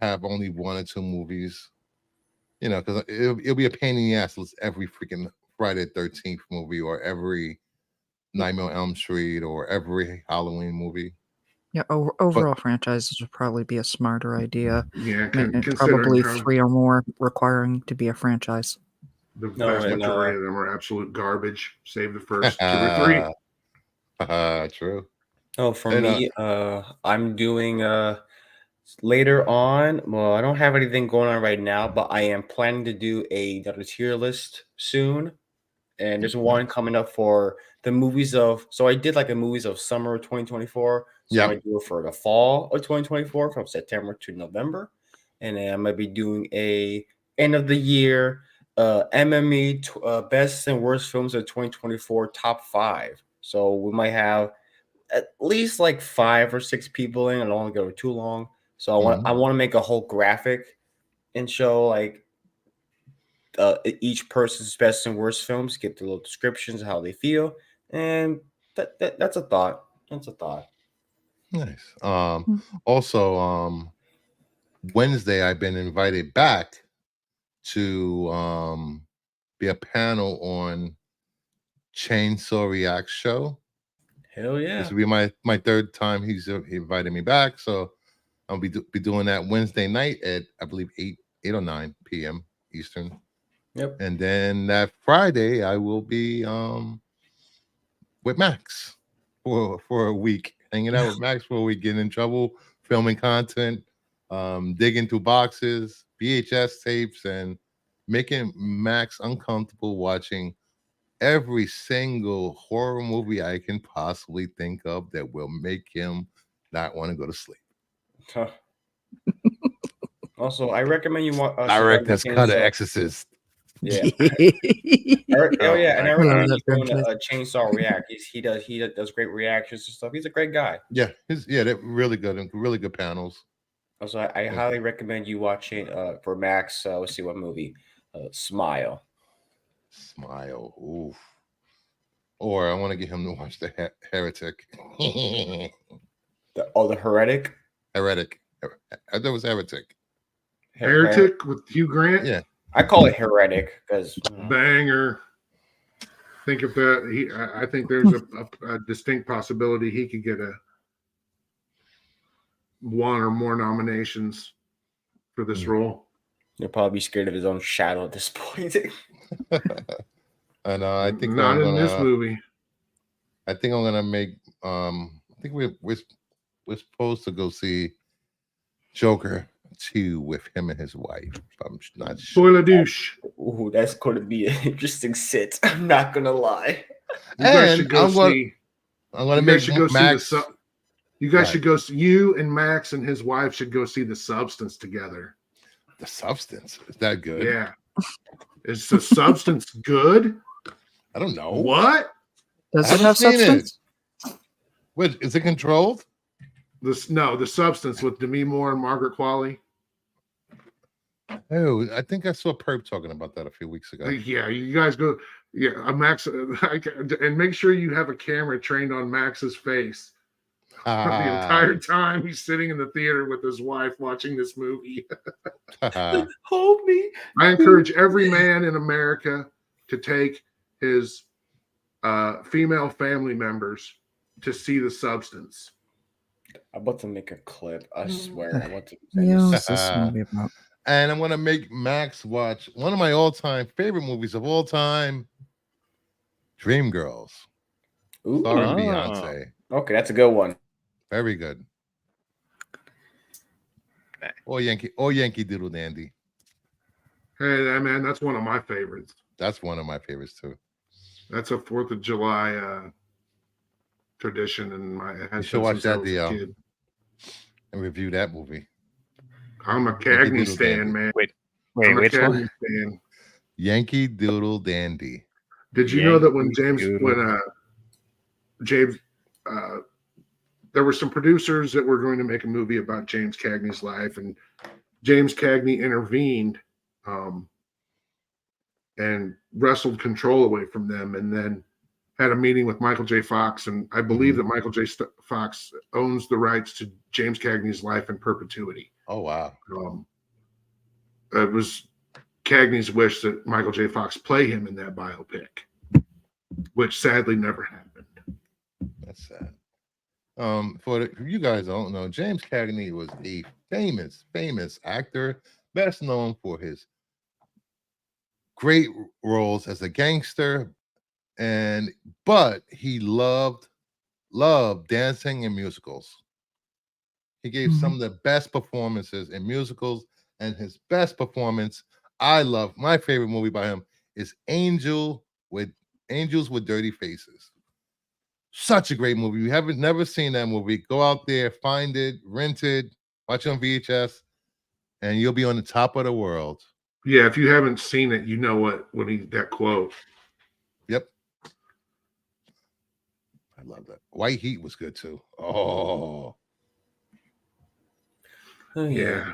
have only one or two movies, because it'll be a pain in the ass to list every freaking Friday the 13th movie or every Nightmare on Elm Street or every Halloween movie. Yeah, overall franchises would probably be a smarter idea. Yeah, And considering probably how 3 or more requiring to be a franchise. the vast and, majority of them are absolute garbage, save the first 2 or 3. True. Oh, for me, I'm doing later on. Well, I don't have anything going on right now, but I am planning to do another tier list soon. And there's one coming up for the movies of. So I did like the movies of summer of 2024. So I do it for the fall of 2024 from September to November, and then I'm gonna be doing a end of the year MME best and worst films of 2024 top 5. So we might have at least like 5 or 6 people in. I don't want to go too long. So I want to make a whole graphic and show like each person's best and worst films, get the little descriptions of how they feel, and that's a thought. That's a thought. Nice. Also, Wednesday I've been invited back to be a panel on Chainsaw React show. Hell yeah! This will be my 3rd time he invited me back, so I'll be doing that Wednesday night at I believe 8 or 9 p.m. Eastern. Yep. And then that Friday I will be with Max for a week, hanging out with Max for a week, getting in trouble, filming content, digging through boxes, VHS tapes, and making Max uncomfortable watching every single horror movie I can possibly think of that will make him not want to go to sleep. Huh. Also, I recommend you watch. Director's cut of Exorcist. Yeah. Oh yeah, and I recommend you that going to Chainsaw React. He does great reactions and stuff. He's a great guy. Yeah, they're really good panels. Also, I highly recommend you watching for Max. Let's see what movie. Smile. Oof. Or I want to get him to watch the Heretic. The Heretic. Heretic. I thought it was Heretic. Heretic with Hugh Grant. Yeah, I call it Heretic because banger. Think of that. I think there's a distinct possibility he could get a 1 or more nominations for this role. He'll probably be scared of his own shadow at this point. and I think not in this movie. I think I'm gonna make I think we're supposed to go see Joker 2 with him and his wife. I'm not sure. Spoiler douche. Ooh, that's going to be an interesting sit. I'm not gonna lie. You guys And should go see. I'm gonna You make guys should go Max. see You guys Right. should go. You and Max and his wife should go see The Substance together. The Substance, is that good? Yeah. Is The Substance good? I don't know. What? Does I it haven't have seen substance? Wait, is it controlled? The Substance with Demi Moore and Margaret Qualley. Oh, I think I saw Perp talking about that a few weeks ago. Yeah, you guys go. Yeah, Max, and make sure you have a camera trained on Max's face the entire time he's sitting in the theater with his wife watching this movie. Hold me. I encourage every man in America to take his female family members to see The Substance. I'm about to make a clip. I swear. I want to. Yeah, what's this movie about? And I'm gonna make Max watch one of my all-time favorite movies of all time, Dreamgirls, Ooh, starring Beyonce. okay, that's a good one. Very good. Or Yankee Doodle Dandy. Hey, man, that's one of my favorites. That's one of my favorites too. That's a 4th of July tradition, and You should watch that deal and review that movie. I'm a Cagney stan, man. Wait, I'm a which one? Cagney stan. Yankee Doodle Dandy. Did you know that when James there were some producers that were going to make a movie about James Cagney's life, and James Cagney intervened and wrestled control away from them, and then had a meeting with Michael J. Fox, and I believe that Michael J. Fox owns the rights to James Cagney's life in perpetuity. Oh wow! It was Cagney's wish that Michael J. Fox play him in that biopic, which sadly never happened. That's sad. For you guys don't know, James Cagney was a famous actor, best known for his great roles as a gangster, but he loved dancing and musicals. He gave some of the best performances in musicals, and his best performance, my favorite movie by him is Angels with Dirty Faces. Such a great movie. You haven't never seen that movie, go out there, find it, rent it, watch it on VHS, and you'll be on the top of the world. Yeah, if you haven't seen it, you know what that quote. Yep. I love that. White Heat was good too. Oh yeah.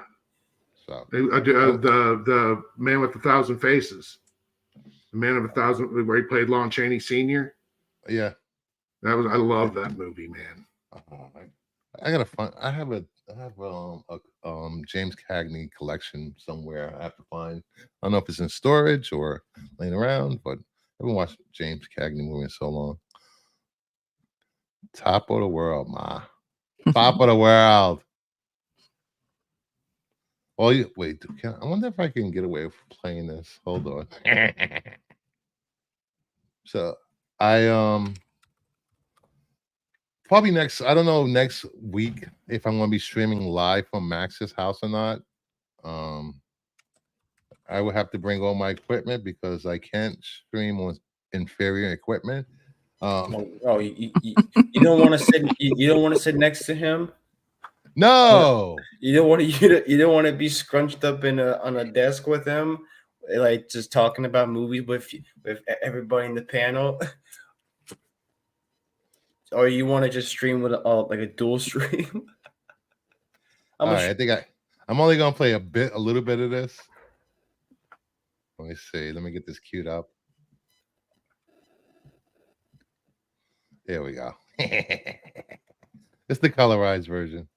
So the Man with 1,000 Faces, the Man of 1,000, where he played Lon Chaney Sr. Yeah, I love that movie, man. I gotta find. I have a James Cagney collection somewhere. I have to find. I don't know if it's in storage or laying around, but I haven't watched James Cagney movie in so long. Top of the world, ma. Top of the world. Oh, wait. I wonder if I can get away with playing this. Hold on. So I probably I don't know, next week if I'm going to be streaming live from Max's house or not. I would have to bring all my equipment because I can't stream on inferior equipment. You don't want to sit. You don't want to sit next to him. No, you don't want to. You don't want to be scrunched up on a desk with him, like just talking about movies with everybody in the panel. Or you want to just stream with like a dual stream? All right, I think I'm only gonna play a little bit of this. Let me see. Let me get this queued up. There we go. It's the colorized version.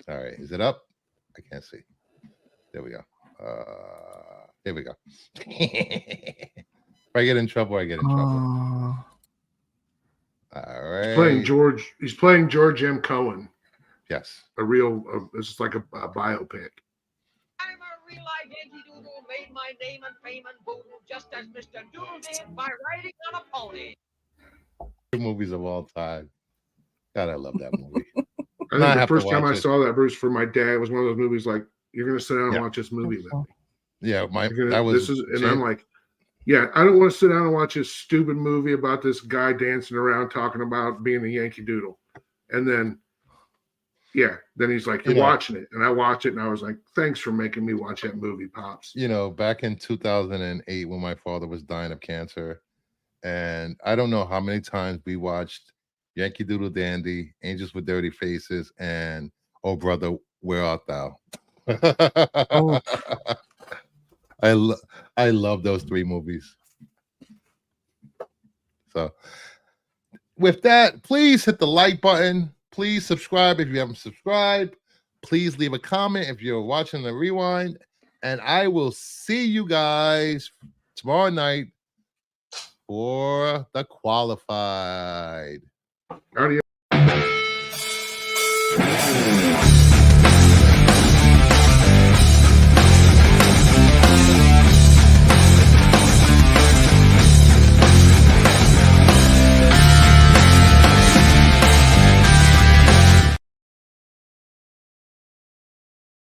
All right, is it up? I can't see. There we go. There we go. If I get in trouble, I get in trouble. All right. He's playing George M. Cohen. Yes. It's like a biopic. I'm a real live Yankee Doodle, made my name and fame and boodle, just as Mr. Doodle did by riding on a pony. movies of all time. God, I love that movie. I I think the have to first time watch I it. saw that, Bruce, for my dad, was one of those movies like, you're going to sit down and Yeah. watch this movie with me. Yeah, And I'm like, yeah, I don't want to sit down and watch this stupid movie about this guy dancing around talking about being a Yankee Doodle. And then, then he's like, you're watching it. And I watch it, and I was like, thanks for making me watch that movie, Pops. Back in 2008 when my father was dying of cancer, and I don't know how many times we watched Yankee Doodle Dandy, Angels with Dirty Faces, and Oh Brother, Where Art Thou? Oh. I love those three movies. So with that, please hit the like button. Please subscribe if you haven't subscribed. Please leave a comment if you're watching the rewind. And I will see you guys tomorrow night for the qualified. Adios.